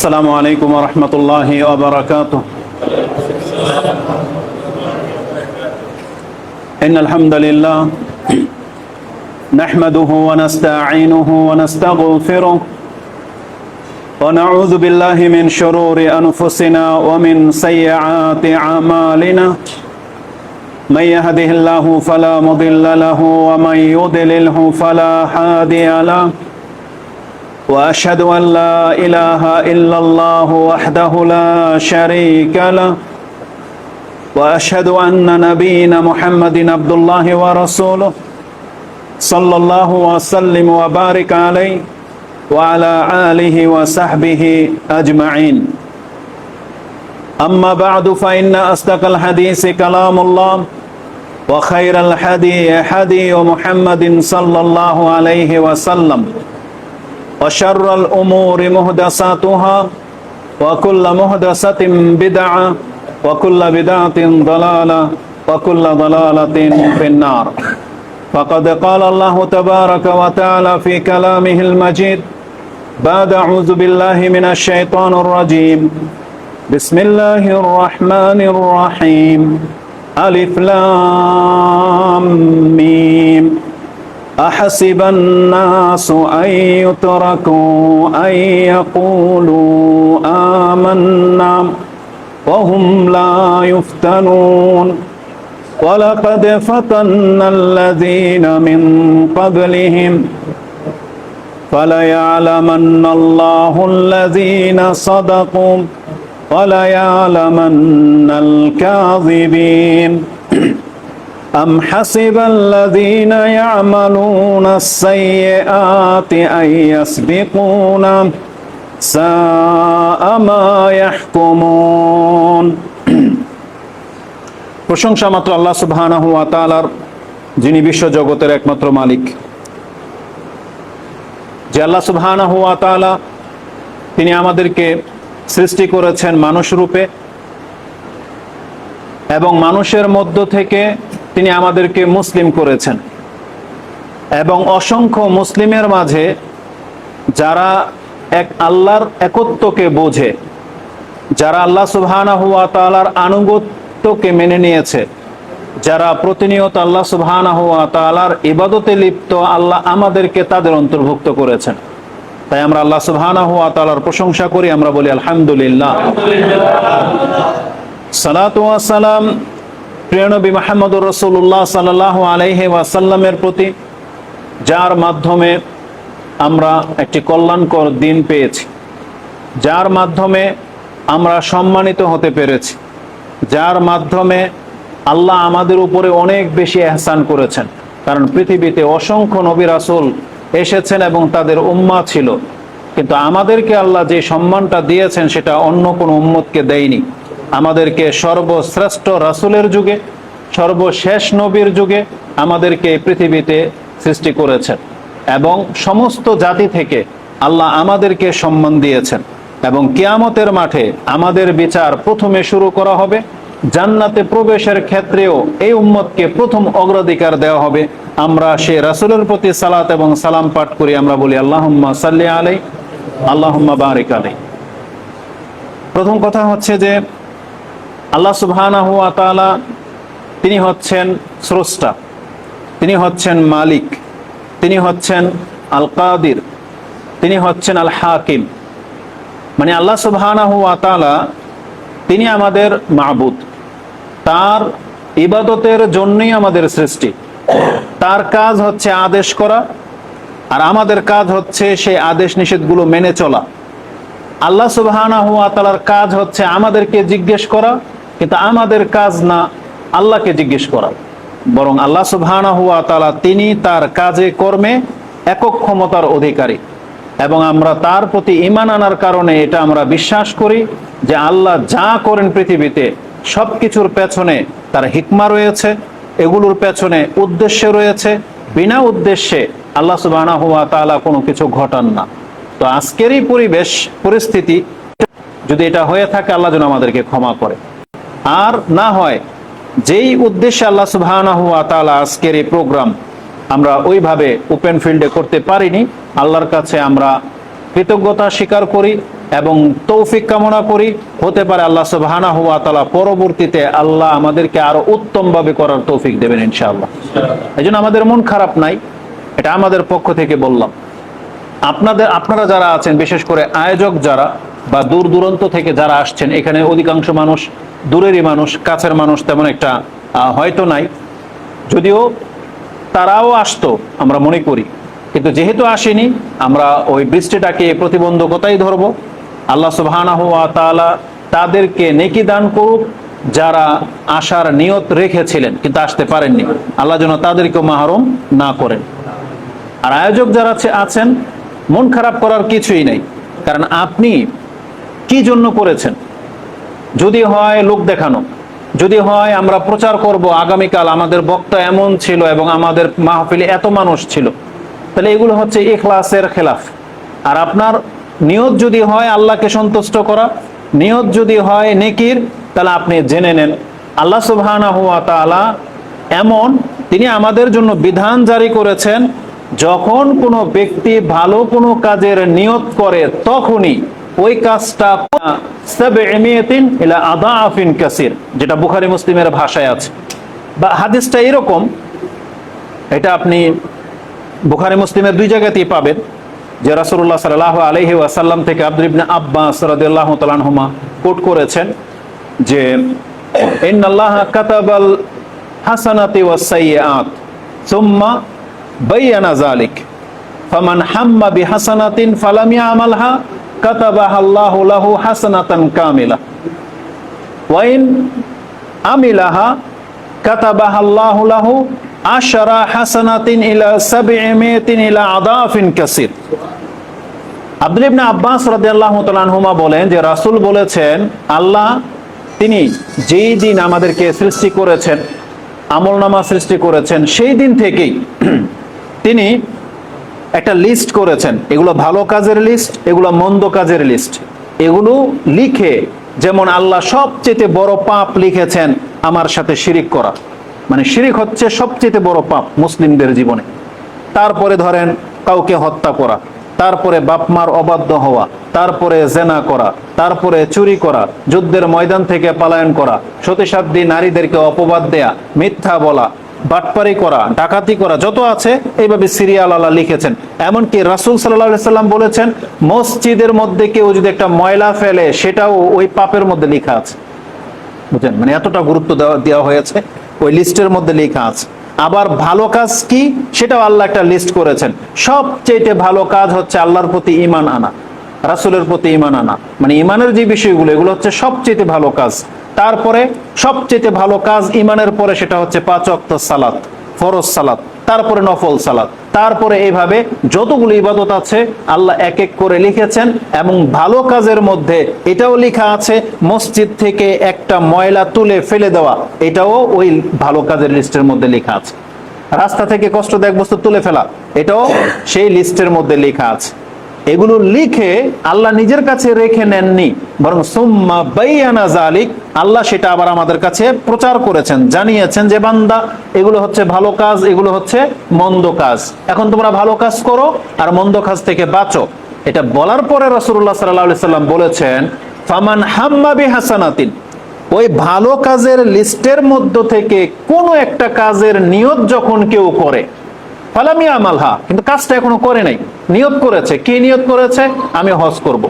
السلام عليكم ورحمة الله وبركاته. إن الحمد لله نحمده ونستعينه ونستغفره ونعوذ بالله من شرور أنفسنا ومن سيئات أعمالنا. من يهده الله فلا مضل له ومن يضلله فلا هادي له. وأشهد أن لا إله إلا الله وحده لا شريك له. وأشهد أن نبينا محمد عبد الله ورسوله صلى الله وسلم وبارك عليه وعلى آله وصحبه أجمعين. أما بعد فإن أصدق الحديث كلام الله وخير الهدي هدي محمد صلى الله عليه وسلم وشر الأمور محدثاتها وكل محدثة بدعة وكل بدعة ضلالة وكل ضلالة في النار. فقد قال الله تبارك وتعالى في كلامه المجيد بعد أعوذ بالله من الشيطان الرجيم بسم الله الرحمن الرحيم ألف لام ميم أحسب الناس أن يتركوا أن يقولوا آمنا وهم لا يفتنون ولقد فتنا الذين من قبلهم فليعلمن الله الذين صدقوا وليعلمن الكاذبين. أم حسب الذين يعملون السيئات أن يسبقونا ساء ما يحكمون. প্রশংসা মাত্র আল্লাহ সুবহানাহু ওয়া তাআলার, যিনি বিশ্ব জগতের একমাত্র মালিক। যে আল্লাহ সুবহানাহু ওয়া তাআলা তিনি আমাদেরকে সৃষ্টি করেছেন মানুষ রূপে এবং মানুষের মধ্য থেকে তিনি আমাদেরকে মুসলিম করেছেন এবং অসংখ্য মুসলিমের মাঝে যারা এক আল্লাহর একত্বকে বোঝে, যারা আল্লাহ সুবহানাহু ওয়া তাআলার আনুগত্যকে মেনে নিয়েছে, যারা প্রতিনিয়ত আল্লাহ সুবহানাহু ওয়া তাআলার ইবাদতে লিপ্ত, আল্লাহ আমাদেরকে তাদের অন্তর্ভুক্ত করেছেন। তাই আমরা আল্লাহ সুবহানাহু ওয়া তাআলার প্রশংসা করি, আমরা বলি আলহামদুলিল্লাহ। সালাতু ওয়া সালাম প্রিয় নবী মুহাম্মদুর রাসূলুল্লাহ সাল্লাল্লাহু আলাইহি ওয়াসাল্লামের প্রতি, যার মাধ্যমে আমরা একটি কল্যাণকর দিন পেয়েছি, যার মাধ্যমে আমরা সম্মানিত হতে পেরেছি, যার মাধ্যমে আল্লাহ আমাদের উপরে অনেক বেশি ইহসান করেছেন। কারণ পৃথিবীতে অসংখ্য নবী রাসূল এসেছেন এবং তাদের উম্মাহ ছিল, কিন্তু আমাদেরকে আল্লাহ যে সম্মানটা দিয়েছেন সেটা অন্য কোনো উম্মতকে দেয়নি। আমাদেরকে সর্বশ্রেষ্ঠ রাসূলের যুগে, সর্বশেষ নবীর যুগে আমাদেরকে পৃথিবীতে সৃষ্টি করেছেন এবং সমস্ত জাতি থেকে আল্লাহ আমাদেরকে সম্মান দিয়েছেন। এবং কিয়ামতের মাঠে আমাদের বিচার প্রথমে শুরু করা হবে, জান্নাতে প্রবেশের ক্ষেত্রেও এই উম্মতকে প্রথম অগ্রাধিকার দেওয়া হবে। আমরা সে রাসূলের প্রতি সালাত এবং সালাম পাঠ করি, আমরা বলি আল্লাহুম্মা সাল্লি আলাইহি আল্লাহুম্মা বারিক আলাইহি। প্রথম কথা হচ্ছে যে আল্লাহ সুবহানাহু ওয়া তাআলা তিনি হচ্ছেন স্রষ্টা, তিনি হচ্ছেন মালিক, তিনি হচ্ছেন আল কাদির, তিনি হচ্ছেন আল হাকিম। মানে আল্লাহ সুবহানাহু ওয়া তাআলা তিনি আমাদের মাবুদ, তার ইবাদতের জন্যই আমাদের সৃষ্টি। তার কাজ হচ্ছে আদেশ করা, আর আমাদের কাজ হচ্ছে সেই আদেশ নিষেধগুলো মেনে চলা। আল্লাহ সুবহানাহু ওয়া তাআলার কাজ হচ্ছে আমাদেরকে জিজ্ঞেস করা, কিন্তু আমাদের কাজ না আল্লাহকে জিজ্ঞেস করা। বরং আল্লাহ সুবহানাহু ওয়া তাআলা তিনি তার কাজে কর্মে একক ক্ষমতার অধিকারী এবং আমরা তার প্রতি ঈমান আনার কারণে এটা আমরা বিশ্বাস করি যে আল্লাহ যা করেন পৃথিবীতে সবকিছুর পেছনে তার হিকমা রয়েছে, এগুলোর পেছনে উদ্দেশ্য রয়েছে। বিনা উদ্দেশ্যে আল্লাহ সুবহানাহু ওয়া তাআলা কোনো কিছু ঘটান না। তো আজকের এই পরিস্থিতি যদি এটা হয়ে থাকে, আল্লাহ যেন আমাদেরকে ক্ষমা করে। আর না হয় যেই উদ্দেশ্যে আল্লাহ সুবহানাহু ওয়া তাআলা আজকের এই প্রোগ্রাম আমরা ওইভাবে ওপেন ফিল্ডে করতে পারিনি, আল্লাহর কাছে আমরা কৃতজ্ঞতা স্বীকার করি এবং তৌফিক কামনা করি। হতে পারে আল্লাহ সুবহানাহু ওয়া তাআলা পরবর্তীতে আল্লাহ আমাদেরকে আরো উত্তমভাবে করার তৌফিক দেবেন ইনশাআল্লাহ। এজন্য আমাদের মন খারাপ নাই, এটা আমাদের পক্ষ থেকে বললাম। আপনারা যারা আছেন, বিশেষ করে আয়োজক যারা বা দূর দূরান্ত থেকে যারা আসছেন, এখানে অধিকাংশ মানুষ দূরেরই মানুষ, কাছের মানুষ তেমন একটা হয়তো নাই, যদিও তারাও আসতো আমরা মনে করি, কিন্তু যেহেতু আসেনি আমরা ওই বৃষ্টিটাকে প্রতিবন্ধকতাই ধরব। আল্লাহ সুবহানাহু ওয়া তাআলা তাদেরকে নেকি দান করুক যারা আসার নিয়ত রেখেছিলেন কিন্তু আসতে পারেননি, আল্লাহ যেন তাদেরকেও মাহরুম না করেন। আর আয়োজক যারা আছেন, মন খারাপ করার কিছুই নেই, কারণ আপনি কি জন্য করেছেন? যদি হয় লোক দেখানো, যদি হয় আমরা প্রচার করব আগামীকাল আমাদের বক্তা এমন ছিল এবং আমাদের মাহফিলে এত মানুষ ছিল, তাহলে এগুলো হচ্ছে ইখলাসের খেলাফ। আর আপনার নিয়ত যদি হয় আল্লাহকে সন্তুষ্ট করা, নিয়ত যদি হয় নেকির, তাহলে আপনি জেনে নেন আল্লাহ সুবহানাহু ওয়া তাআলা এমন, তিনি আমাদের জন্য বিধান জারি করেছেন, যখন কোনো ব্যক্তি ভালো কোনো কাজের নিয়ত করে তখনই ওই কাজটা ইলা আদাফিন কাসির, যেটা বুখারী মুসলিমের ভাষায় আছে। বা হাদিসটা এরকম, এটা আপনি বুখারী মুসলিমের দুই জায়গাতেই পাবেন, যে রাসূলুল্লাহ সাল্লাল্লাহু আলাইহি ওয়াসাল্লাম থেকে আব্দুল্লাহ ইবনে আব্বাস রাদিয়াল্লাহু তাআলা আনহুমা কোট করেছেন যে ইন্নাল্লাহা কাতাবাল হাসানাতি ওয়াস সাইয়্যাত সুম্মা বায়ানা যালিক ফামান হাম্মা বিহাসানাতিন ফালাম ইয়ামালহা কাতাবাহা আল্লাহু লাহু হাসানাতান কামিলা ওয়া ইন আমিলাহা কাতাবাহা আল্লাহু লাহু আশরা হাসানাতিন ইলা 700 ইলা আদাফিন কাসির। আব্দুল্লাহ ইবনে আব্বাস রাদিয়াল্লাহু তাআলা আনহুমা বলেন যে রাসূল বলেছেন, আল্লাহ তিনি যেই দিন আমাদেরকে সৃষ্টি করেছেন, আমলনামা সৃষ্টি করেছেন, সেই দিন থেকেই তিনি একটা লিস্ট করেছেন, এগুলো ভালো কাজের লিস্ট, এগুলো মন্দ কাজের লিস্ট। এগুলো লিখে, যেমন আল্লাহ সবচেয়ে বড় পাপ লিখেছেন আমার সাথে শিরিক করা, মানে শিরিক হচ্ছে সবচেয়ে বড় পাপ মুসলিমদের জীবনে। তারপরে ধরেন কাউকে হত্যা করা, তারপরে বাপমার অবাধ্য হওয়া, তারপরে জেনা করা, তারপরে চুরি করা, যুদ্ধের ময়দান থেকে পলায়ন করা, সতীসাধ্যী নারীদেরকে অপবাদ দেয়া, মিথ্যা বলা, বাটপারি করা, ডাকাতি করা, যত আছে এইভাবে সিরিয়াল আল্লাহ লিখেছেন। এমনকি রাসূল সাল্লাল্লাহু আলাইহি সাল্লাম বলেছেন, মসজিদের মধ্যে কেউ যদি একটা ময়লা ফেলে সেটাও ওই পাপের মধ্যে লেখা আছে। বুঝলেন, মানে এতটা গুরুত্ব দেওয়া হয়েছে, ওই লিস্টের মধ্যে লেখা আছে। আবার ভালো কাজ কি সেটাও আল্লাহ একটা লিস্ট করেছেন। সবচেয়ে ভালো কাজ হচ্ছে আল্লাহর প্রতি ঈমান আনা, রাসূলের প্রতি ঈমান আনা, মানে ঈমানের যে বিষয়গুলো, এগুলো হচ্ছে সবচেয়ে ভালো কাজ। তারপরে সবচেয়ে ভালো কাজ ঈমানের পরে সেটা হচ্ছে 5 ওয়াক্ত সালাত, ফরজ সালাত, তারপরে নফল সালাত, তারপরে এইভাবে যতগুলো ইবাদত আছে আল্লাহ এক এক করে লিখেছেন। এবং ভালো কাজের মধ্যে এটাও লেখা আছে, মসজিদ থেকে একটা ময়লা তুলে ফেলে দেওয়া, এটাও ওই ভালো কাজের লিস্টের মধ্যে লেখা আছে। রাস্তা থেকে কষ্টদায়ক বস্তু তুলে ফেলা, এটাও সেই লিস্টের মধ্যে লেখা আছে। এগুলো লিখে আল্লাহ নিজের কাছে রেখে নেননি, বরং সুম্মা বায়ানা যালিক, আল্লাহ সেটা আবার আমাদের কাছে প্রচার করেছেন, জানিয়েছেন যে বান্দা এগুলো হচ্ছে ভালো কাজ, এগুলো হচ্ছে মন্দ কাজ, এখন তোমরা ভালো কাজ করো আর মন্দ কাজ থেকে বাঁচো। এটা বলার পরে রাসূলুল্লাহ সাল্লাল্লাহু আলাইহি সাল্লাম বলেছেন, ফামান হাম্মা বিহাসানাতিন, ওই ভালো কাজের লিস্টের মধ্য থেকে কোনো একটা কাজের নিয়ত যখন কেউ করে, ফালাম ইয়ামালহা, কিন্তু কাজটা এখনো করে নাই, নিয়ত করেছে। কি নিয়ত করেছে? আমি হজ করব।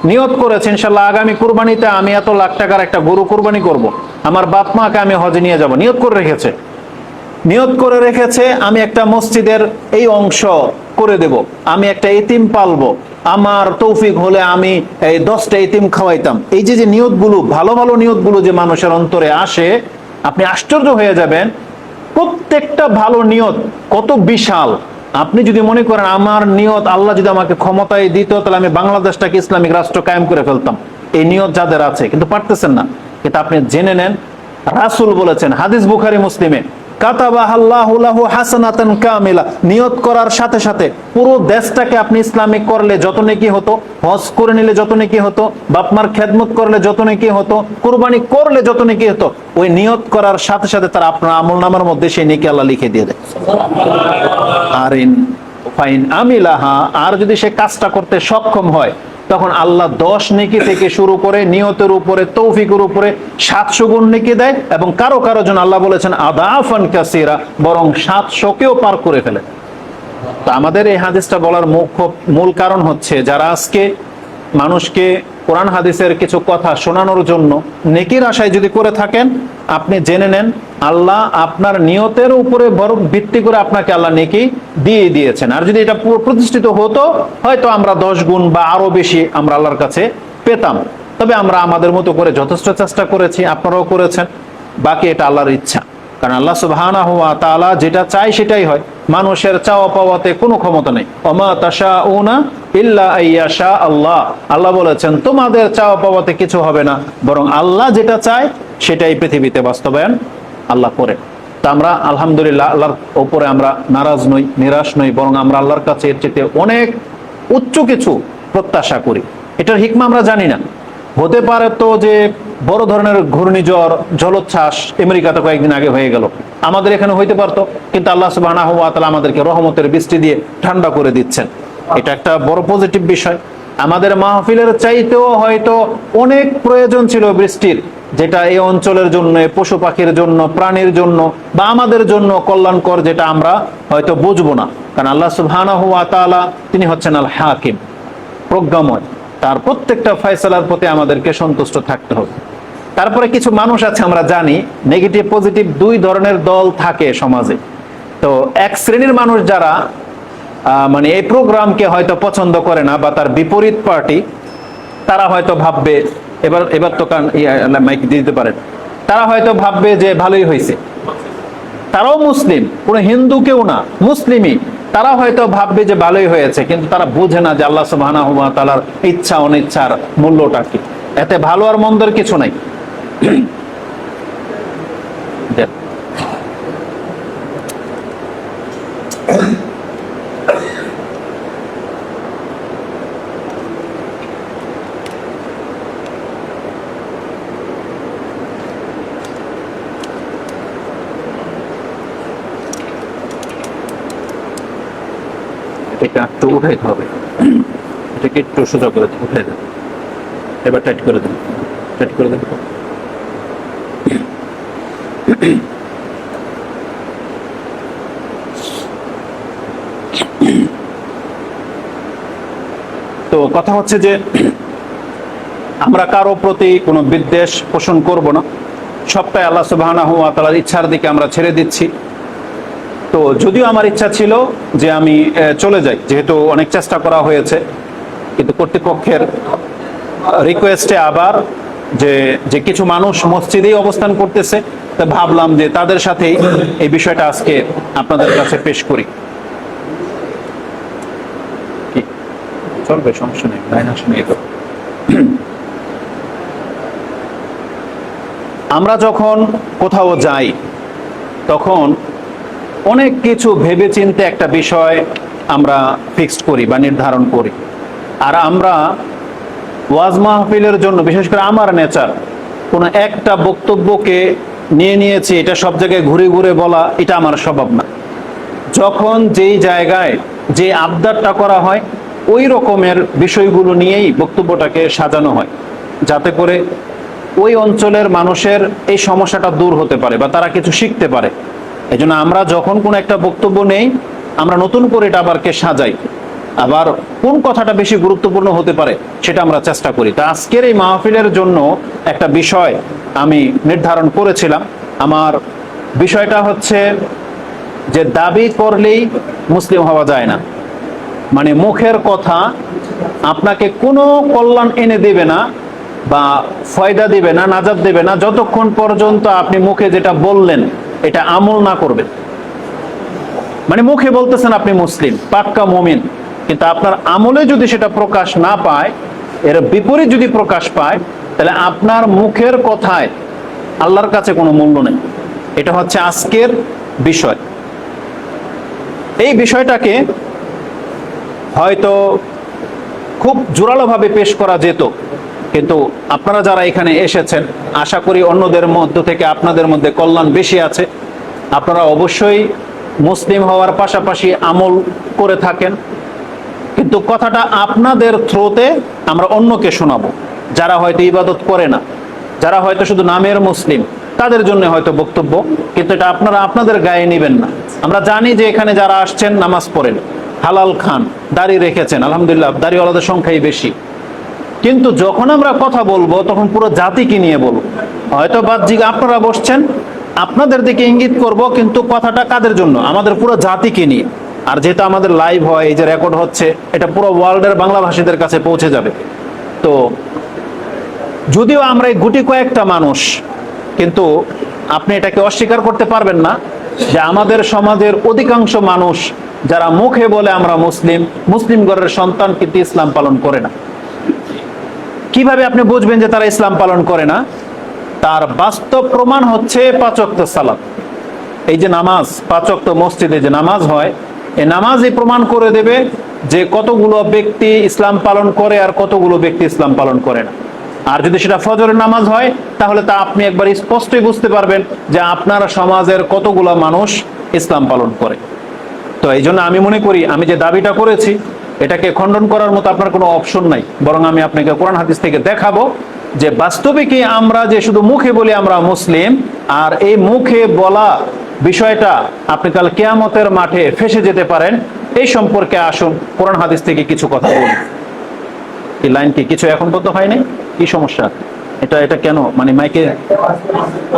নিয়ত করেছে ইনশাআল্লাহ আগামী কুরবানিতে আমি এত লাখ টাকার একটা গরু কুরবানি করব, আমার বাপ মাকে আমি হজে নিয়ে যাব, নিয়ত করে রেখেছে। নিয়ত করে রেখেছে আমি একটা মসজিদের এই অংশ করে দেব, আমি একটা এতিম পালবো, আমার তৌফিক হলে আমি এই 10টা এতিম খাওয়াইতাম। এই যে নিয়তগুলো, ভালো ভালো নিয়তগুলো যে মানুষের অন্তরে আসে, আপনি আশ্চর্য হয়ে যাবেন প্রত্যেকটা ভালো নিয়ত কত বিশাল। আপনি যদি মনে করেন আমার নিয়ত, আল্লাহ যদি আমাকে ক্ষমতায় দিত তাহলে আমি বাংলাদেশটাকে ইসলামিক রাষ্ট্র কায়েম করে ফেলতাম, এই নিয়ত যাদের আছে, কিন্তু পারতেছেন না। কিন্তু আপনি জেনে নেন রাসূল বলেছেন, হাদিস বুখারী মুসলিমে, কাতাবাহাল্লাহু লাহু হাসানাতান কামিলা, নিয়ত করার সাথে সাথে পুরো দেশটাকে আপনি ইসলামিক করলে যত নেকি হতো, হজ করে নিলে যত নেকি হতো, বাপমার খেদমত করলে যত নেকি হতো, কুরবানি করলে যত নেকি হতো, ওই নিয়ত করার সাথে সাথে তার আপনার আমলনামার মধ্যে সেই নেকি আল্লাহ লিখে দিয়ে দেয়। আর ফাইন আমিলাহা, আর যদি সে কাজটা করতে সক্ষম হয়, তখন আল্লাহ 10 নেকি থেকে শুরু করে নিয়তের উপরে, তৌফিকের উপরে 700 গুণ নেকি দেয়, এবং কারো কারো জন্য আল্লাহ বলেছেন আদাফান কাসীরা, বরং 700কেও পার করে ফেলে। তো আমাদের এই হাদিসটা বলার মূল কারণ হচ্ছে, যারা আজকে মানুষকে কোরআন হাদিসের কিছু কথা শোনানোর জন্য নেকির আশায় যদি করে থাকেন, আপনি জেনে নেন আল্লাহ আপনার নিয়তের উপরে ভিত্তি করে আপনাকে আল্লাহ নেকি দিয়ে দিয়েছেন। আর যদি এটা প্রতিষ্ঠিত হতো, হয়তো আমরা 10 গুণ বা আরো বেশি আমরা আল্লাহর কাছে পেতাম। তবে আমরা আমাদের মতো করে যথেষ্ট চেষ্টা করেছি, আপনারাও করেছেন, বাকি এটা আল্লাহর ইচ্ছা। কারণ আল্লাহ সুবহানাহু ওয়া তাআলা যেটা চায় সেটাই হয়, মানুষের চাওয়া পাওয়াতে কোনো ক্ষমতা নেই। ওমা তাশাউনা ইল্লা আইয়াশা আল্লাহ, আল্লাহ বলেছেন তোমাদের চাওয়া পাওয়াতে কিছু হবে না, বরং আল্লাহ যেটা চায় সেটাই পৃথিবীতে বাস্তবায়ন আল্লাহ করে। তা আমরা আলহামদুলিল্লাহ আল্লাহর উপরে আমরা নারাজ নই, নিরাশ নই, বরং আমরা আল্লাহর কাছে এর চেয়ে অনেক উচ্চ কিছু প্রত্যাশা করি। এটার হিকমা আমরা জানি না। হতে পারে তো যে বড় ধরনের ঘূর্ণিঝড়, জলোচ্ছ্বাস আমেরিকাতে কয়েকদিন আগে হয়ে গেল, আমাদের এখানে হইতে পারতো, কিন্তু আল্লাহ সুবহানাহু ওয়া তাআলা আমাদেরকে রহমতের বৃষ্টি দিয়ে ঠান্ডা করে দিচ্ছেন। এটা একটা বড় পজিটিভ বিষয়। আমাদের মাহফিলের চাইতেও হয়তো অনেক প্রয়োজন ছিল বৃষ্টির, যেটা এই অঞ্চলের জন্য, পশু পাখির জন্য, প্রাণীর জন্য বা আমাদের জন্য কল্যাণকর, যেটা আমরা হয়তো বুঝবো না। কারণ আল্লাহ সুবহানাহু ওয়া তাআলা তিনি হচ্ছেন আল হাকিম, প্রজ্ঞাময়। তার প্রত্যেকটা ফয়সালার প্রতি আমাদেরকে সন্তুষ্ট থাকতে হবে। তারপরে কিছু মানুষ আছে, আমরা জানি নেগেটিভ পজিটিভ 2 ধরনের দল থাকে সমাজে। তো এক শ্রেণীর মানুষ যারা মানে এই প্রোগ্রামকে হয়তো পছন্দ করে না, বা তার বিপরীত পার্টি, তারা হয়তো ভাববে, এবার তো মাইক দিয়ে দিতে পারেন, তারা হয়তো ভাববে যে ভালোই হয়েছে, তারাও মুসলিম, কোনো হিন্দু কেউ না, মুসলিমই, তারা হয়তো ভাববে যে ভালোই হয়েছে, কিন্তু তারা বুঝে না যে আল্লাহ সুবহানাহু ওয়া তাআলার ইচ্ছা অনিচ্ছার মূল্যটা কি। এতে ভালো আর মন্দের কিছু নাই। এটা একটু উঠাইতে হবে, এটাকে একটু সোজা করে উঠাই দেন, এবার টাইট করে দেন, টাইট করে দেন। তো কথা হচ্ছে যে আমরা কারো প্রতি কোনো বিদ্বেষ পোষণ করব না, সবটাই আল্লাহ সুবহানাহু ওয়া তাআলার ইচ্ছার দিকে আমরা ছেড়ে দিচ্ছি। তো যদিও আমার ইচ্ছা ছিল যে আমি চলে যাই, যেহেতু অনেক চেষ্টা করা হয়েছে, কিন্তু কর্তৃপক্ষের রিকোয়েস্টে আবার যে কিছু মানুষ মসজিদেই অবস্থান করতেছে, তা ভাবলাম যে তাদের সাথেই এই বিষয়টা আজকে আপনাদের কাছে পেশ করি। কি চলবে, সমস্যা নেই, আমরা যখন কোথাও যাই তখন অনেক কিছু ভেবে চিন্তে একটা বিষয় আমরা ফিক্সড করি বা নির্ধারণ করি। আর আমরা ওয়াজ মাহফিলের জন্য, বিশেষ করে আমার নেচার, কোনো একটা বক্তব্যকে নিয়েছি এটা সব জায়গায় ঘুরে ঘুরে বলা, এটা আমার স্বভাব না। যখন যেই জায়গায় যে আবদারটা করা হয় ওই রকমের বিষয়গুলো নিয়েই বক্তব্যটাকে সাজানো হয়, যাতে করে ওই অঞ্চলের মানুষের এই সমস্যাটা দূর হতে পারে বা তারা কিছু শিখতে পারে। এই জন্য আমরা যখন কোনো একটা বক্তব্য নেই, আমরা নতুন করে এটা আবারকে সাজাই, আবার কোন কথাটা বেশি গুরুত্বপূর্ণ হতে পারে সেটা আমরা চেষ্টা করি। তা আজকের এই মাহফিলের জন্য একটা বিষয় আমি নির্ধারণ করেছিলাম। আমার বিষয়টা হচ্ছে যে দাবি করলেই মুসলিম হওয়া যায় না। মানে মুখের কথা আপনাকে কোনো কল্যাণ এনে দেবে না বা ফয়দা দিবে না, নাজাত দেবে না, যতক্ষণ পর্যন্ত আপনি মুখে যেটা বললেন এটা আমল না করবেন। মানে মুখে বলতেছেন আপনি মুসলিম, পাক্কা মুমিন, কিন্তু আপনার আমলে যদি সেটা প্রকাশ না পায়, এর বিপরীত যদি প্রকাশ পায়, তাহলে আপনার মুখের কথায় আল্লাহর কাছে কোনো মূল্য নেই। এটা হচ্ছে আজকের বিষয়। এই বিষয়টাকে হয়তো খুব জোরালোভাবে পেশ করা যেত, কিন্তু আপনারা যারা এখানে এসেছেন, আশা করি অন্যদের মধ্য থেকে আপনাদের মধ্যে কল্যাণ বেশি আছে। আপনারা অবশ্যই মুসলিম হওয়ার পাশাপাশি আমল করে থাকেন, কিন্তু কিন্তু কথাটা আপনাদের থ্রোতে আমরা অন্যকে শোনাবো, যারা হয়তো ইবাদত করে না, যারা হয়তো শুধু নামের মুসলিম, তাদের জন্য হয়তো বক্তব্য, কিন্তু এটা আপনারা আপনাদের গায়ে নেবেন না। আমরা জানি যে এখানে যারা আসছেন নামাজ পড়েন, হালাল খান, দাড়ি রেখেছেন, আলহামদুলিল্লাহ দাড়িওয়ালাদের সংখ্যাই বেশি। কিন্তু যখন আমরা কথা বলবো তখন পুরো জাতিকে নিয়ে বলবো। হয়তো বাহ্যিক আপনারা বসছেন, আপনাদের দিকে ইঙ্গিত করব, কিন্তু কথাটা কাদের জন্য? আমাদের পুরো জাতিকে নিয়ে। আর যেটা আমাদের লাইভ হয়, এই যে রেকর্ড হচ্ছে, এটা পুরো ওয়ার্ল্ডের বাংলাভাষীদের কাছে পৌঁছে যাবে। তো যদিও আমরা এই গুটি কয়েকটা মানুষ, কিন্তু আপনি এটাকে অস্বীকার করতে পারবেন না যে আমাদের সমাজের অধিকাংশ মানুষ যারা মুখে বলে আমরা মুসলিম, মুসলিম ঘরের সন্তান, কিন্তু ইসলাম পালন করে না। কিভাবে আপনি বুঝবেন যে তারা ইসলাম পালন করে না? তার বাস্তব প্রমাণ হচ্ছে 5 ওয়াক্ত সালাত। এই যে নামাজ, 5 ওয়াক্ত মসজিদে যে নামাজ হয়, এই নামাজই প্রমাণ করে দেবে যে কতগুলো ব্যক্তি ইসলাম পালন করে আর কতগুলো ব্যক্তি ইসলাম পালন করে না। আর যদি সেটা ফজরের নামাজ হয়, তাহলে তা আপনি একবার স্পষ্টই বুঝতে পারবেন যে আপনার সমাজের কতগুলো মানুষ ইসলাম পালন করে। তো এই জন্য আমি মনে করি, আমি যে দাবিটা করেছি এটাকে খণ্ডন করার মতো আপনার কোনো অপশন নাই, বরং আমি আপনাকে কোরআন হাদিস থেকে দেখাবো যে বাস্তবে কি আমরা যে শুধু মুখে বলি আমরা মুসলিম, আর এই মুখে বলা বিষয়টা আপনি কাল কিয়ামতের মাঠে ফেসে যেতে পারেন। এই সম্পর্কে আসুন কোরআন হাদিস থেকে কিছু কথা বলি। এই লাইন কি কিছু এখন পর্যন্ত হয়নি? কি সমস্যা? এটা কেন মানে মাইকে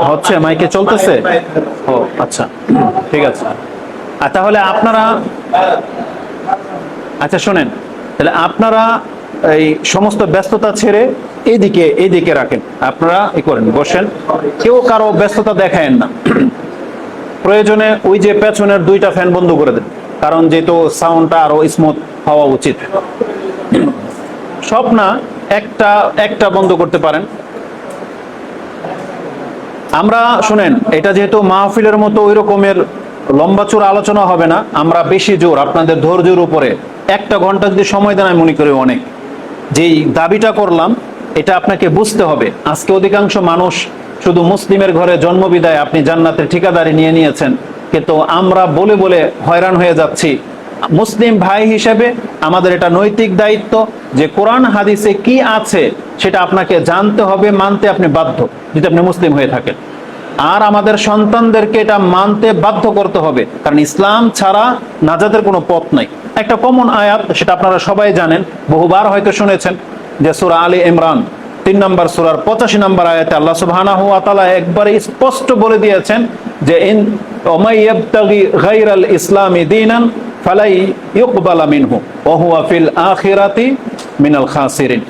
হচ্ছে, মাইকে চলতেছে? ও আচ্ছা, ঠিক আছে। আর তাহলে আপনারা, আচ্ছা শোনেন, তাহলে আপনারা এই সমস্ত ব্যস্ততা ছেড়ে এইদিকে রাখেন, আপনারা করেন, বসেন, কেউ কারো ব্যস্ততা দেখায়েন না। প্রয়োজনে ওই যে পেছনের 2টা ফ্যান বন্ধ করে দেন, কারণ যেহেতু সাউন্ডটা আরো স্মুথ হওয়া উচিত। সব না, একটা বন্ধ করতে পারেন। আমরা শুনেন, এটা যেহেতু মাহফিলের মতো ওই রকমের লম্বা চূড়া আলোচনা হবে না, আমরা বেশি জোর আপনাদের ধৈর্যের উপরে 1 ঘন্টা যদি সময় দেন, আমি মনে করি অনেক। যেই দাবিটা করলাম এটা আপনাকে বুঝতে হবে। আজকে অধিকাংশ মানুষ শুধু মুসলিমের ঘরে জন্মবিদায় আপনি জান্নাতের ঠিকাদারি নিয়ে নিয়েছেন, কিন্তু আমরা বলে বলে হয়রান হয়ে যাচ্ছি। মুসলিম ভাই হিসেবে আমাদের এটা নৈতিক দায়িত্ব যে কোরআন হাদিসে কি আছে সেটা আপনাকে জানতে হবে, মানতে আপনি বাধ্য, যদি আপনি মুসলিম হয়ে থাকেন। আর আমাদের সন্তানদেরকে এটা মানতে বাধ্য করতে হবে, কারণ ইসলাম ছাড়া নাজাতের কোনো পথ নাই। একটা কমন আয়াত, সেটা আপনারা সবাই জানেন, বহুবার হয়তো শুনেছেন, যে সূরা আলী ইমরান 3 নম্বর সূরার 85 নম্বর আয়াতে আল্লাহ সুবহানাহু ওয়া তাআলা একবারে স্পষ্ট বলে দিয়েছেন যে ইন ওয়া ইয়াবতাগি গায়রাল ইসলামি দীনান ফালাই ইউকবালা মিনহু ওয়া হুয়া ফিল আখিরাতি মিনাল খাসিরিন।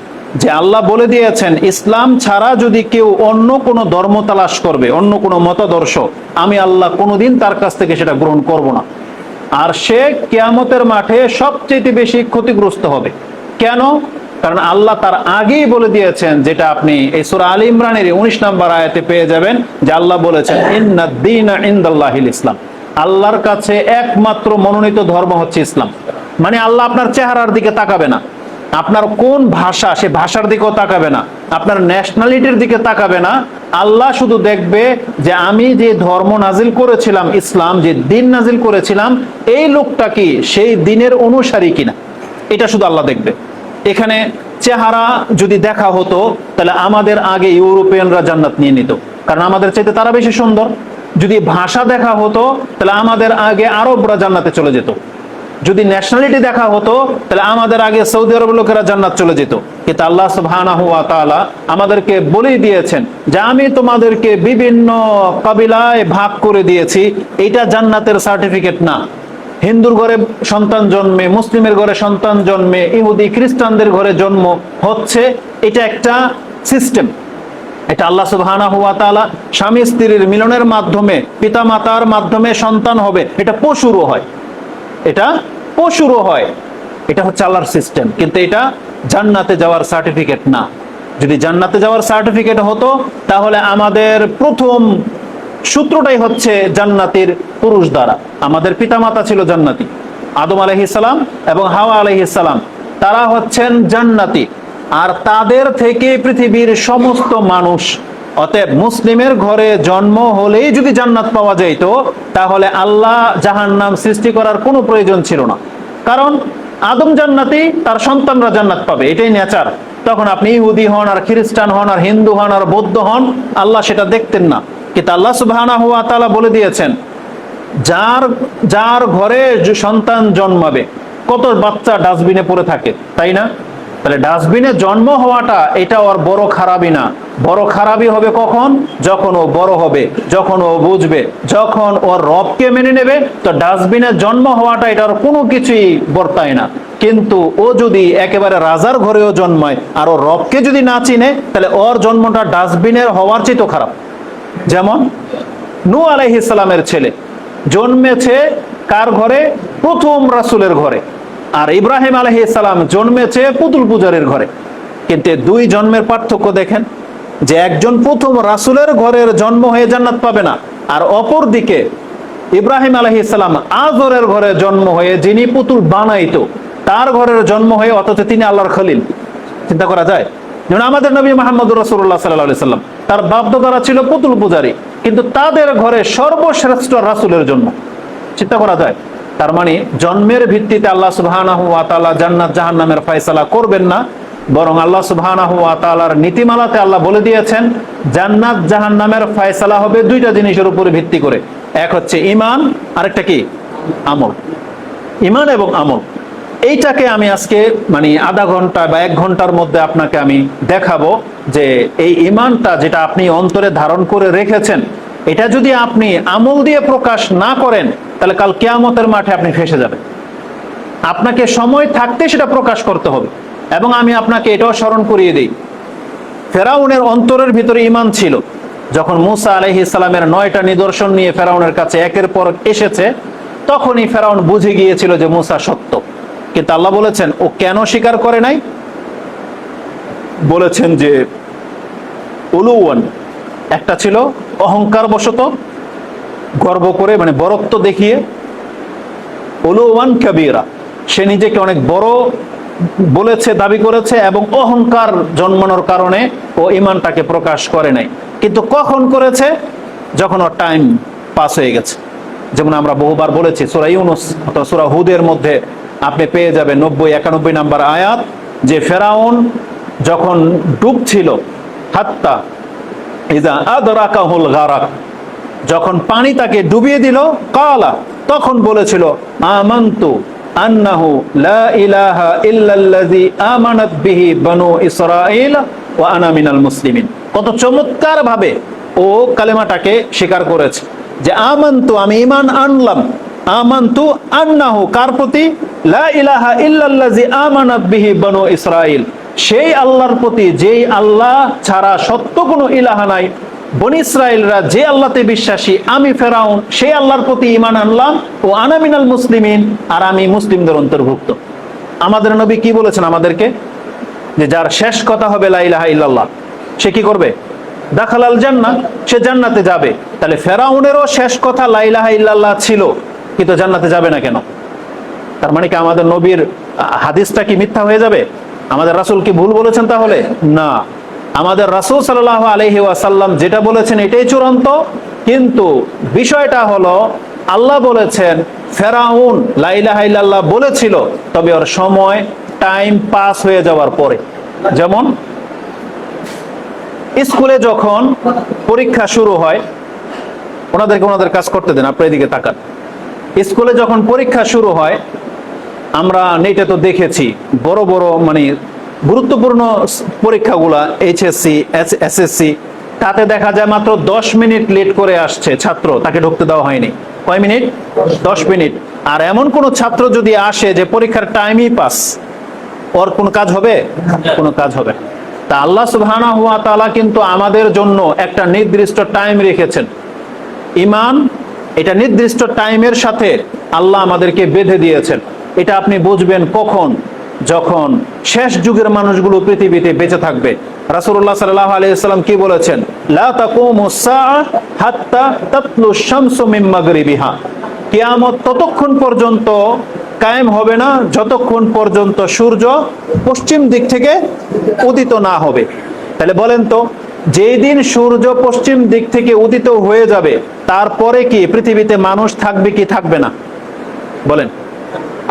যে আল্লাহ বলে দিয়েছেন, ইসলাম ছাড়া যদি কেউ অন্য কোনো ধর্ম তালাশ করবে, অন্য কোনো মতাদর্শ, আমি আল্লাহ কোনোদিন তার কাছ থেকে সেটা গ্রহণ করব না। আর সে কিয়ামতের মাঠে সবচেয়ে বেশি ক্ষতিগ্রস্ত হবে। কেন? কারণ আল্লাহ তার আগেই বলে দিয়েছেন, যেটা আপনি এই সূরা আলী ইমরানের 19 নম্বর আয়াতে পেয়ে যাবেন, যে আল্লাহ বলেছেন ইন্নাদ দীনা ইনদাল্লাহিল ইসলাম, আল্লাহর কাছে একমাত্র মনোনীত ধর্ম হচ্ছে ইসলাম। মানে আল্লাহ আপনার চেহারার দিকে তাকাবে না, আপনার কোন ভাষা সে ভাষার দিকেও তাকাবে না, আপনার ন্যাশনালিটির দিকে তাকাবে না। আল্লাহ শুধু দেখবে যে আমি যে ধর্ম নাজিল করেছিলাম, ইসলাম যে দিন নাজিল করেছিলাম, এই লোকটা কি সেই দিনের অনুসারী কিনা, এটা শুধু আল্লাহ দেখবে। এখানে চেহারা যদি দেখা হতো, তাহলে আমাদের আগে ইউরোপিয়ানরা জান্নাত নিয়ে নিত, কারণ আমাদের চাইতে তারা বেশি সুন্দর। যদি ভাষা দেখা হতো, তাহলে আমাদের আগে আরবরা জান্নাতে চলে যেত। যদি ন্যাশনালিটি দেখা হতো, তাহলে আমাদের আগে সৌদি আরব লোকেরা জান্নাত চলে যেত। কিন্তু আল্লাহ সুবহানাহু ওয়া তাআলা আমাদেরকে বলেই দিয়েছেন যে আমি তোমাদেরকে বিভিন্ন কবিলায় ভাগ করে দিয়েছি, এটা জান্নাতের সার্টিফিকেট না। হিন্দুর ঘরে সন্তান জন্মে, মুসলিমের ঘরে সন্তান জন্মে, ইহুদি খ্রিস্টানদের ঘরে জন্ম হচ্ছে, এটা একটা সিস্টেম। এটা আল্লাহ সুবহানাহু ওয়া তাআলা স্বামী স্ত্রীর মিলনের মাধ্যমে, পিতা মাতার মাধ্যমে সন্তান হবে, এটা পশুরও হয়, এটা পশুরও হয়, এটা হচ্ছে আল্লাহর সিস্টেম। কিন্তু এটা জান্নাতে যাওয়ার সার্টিফিকেট না। যদি জান্নাতে যাওয়ার সার্টিফিকেট হতো, তাহলে আমাদের প্রথম সূত্রটাই হচ্ছে জান্নাতের পুরুষ দ্বারা। আমাদের পিতামাতা ছিল জান্নাতি, আদম আলাইহিস সালাম এবং হাওয়া আলাইহিস সালাম, তারা হচ্ছেন জান্নাতি। আর তাদের থেকে পৃথিবীর সমস্ত মানুষ, অতএব মুসলিমের ঘরে জন্ম হলেই যদি জান্নাত পাওয়া যেত, তাহলে আল্লাহ জাহান্নাম সৃষ্টি করার কোনো প্রয়োজন ছিল না। কারণ আদম জান্নাতি, তার সন্তানরা জান্নাত পাবে, এটাই নেচার। তখন আপনি ইহুদি হন আর খ্রিস্টান হন আর হিন্দু হন আর বৌদ্ধ হন, আল্লাহ সেটা দেখতেন না। কিন্তু আল্লাহ সুবহানাহু ওয়া তাআলা বলে দিয়েছেন, যার যার ঘরে যে সন্তান জন্মাবে, কত বাচ্চা ডাস্টবিনে পড়ে থাকে, তাই না? তাহলে ডাস্টবিনে জন্ম হওয়াটা এটা ওর বড় খারাপই না। বড় খারাপই হবে কখন? যখন ও বড় হবে, যখন ও বুঝবে, যখন ওর রবকে মেনে নেবে। তো ডাস্টবিনে জন্ম হওয়াটা এটার কোনো কিছুই বর্তায় না। কিন্তু ও যদি একেবারে রাজার ঘরেও জন্মায় আর ওর রবকে যদি না চিনে, তাহলে ওর জন্মটা ডাস্টবিনের হওয়ার চেয়ে তো খারাপ। যেমন নূহ আলাইহিস সালামের ছেলে জন্মেছে কার ঘরে? প্রথম রাসূলের ঘরে। আর ইব্রাহিম আলাইহিস সালাম জন্মেছে পুতুল পূজারীর ঘরে। কিন্তু দুই জন্মের পার্থক্য দেখেন, যে একজন প্রথম রাসূলের ঘরের জন্ম হয়ে জান্নাত পাবে না, আর অপর দিকে ইব্রাহিম আলাইহিস সালাম আজরের ঘরে জন্ম হয়ে, যিনি পুতুল বানাইতো, তার ঘরের জন্ম হয়ে, অথচ তিনি আল্লাহর খলিল। চিন্তা করা যায়? যেমন আমাদের নবী মুহাম্মদুর রাসূলুল্লাহ সাল্লাল্লাহু আলাইহি সাল্লাম, তার বাপ-দাদারা ছিল পুতুল পূজারী, কিন্তু তাদের ঘরে সর্বশ্রেষ্ঠ রাসূলের জন্ম। চিন্তা করা যায়? তার মানে জন্মের ভিত্তিতে আল্লাহ সুবহানাহু ওয়া তাআলা জান্নাত জাহান্নামের ফয়সালা করবেন না, বরং আল্লাহ সুবহানাহু ওয়া তাআলার নীতিমালাতে আল্লাহ বলে দিয়েছেন জান্নাত জাহান্নামের ফয়সালা হবে দুইটা জিনিসের উপরে ভিত্তি করে। এক হচ্ছে ঈমান, আরেকটা কি? আমল। ঈমান এবং আমল, এইটাকে আমি আজকে মানে আধা ঘন্টা বা 1 ঘন্টার মধ্যে আপনাকে আমি দেখাবো যে এই ঈমানটা যেটা আপনি অন্তরে ধারণ করে রেখেছেন, এটা যদি আপনি আমল দিয়ে প্রকাশ না করেন, তাহলে কাল কিয়ামতের মাঠে আপনি ফেঁসে যাবেন। আপনাকে সময় থাকতে সেটা প্রকাশ করতে হবে। এবং আমি আপনাকে এটাও স্মরণ করিয়ে দিই, ফেরাউনের অন্তরের ভিতরে ঈমান ছিল। যখন মূসা আলাইহিস সালামের 9টা নিদর্শন নিয়ে ফেরাউনের কাছে একের পর এসেছে, তখনই ফেরাউন বুঝে গিয়েছিল যে মূসা সত্য। কিন্তু আল্লাহ বলেছেন ও কেন স্বীকার করে নাই? বলেছেন যে উলুওয়ান, একটা ছিল অহংকার বশত, গর্ব করে, মানে বরত্ব দেখিয়ে। উলুওয়ান কাবীরা, সে নিজেকে অনেক বড় বলেছে, দাবি করেছে, এবং অহংকার জন্মানোর কারণে ও ঈমানটাকে প্রকাশ করে নাই। কিন্তু কখন করেছে? যখন ওর টাইম পাস হয়ে গেছে। যেমন আমরা বহুবার বলেছি, সূরা ইউনূস অথবা সূরা হুদের মধ্যে আপনি পেয়ে যাবেন 90-91 নাম্বার আয়াত, যে ফেরাউন যখন ডুবছিল, হাত্তা ইযা আদরাকাহুল গারাক, যখন পানি তাকে ডুবিয়ে দিল, কালা, তখন বলেছিল আমানতু আন্নাহু লা ইলাহা ইল্লাল্লাযী আমানাত বিহি বানু ইসরাঈল ওয়া আনা মিনাল মুসলিমিন। কত চমৎকার ভাবে ও কালেমাটাকে স্বীকার করেছে যে আমানতু, আমি ঈমান আনলাম, আমানতু আন্নাহু, কার প্রতি? লা ইলাহা ইল্লাল্লাযী আমানাত বিহি বানু ইসরাঈল, সেই আল্লাহর প্রতি যেই আল্লাহ ছাড়া সত্য কোনো ইলাহা নাই। বনি ইসরাইলরা যে আল্লাহতে বিশ্বাসী, আমি ফেরাউন সেই আল্লাহর প্রতি ঈমান আনলাম, ও আনা মিনাল মুসলিমিন, আর আমি মুসলিমদের অন্তর্ভুক্ত। আমাদের নবী কি বলেছেন আমাদেরকে? যে যার শেষ কথা হবে লা ইলাহা ইল্লাল্লাহ, সে কি করবে? দাখালাল জান্নাহ, সে জান্নাতে যাবে। তাহলে ফেরাউনেরও শেষ কথা লা ইলাহা ইল্লাল্লাহ ছিল, কিন্তু জান্নাতে যাবে না কেন? তার মানে কি আমাদের নবীর হাদিসটা কি মিথ্যা হয়ে যাবে? আমাদের রাসূল কি ভুল বলেছেন? তাহলে না, আমাদের রাসূল সাল্লাল্লাহু আলাইহি ওয়াসাল্লাম যেটা বলেছেন এটাই চূড়ান্ত। কিন্তু বিষয়টা হলো, আল্লাহ বলেছেন ফেরাউন লা ইলাহা ইল্লাল্লাহ বলেছিল, তবে ওর সময়, টাইম পাস হয়ে যাওয়ার পরে। যেমন স্কুলে যখন পরীক্ষা শুরু হয়, ওনাদেরকে ওনাদের কাজ করতে দেন, আপনার এদিকে তাকান। স্কুলে যখন পরীক্ষা শুরু হয়, আমরা নেটে তো দেখেছি বড় বড় মানে গুরুত্বপূর্ণ পরীক্ষাগুলা, এইচএসসি, এসএসসি, তাতে দেখা যায় মাত্র 10 মিনিট লেট করে আসছে ছাত্র, তাকে ঢুকতে দেওয়া হয়নি। কয় মিনিট? 10 মিনিট। আর এমন কোন ছাত্র যদি আসে যে পরীক্ষার টাইমই পাস, ওর কোন কাজ হবে? কোনো কাজ হবে। তা আল্লাহ সুবহানাহু ওয়া তাআলা কিন্তু আমাদের জন্য একটা নির্দিষ্ট টাইম রেখেছেন। ঈমান, এটা নির্দিষ্ট টাইমের সাথে আল্লাহ আমাদেরকে বেঁধে দিয়েছেন। এটা আপনি বুঝবেন কখন? যখন শেষ যুগের মানুষগুলো পৃথিবীতে বেঁচে থাকবে। রাসূলুল্লাহ সাল্লাল্লাহু আলাইহি ওয়াসাল্লাম কি বলেছেন? লা তাকুমুস সাআ হাত্তা তাতলুশ শামসু মিন মাগরিবিহা, কিয়ামত ততক্ষণ পর্যন্ত কায়েম হবে না যতক্ষণ পর্যন্ত সূর্য পশ্চিম দিক থেকে উদিত না হবে। তাহলে বলেন তো, যেই দিন সূর্য পশ্চিম দিক থেকে উদিত হয়ে যাবে, তারপরে কি পৃথিবীতে মানুষ থাকবে কি থাকবে না? বলেন।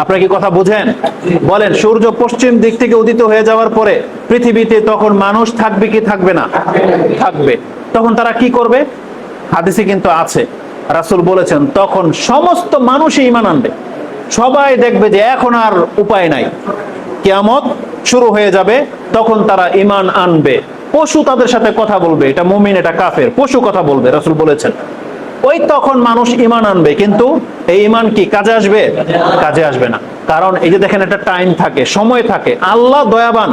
আপনারা কি কথা বুঝেন? বলেন, সূর্য পশ্চিম দিক থেকে উদিত হয়ে যাওয়ার পরে পৃথিবীতে তখন মানুষ থাকবে কি থাকবে না? থাকবে। তখন তারা কি করবে? হাদিসে কিন্তু আছে, রাসূল বলেছেন তখন সমস্ত মানুষই ঈমান আনবে। সবাই দেখবে যে এখন আর উপায় নাই, কিয়ামত শুরু হয়ে যাবে, তখন তারা ঈমান আনবে। পশু তাদের সাথে কথা বলবে, এটা মুমিন এটা কাফের, পশু কথা বলবে, রাসূল বলেছেন। ওই তখন মানুষ ঈমান আনবে, কিন্তু এই ঈমান কি কাজে আসবে? কাজে আসবে না। কারণ এই যে দেখেন, একটা টাইম থাকে, সময় থাকে। আল্লাহ দয়াবান,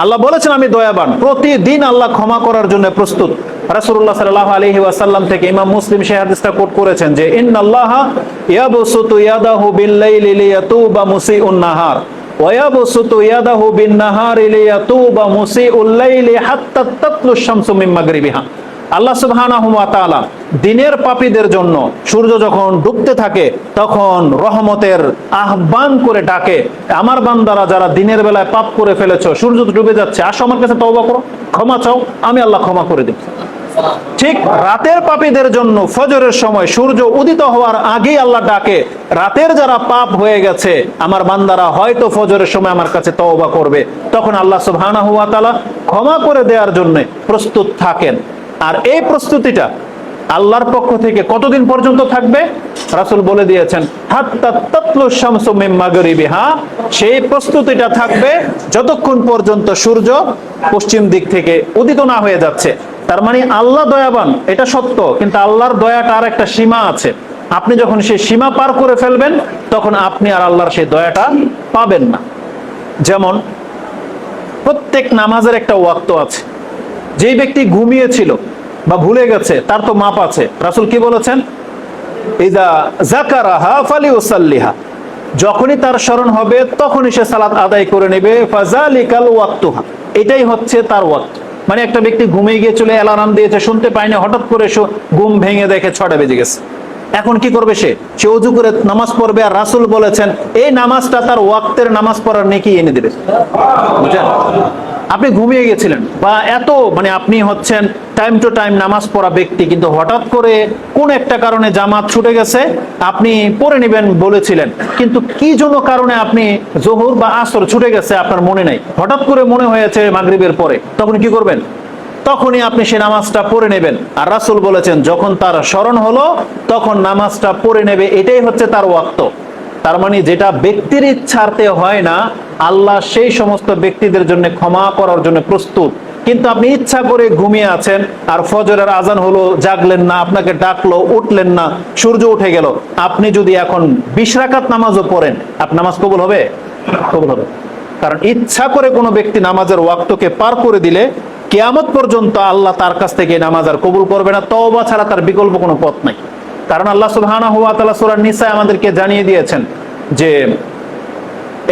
আল্লাহ বলেছেন আমি দয়াবান, প্রতিদিন আল্লাহ ক্ষমা করার জন্য প্রস্তুত। রাসূলুল্লাহ সাল্লাল্লাহু আলাইহি ওয়াসাল্লাম থেকে ইমাম মুসলিম সেই হাদিসটা কোট করেছেন যে ইন্নাল্লাহা ইয়াবসুতু ইয়াদাহু বিল-লাইলি লিয়াতুবা মুসিউন নাহার ওয়া ইয়াবসুতু ইয়াদাহু বিন-নাহারি লিয়াতুবা মুসিউল লাইলি হাত্তা তাতলুশ শামসু মিন মাগরিবিহা। আল্লাহ সুবহানাহু ওয়া তাআলা দিনের পাপীদের জন্য সূর্য যখন ডুবতে থাকে তখন রহমতের আহ্বান করে ডাকে, আমার বান্দারা যারা দিনের বেলায় পাপ করে ফেলেছো, সূর্য ডুবে যাচ্ছে, আসো আমার কাছে তওবা করো, ক্ষমা চাও, আমি আল্লাহ ক্ষমা করে দেব। ঠিক রাতের পাপীদের জন্য ফজরের সময় সূর্য উদিত হওয়ার আগেই আল্লাহ ডাকে, রাতের যারা পাপ হয়ে গেছে আমার বান্দারা হয়তো ফজরের সময় আমার কাছে তওবা করবে, তখন আল্লাহ সুবহানাহু ওয়া তাআলা ক্ষমা করে দেওয়ার জন্য প্রস্তুত থাকেন। আর এই প্রস্তুতিটা আল্লাহর পক্ষ থেকে কতদিন পর্যন্ত থাকবে? রাসূল বলে দিয়েছেন হাত্তা তাতলু শামসু মিন মাগরিবিহা, সেই প্রস্তুতিটা থাকবে যতক্ষণ পর্যন্ত সূর্য পশ্চিম দিক থেকে উদিত না হয়ে যাচ্ছে। তার মানে আল্লাহ দয়াবান, এটা সত্য, কিন্তু আল্লাহর দয়াটা আর একটা সীমা আছে। আপনি যখন সেই সীমা পার করে ফেলবেন তখন আপনি আর আল্লাহর সেই দয়াটা পাবেন না। যেমন প্রত্যেক নামাজের একটা ওয়াক্ত আছে। যেই ব্যক্তি ঘুমিয়েছিল বা ভুলে গেছে তার তো মাপ আছে। রাসূল কি বলেছেন? ইযা যাকারাহা ফালিউসাল্লিহা, যখনই তার স্মরণ হবে তখনই সে সালাত আদায় করে নেবে। ফাযালিকাল ওয়াক্তুহা, এটাই হচ্ছে তার ওয়াক্ত। মানে একটা ব্যক্তি ঘুমিয়ে গিয়ে চলে অ্যালার্ম দিয়েছে, শুনতে পায়নি, হঠাৎ করে ঘুম ভেঙে দেখে 6টা বেজে গেছে। এখন কি করবে? সে ওযু করে নামাজ পড়বে। আর রাসূল বলেছেন এই নামাজটা তার ওয়াক্তের নামাজ পড়ার নেকি এনে দেবে। বুঝলেন? আপনি ঘুমিয়ে গেছিলেন বা মানে আপনি হচ্ছেন টাইম টু টাইম নামাজ পড়া ব্যক্তি, কিন্তু হঠাৎ করে কোন একটা কারণে জামাত ছুটে গেছে, আপনি পড়ে নেবেন বলেছিলেন, কিন্তু কি জন্য কারণে আপনি জোহর বা আসর ছুটে গেছে আপনার মনে নাই, হঠাৎ করে মনে হয়েছে মাগরিবের পরে, তখন কি করবেন? তখনই আপনি সে নামাজটা পড়ে নেবেন। আর রাসূল বলেছেন যখন তার স্মরণ হলো তখন নামাজটা পড়ে নেবে, এটাই হচ্ছে তার ওয়াক্ত। তার মানে যেটা ব্যক্তির ইচ্ছার্থে হয় না, আল্লাহ সেই সমস্ত ব্যক্তিদের জন্য ক্ষমা করার জন্য প্রস্তুত। কিন্তু আপনি ইচ্ছা করে ঘুমিয়ে আছেন, আর ফজরের আজান হলো, জাগলেন না, আপনাকে ডাকলো, উঠলেন না, সূর্য উঠে গেল, আপনি যদি এখন 20 রাকাত নামাজও পড়েন, আপনার নামাজ কবুল হবে? কবুল হবে। কারণ ইচ্ছা করে কোনো ব্যক্তি নামাজের ওয়াক্তকে পার করে দিলে কিয়ামত পর্যন্ত আল্লাহ তার কাছ থেকে নামাজ আর কবুল করবে না, তওবা ছাড়া তার বিকল্প কোনো পথ নাই। কারণ আল্লাহ সুবহানাহু ওয়া তাআলা সূরা নিসা আমাদেরকে জানিয়ে দিয়েছেন যে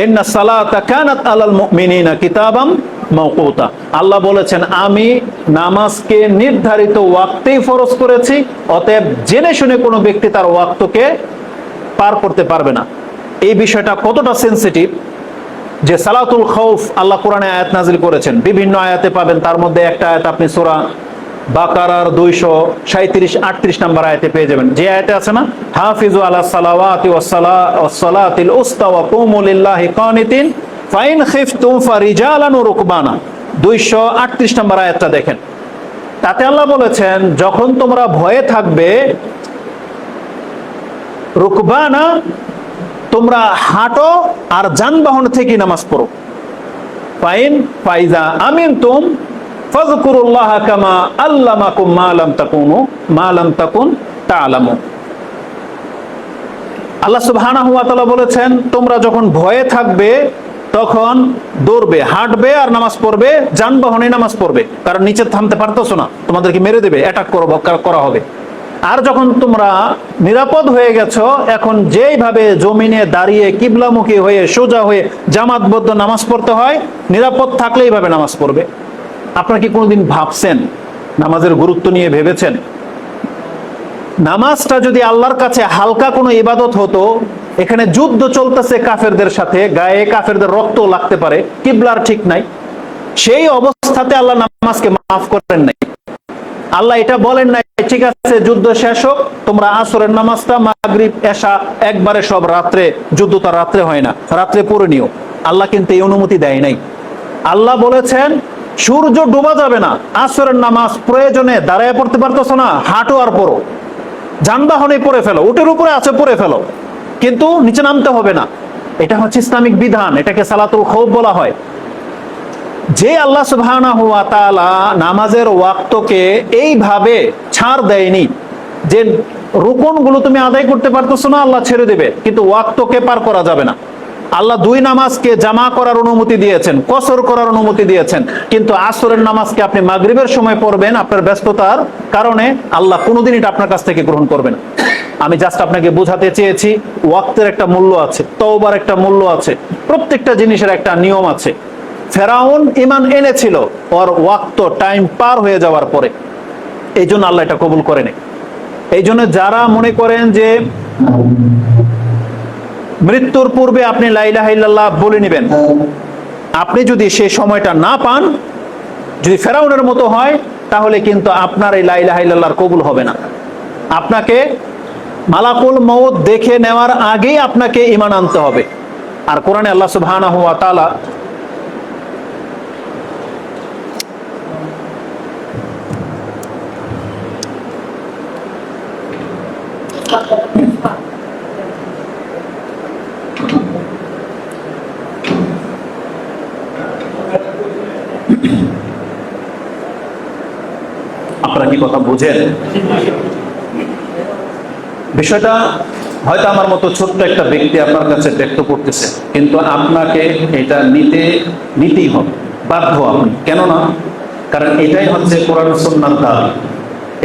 ইন্নাস সালাতা কানাত আলাল মুমিনিনা কিতাবাম মাওকুতা। আল্লাহ বলেছেন আমি নামাজকে নির্ধারিত ওয়াক্তেই ফরজ করেছি, অতএব জেনে শুনে কোনো ব্যক্তি তার ওয়াক্তকে পার করতে পারবে না। এই বিষয়টা কতটা সেনসিটিভ যে সালাতুল খাউফ আল্লাহ কোরআনে আয়াত নাজিল করেছেন, বিভিন্ন আয়াতে পাবেন। তার মধ্যে একটা আয়াত আপনি সূরা বাকারার 237-38 নম্বর আয়াতে পেয়ে যাবেন, যে আয়াতে আছে না, হাফিজু আলা সালাওয়াতি ওয়াস সালাতিল উস্তা ওয়া কুমু লিল্লাহি কানিতিন ফাইন খিফতুম ফারিজালান ওয়া রুকবানা। 238 নম্বর আয়াতটা দেখেন। তাতে আল্লাহ বলেছেন যখন তোমরা ভয়ে থাকবে, রুকবানা তোমরা হাঁটো আর যানবাহন থেকে নামাজ পড়ো। ফাইজা আমিনতুম ফাযকুরুল্লাহ কামা আল্লামাকুম মা লাম তাকুন তা'লামুন। আল্লাহ সুবহানাহু ওয়া তাআলা বলেছেন তোমরা যখন ভয়ে থাকবে তখন দৌড়বে, হাঁটবে আর নামাজ পড়বে, যানবাহনে নামাজ পড়বে, কারণ নিচে থামতে পারতেছো না, তোমাদেরকে মেরে দেবে, অ্যাটাক করা হবে। আর যখন তোমরা নিরাপদ হয়ে গেছো, এখন যেইভাবে জমিনে দাঁড়িয়ে কিবলামুখী হয়ে সোজা হয়ে জামাতবদ্ধ নামাজ পড়তে হয়, নিরাপদ থাকলে এইভাবে নামাজ পড়বে। আপনারা কি কোনোদিন ভাবছেন, নামাজের গুরুত্ব নিয়ে ভেবেছেন? নামাজটা যদি আল্লাহর কাছে হালকা কোনো ইবাদত হতো, এখানে যুদ্ধ চলতেছে কাফেরদের সাথে, গায়ে কাফেরদের রক্ত লাগতে পারে, কিবলার ঠিক নাই, সেই অবস্থাতে আল্লাহ নামাজকে মাফ করেন নাই। আল্লাহ এটা বলেন না ঠিক আছে যুদ্ধ শেষ হোক, তোমরা আসরের নামাজটা মাগরিব এশা একবারে সব রাত্রে, যুদ্ধটা রাত্রে হয় না, রাত্রে পড়ে নিও। আল্লাহ কিন্তু এই অনুমতি দেয় নাই। আল্লাহ বলেছেন সূর্য ডোবা যাবে না, আসরের নামাজ প্রয়োজনে দাঁড়ায় পড়তে পারতেছো না, হাঁটো আর পড়ো, যানবাহনে পড়ে ফেলো, উটের উপরে আছে পড়ে ফেলো, কিন্তু নিচে নামতে হবে না। এটা হচ্ছে ইসলামিক বিধান, এটাকে সালাতুল খৌফ বলা হয়। যে আল্লাহ সুবহানাহু ওয়া তাআলা নামাজের ওয়াক্তকে এইভাবে ছাড় দেয়নি যে রুকুনগুলো তুমি আদায় করতে পারতেছো না, আল্লাহ ছেড়ে দেবে, কিন্তু ওয়াক্তকে পার করা যাবে না। আল্লাহ দুই নামাজকে জামা করার অনুমতি দিয়েছেন, কসর করার অনুমতি দিয়েছেন, কিন্তু আসরের নামাজকে আপনি মাগরিবের সময় পড়বেন, আপনার ব্যস্ততার কারণে আল্লাহ কোনোদিন এটা আপনার কাছ থেকে গ্রহণ করবে না। আমি জাস্ট আপনাকে বোঝাতে চেয়েছি ওয়াক্তের একটা মূল্য আছে, তওবার একটা মূল্য আছে, প্রত্যেকটা জিনিসের একটা নিয়ম আছে। ফেরাউন ঈমান এনেছিল ওর ওয়াক্ত টাইম পার হয়ে যাওয়ার পরে, এই জন্য আল্লাহ এটা কবুল করেনি। এই জন্য যারা মনে করেন যে মৃত্যুর পূর্বে আপনি লা ইলাহা ইল্লাল্লাহ বলে নেবেন, আপনি যদি সেই সময়টা না পান, যদি ফেরাউনের মতো হয়, তাহলে কিন্তু আপনার এই লা ইলাহা ইল্লাল্লাহর কবুল হবে না। আপনাকে মালাকুল মউত দেখে নেওয়ার আগেই আপনাকে ঈমান আনতে হবে। আর কোরআনে আল্লাহ সুবহানাহু ওয়া তাআলা আপনারা কি কথা বুঝেন? বিষয়টা হয়তো আমার মতো ছোট্ট একটা ব্যক্তি আপনার কাছে ব্যক্ত করতেছে, কিন্তু আপনাকে এটা নিতেই হবে, বাধ্য আপনি। কেননা কারণ এটাই হচ্ছে কোরআন সুন্নাহর দাবি।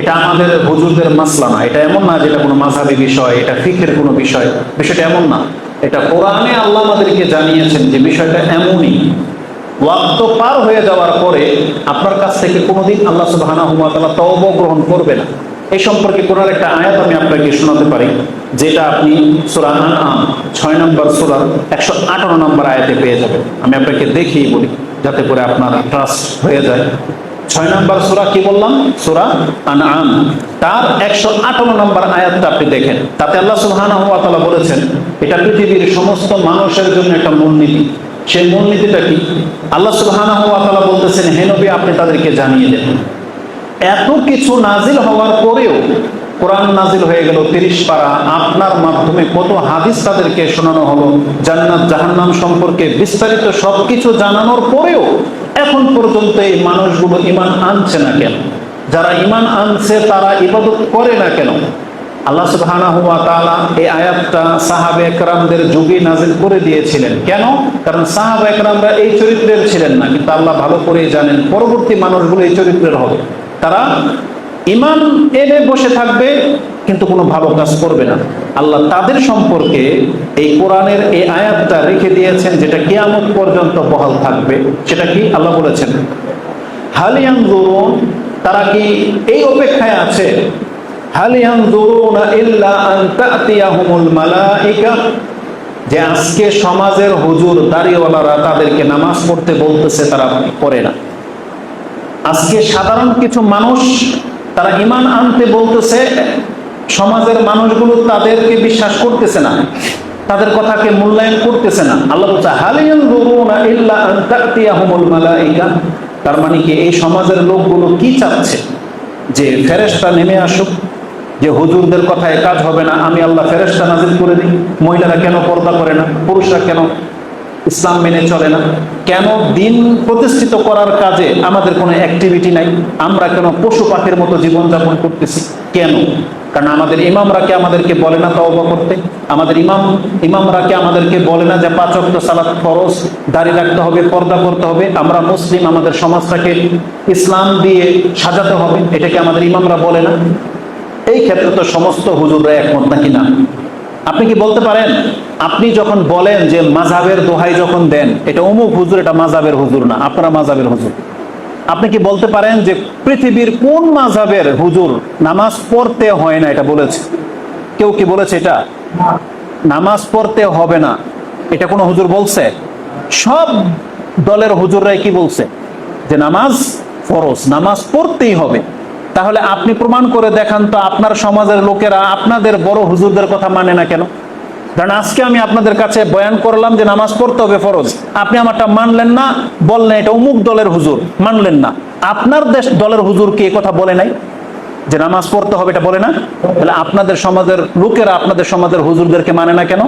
এটা আমাদের হুজুরদের মাসলা না, এটা এমন না যেটা কোনো মাযহাবী বিষয়, এটা ফিকহের কোনো বিষয়, বিষয়টা এমন না। এটা কোরআনে আল্লাহ আমাদেরকে জানিয়েছেন যে বিষয়টা এমনই। ওয়াক্ত পার হয়ে যাওয়ার পরে আপনার কাছ থেকে কোনোদিন আল্লাহ সুবহানাহু ওয়া তাআলা তওবা গ্রহণ করবে না। এই সম্পর্কে কোরআনের একটা আয়াত আমি আপনাকে শোনাতে পারি, যেটা আপনি সূরা আনআম 6 নম্বর সূরা 158 নম্বর আয়াতে পেয়ে যাবেন। আমি আপনাকে দেখিয়ে বলি যাতে করে আপনার ট্রাস্ট হয়ে যায়। 6 নম্বর সূরা কি বললাম? সূরা আনআম, তার 158 নম্বর আয়াতটা আপনি দেখেন। তাতে আল্লাহ সুবহানাহু ওয়া তাআলা বলেছেন এটা পৃথিবীর সমস্ত মানুষের জন্য একটা মূলনীতি। সেই মূলনীতিটা কি? আল্লাহ সুবহানাহু ওয়া তাআলা বলতেছেন, হে নবী আপনি তাদেরকে জানিয়ে দেন। এত কিছু নাজিল হওয়ার পরেও কোরআন নাজিল হয়ে গেল 30 পারা, আপনার মাধ্যমে কত হাদিস তাদেরকে শোনানো হলো, জান্নাত জাহান্নাম সম্পর্কে বিস্তারিত সবকিছু জানানোর পরেও এখন পর্যন্ত এই মানুষগুলো ঈমান আনছে না কেন? যারা ঈমান আনছে তারা ইবাদত করে না কেন? আল্লাহ সুবহানাহু ওয়া তাআলা এই আয়াতটা সাহাবে একরামদের যুগে নাজিল করে দিয়েছিলেন। কেন? কারণ সাহাবে একরামরা এই চরিত্রের ছিলেন না, কিন্তু আল্লাহ ভালো করেই জানেন পরবর্তী মানুষগুলো এই চরিত্রের হবে। তারা ঈমান এনে বসে থাকবে কিন্তু কোনো ভালো কাজ করবে না। আল্লাহ তাদের সম্পর্কে এই কোরআনের এই আয়াতটা রেখে দিয়েছেন, যেটা কিয়ামত পর্যন্ত বহাল থাকবে। সেটা কি? আল্লাহ বলেছেন হাল ইয়ানজুরুন, তারা কি এই অপেক্ষায় আছে, হাল ইয়ানজুরুনা ইল্লা আন তা'তিয়াহুমুল মালাইকা, যে আজকে সমাজের হুজুর দাড়িওয়ালারা তাদেরকে নামাজ পড়তে বলতেছে, তারা পড়ে না। আজকে সাধারণ কিছু মানুষ তারা ঈমান আনতে বলতেছে, সমাজের মানুষগুলো তাদেরকে বিশ্বাস করতেছে না, তাদের কথাকে মূল্যায়ন করতেছে না। আল্লাহ বলছে হাল ইয়ানজুরুনা ইল্লা আন তা'তিয়াহুমুল মালাইকা, তার মানে কি এই সমাজের লোকগুলো কি চাচ্ছে? যে ফেরেশতা নেমে আসুক, যে হুজুরদের কথায় কাজ হবে না, আমি আল্লাহ ফেরেশতা নাজিল করে দিই। মহিলারা কেন পর্দা করে না? পুরুষরা কেন ইসলাম মেনে চলে না? কেন দিন প্রতিষ্ঠিত করার কাজে আমাদের কোনো অ্যাক্টিভিটি নাই? আমরা কেন পশু পাখির মতো জীবনযাপন করতেছি? কেন? কারণ আমাদের ইমামরা কি আমাদেরকে বলে না তওবা করতে? আমাদের ইমামরা কি আমাদেরকে বলে না যে 5 ওয়াক্ত সালাত ফরজ, দাড়ি রাখতে হবে, পর্দা করতে হবে, আমরা মুসলিম, আমাদের সমাজটাকে ইসলাম দিয়ে সাজাতে হবে? এটা কি আমাদের ইমামরা বলে না? এই ক্ষেত্রে তো সমস্ত হুজুররা একমত নাকি না? আপনি কি বলতে পারেন, আপনি যখন বলেন যে মাযহাবের দোহাই যখন দেন, এটা অমুক হুজুর, এটা মাযহাবের হুজুর না, আপনারা মাযহাবের হুজুর, আপনি কি বলতে পারেন যে পৃথিবীর কোন মাযহাবের হুজুর নামাজ পড়তে হয় না এটা বলেছে? কেউ কি বলেছে এটা? নামাজ পড়তে হবে না এটা কোনো হুজুর বলছে? সব দলের হুজুররাই কি বলছে? যে নামাজ ফরজ, নামাজ পড়তেই হবে। তাহলে আপনি প্রমাণ করে দেখান তো আপনার সমাজের লোকেরা আপনাদের বড় হুজুরদের কথা মানে না কেন? কারণ আজকে আমি আপনাদের কাছে বয়ান করলাম যে নামাজ পড়তে হবে ফরজ, আপনি আমারটা মানলেন না, বললেন এটা অমুক দলের হুজুর, মানলেন না। আপনার দলের হুজুর কি কথা বলে নাই যে নামাজ পড়তে হবে, এটা বলে না? তাহলে আপনাদের সমাজের লোকেরা আপনাদের সমাজের হুজুরদেরকে মানে না কেন?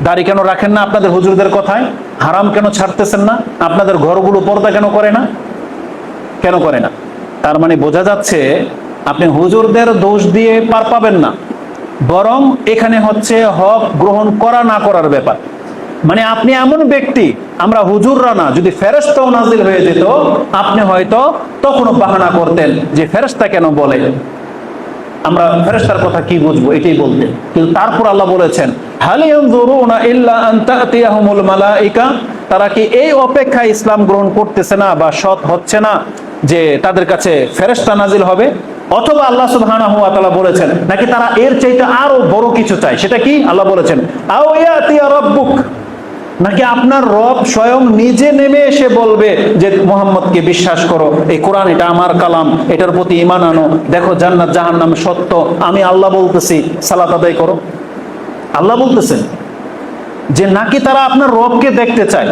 দাড়ি কেন রাখেন না আপনাদের হুজুরদের কথায়? হারাম কেন ছাড়তেছেন না? আপনাদের ঘরগুলো পর্দা কেন করে না? কেন করে না? তার মানে বোঝা যাচ্ছে আপনি হুজুরদের দোষ দিয়ে পার পাবেন না, বরং এখানে হচ্ছে হক গ্রহণ করা না করার ব্যাপার। মানে আপনি এমন ব্যক্তি, আমরা হুজুররা না, যদি ফেরেশতাও নাজিল হয়ে যেত আপনি হয়তো তখনও বাহানা করতেন যে ফেরেশতা কেন বলে, আমরা ফেরেশতার কথা কি বুঝবো, এটাই বলতেন। কিন্তু তারপর আল্লাহ বলেছেন হাল ইয়ানজুরুনা ইল্লা আন তা'তিয়াহুমুল মালাইকা, তারা কি এই অপেক্ষায় ইসলাম গ্রহণ করতেছে না বা সৎ হচ্ছে না যে তাদের কাছে ফেরেশতা নাজিল হবে? অথবা আল্লাহ সুবহানাহু ওয়া তাআলা বলেছেন নাকি তারা এর চাইতে আরো বড় কিছু চায়? সেটা কি? আল্লাহ বলেছেন আও ইয়াতিয়া রাব্বুক, নাকি আপনার রব স্বয়ং নিজে নেমে এসে বলবে যে মুহাম্মদকে বিশ্বাস করো, এই কোরআন এটা আমার কালাম, এটার প্রতি ঈমান আনো, দেখো জান্নাত জাহান্নাম সত্য, আমি আল্লাহ বলতেছি, সালাত আদায় করো। আল্লাহ বলতেছেন যে নাকি তারা আপনার রবকে দেখতে চায়?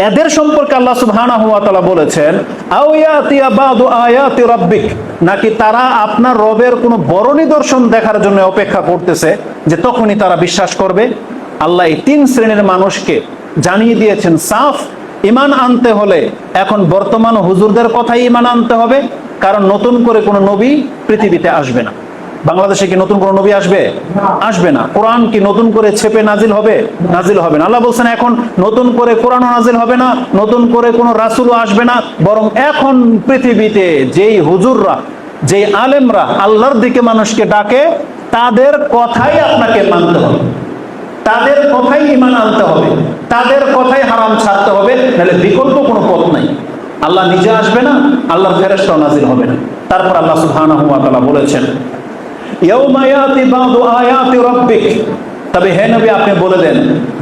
এদের সম্পর্কে আল্লাহ সুবহানাহু ওয়া তাআলা বলেছেন আও ইয়াতিয়া বাদু আয়াতি রাব্বিক, নাকি তারা আপনার রবের কোনো বড় নিদর্শন দেখার জন্য অপেক্ষা করতেছে যে তখনই তারা বিশ্বাস করবে? আল্লাহ এই তিন শ্রেণীর মানুষকে জানিয়ে দিয়েছেন সাফ, ঈমান আনতে হলে এখন বর্তমান হুজুরদের কথাই ঈমান আনতে হবে, কারণ নতুন করে কোনো নবী পৃথিবীতে আসবে না। বাংলাদেশে কি নতুন কোন নবী আসবে? আসবে না। কোরআন কি নতুন করে ছেপে নাজিল হবে? নাজিল হবে না। আল্লাহ বলছেন এখন নতুন করে কোরআনও নাজিল হবে না, নতুন করে কোন রাসূলও আসবে না, বরং এখন পৃথিবীতে যেই হুজুররা, যেই আলেমরা আল্লাহর দিকে মানুষকে ডাকে তাদের কথাই আপনাকে মানতে হবে, তাদের কথাই ঈমান আনতে হবে, তাদের কথাই হারাম ছাড়তে হবে, নাহলে বিকল্প কোনো পথ নাই। আল্লাহ নিজে আসবে না, আল্লাহর ফেরেশতাও নাজিল হবে না। তারপর আল্লাহ সুবহানাহু ওয়া তাআলা বলেছেন ইয়াউমা ইয়াতি বাদু আয়াতি রাব্বিক, তবে হে নবী আপনি বলে দেন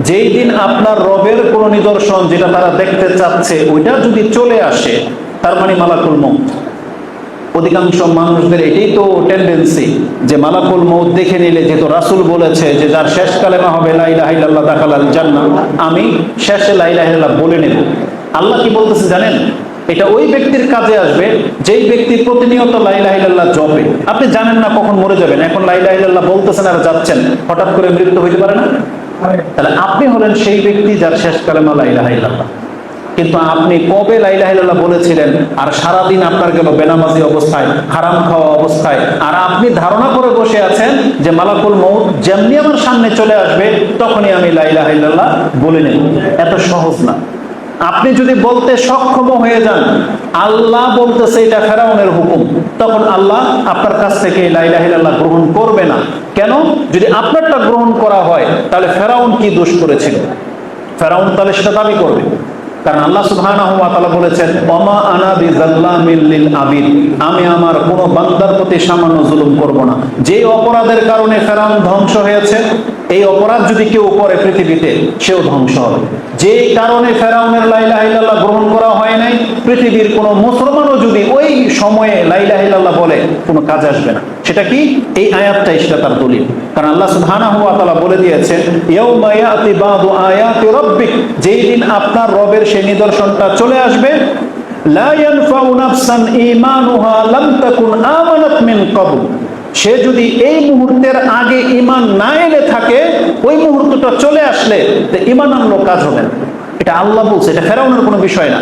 যেই দিন আপনার রবের কোন নিদর্শন যেটা তারা দেখতে চাচ্ছে ওইটা যদি চলে আসে, তার মানে মালাকুল মউত। অধিকাংশ মানুষদের এটাই তো টেন্ডেন্সি যে মালাকুল মউত দেখে নিলে, যেহেতু রাসূল বলেছে যে যার শেষ কালেমা হবে লা ইলাহা ইল্লাল্লাহ দাখালাল জান্নাহ, আমি শেষে লা ইলাহা ইল্লাল্লাহ বলে নেব। আল্লাহ কি বলতেছে জানেন? এটা ওই ব্যক্তির কাজে আসবে যেই ব্যক্তি প্রতিনিয়ত লা ইলাহা ইল্লাল্লাহ জপে। আপনি জানেন না কখন মরে যাবেন, এখন লা ইলাহা ইল্লাল্লাহ বলতেছেন আর যাচ্ছেন, হঠাৎ করে মৃত্যু হইতে পারে না? তাহলে আপনি হলেন সেই ব্যক্তি যার শেষ কালেমা লা ইলাহা ইল্লাল্লাহ। কিন্তু আপনি কবে লা ইলাহা ইল্লাল্লাহ বলেছিলেন আর সারাদিন আপনার গেল বেনামাজি অবস্থায়, হারাম খাওয়া অবস্থায়, আর আপনি ধারণা করে বসে আছেন যে মালাকুল মউত যেমনি আমার সামনে চলে আসবে তখনই আমি লা ইলাহা ইল্লাল্লাহ বলে নেব। এত সহজ না। আপনি যদি বলতে সক্ষম হয়ে যান আল্লাহ বলতেছে এটা ফেরাউনের হুকুম, তখন আল্লাহ আপনার কাছ থেকে লা ইলাহা ইল্লাল্লাহ গ্রহণ করবে না। কেন? যদি আপনারটা গ্রহণ করা হয় তাহলে ফেরাউন কি দোষ করেছিল? ফেরাউন তাহলে সেটা দাবি করবে। কারণ আল্লাহ সুবহানাহু ওয়া তাআলা বলেছেন ওমা আনা বিযাল্লামিল লিল আবিদ, আমি আমার কোন বান্দার প্রতি সামান্য জুলুম করব না। যে অপরাধের কারণে ফেরাউন ধ্বংস হয়েছে, এই অপরাধ যদি কেউ করে পৃথিবীতে সেও ধ্বংস হবে। যে কারণে ফেরাউনের লা ইলাহা ইল্লাল্লাহ গ্রহণ করা হয় নাই, পৃথিবীর কোন মুসলমানও যদি ওই সময়ে লা ইলাহা ইল্লাল্লাহ বলে কোনো কাজ আসবে না। সেটা কি? এই আয়াতটাই সেটা তার দলিল। কারণ আল্লাহ সুবহানাহু ওয়া তাআলা বলে দিয়েছেন ইয়াউমা ইয়াতি বাদু আয়াতি রাব্বিক, যেই দিন আপনার রবের সেই নিদর্শনটা চলে আসবে, লা ইয়ানফাউ নাফসান ঈমানুহা লাম তাকুন আমানাত মিন ক্বাবল, সে যদি এই মুহূর্তের আগে ঈমান না এনে থাকে, ওই মুহূর্তটা চলে আসলে ঈমান আনলো কাজ হবে না। এটা আল্লাহ বলছে, এটা ফেরাউনের কোনো বিষয় না।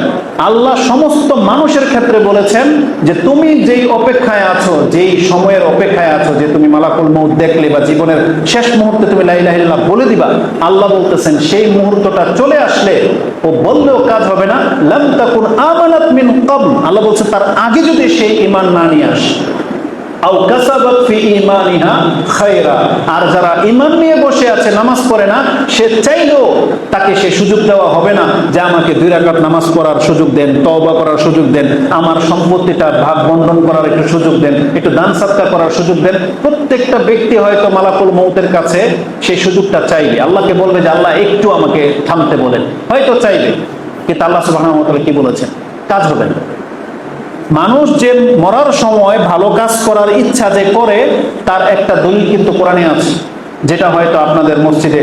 আল্লাহ সমস্ত মানুষের ক্ষেত্রে বলেছেন যে তুমি যেই অপেক্ষায় আছো, যেই সময়ের অপেক্ষায় আছো, যে তুমি মালাকুল মউত দেখলে বা জীবনের শেষ মুহূর্তে তুমি লা ইলাহা ইল্লাল্লাহ বলে দিবা, আল্লাহ বলতেছেন সেই মুহূর্তটা চলে আসলে ও বললেও কাজ হবে না। লাম তাকুন আমানাত মিন ক্বাবল, আল্লাহ বলছে তার আগে যদি সেই ঈমান না নিয়ে আসে, আও কাসাবাত ফি ঈমানিহা খায়রা, আর যারা ঈমান নিয়ে বসে আছে নামাজ পড়ে না, সে চাইলেও তাকে সে সুযোগ দেওয়া হবে না যে আমাকে 2 রাকাত নামাজ পড়ার সুযোগ দেন, তওবা করার সুযোগ দেন, আমার সম্পত্তিটা ভাগ বন্টন করার একটু সুযোগ দেন, একটু দান সাদকা করার সুযোগ দেন। প্রত্যেকটা ব্যক্তি হয়তো মালাকুল মউতের কাছে সেই সুযোগটা চাইবে, আল্লাহকে বলবে যে আল্লাহ একটু আমাকে থামতে বলেন, হয়তো চাইবে। কিন্তু আল্লাহ সুবহানাহু ওয়া তাআলা কি বলেছেন? কাজ হবে না। মানুষ যে মরার সময় ভালো কাজ করার ইচ্ছা যে করে, তার একটা দলিল কিন্তু কোরআনে আছে, যেটা হয়তো আপনাদের মসজিদে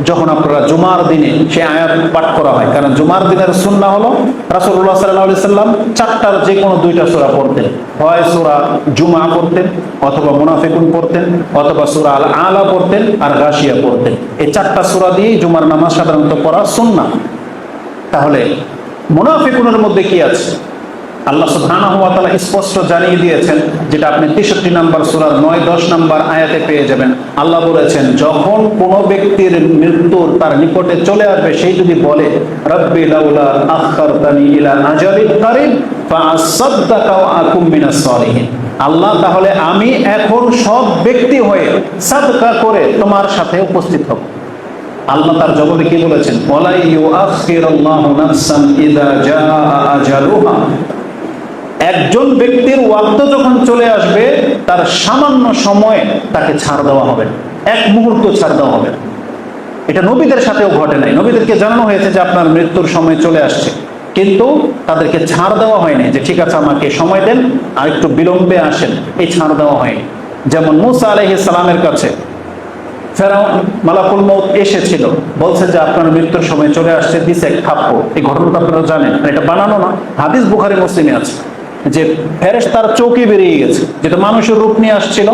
যখন আপনারা জুমার দিনে সে আয়াত পাঠ করা হয়। কারণ জুমার দিনের সুন্নাহ হলো রাসূলুল্লাহ সাল্লাল্লাহু আলাইহি সাল্লাম চারটার যে কোনো দুইটা সূরা পড়তেন, হয় সূরা জুমা পড়তেন, অথবা মুনাফিকুন পড়তেন, অথবা সূরা আল আলা পড়তেন, আর গাশিয়া পড়তেন। এই চারটা সূরা দিয়েই জুমার নামাজ সাধারণত পড়া সুন্নাহ। তাহলে মুনাফিকুনের মধ্যে কি আছে? আল্লাহ সুবহানাহু ওয়া তাআলা স্পষ্ট জানিয়ে দিয়েছেন, যেটা আপনি 63 নম্বর সূরার 9-10 নম্বর আয়াতে পেয়ে যাবেন। আল্লাহ বলেছেন, যখন কোন ব্যক্তির মৃত্যু তার নিকটে চলে আসবে, সেই যদি বলে রাব্বি লাউলা আখখারতানি ইলা আজালিন কারীব ফাআসাদদাকা ওয়া আকুম মিনাস সালিহিন, আল্লাহ তাহলে আমি এখন সব ব্যক্তি হয়ে সাদকা করে তোমার সাথে উপস্থিত হব। আল্লাহ তার জবাবে কি বলেছেন? ওয়ালা ইউআখিরুল্লাহু নাফসান ইযা জাআ আজালুহা, একজন ব্যক্তির ওয়াক্ত যখন চলে আসবে, তার সামান্য সময়ে তাকে ছাড় দেওয়া হবে, এক মুহূর্ত ছাড় দেওয়া হবে। এটা নবীদের সাথেও ঘটে নাই। নবীদেরকে জানানো হয়েছে যে আপনার মৃত্যুর সময় চলে আসছে, কিন্তু তাদেরকে ছাড় দেওয়া হয়নি যে ঠিক আছে আমাকে সময় দেন, আর একটু বিলম্বে আসেন, এই ছাড় দেওয়া হয়নি। যেমন মুসা আলাইহিস সালামের কাছে ফেরাউন মালাকুল মউত এসেছিল, বলছে যে আপনার মৃত্যুর সময় চলে আসছে, দিছে এক থাপ্পড়। এই ঘটনাটা আপনারা জানেন, এটা বানানো না, হাদিস বুখারী মুসলিমে আছে যে ফেরেশতার চৌকি বেরিয়ে গেছে, যেটা মানুষের রূপ নিয়ে আসছিল।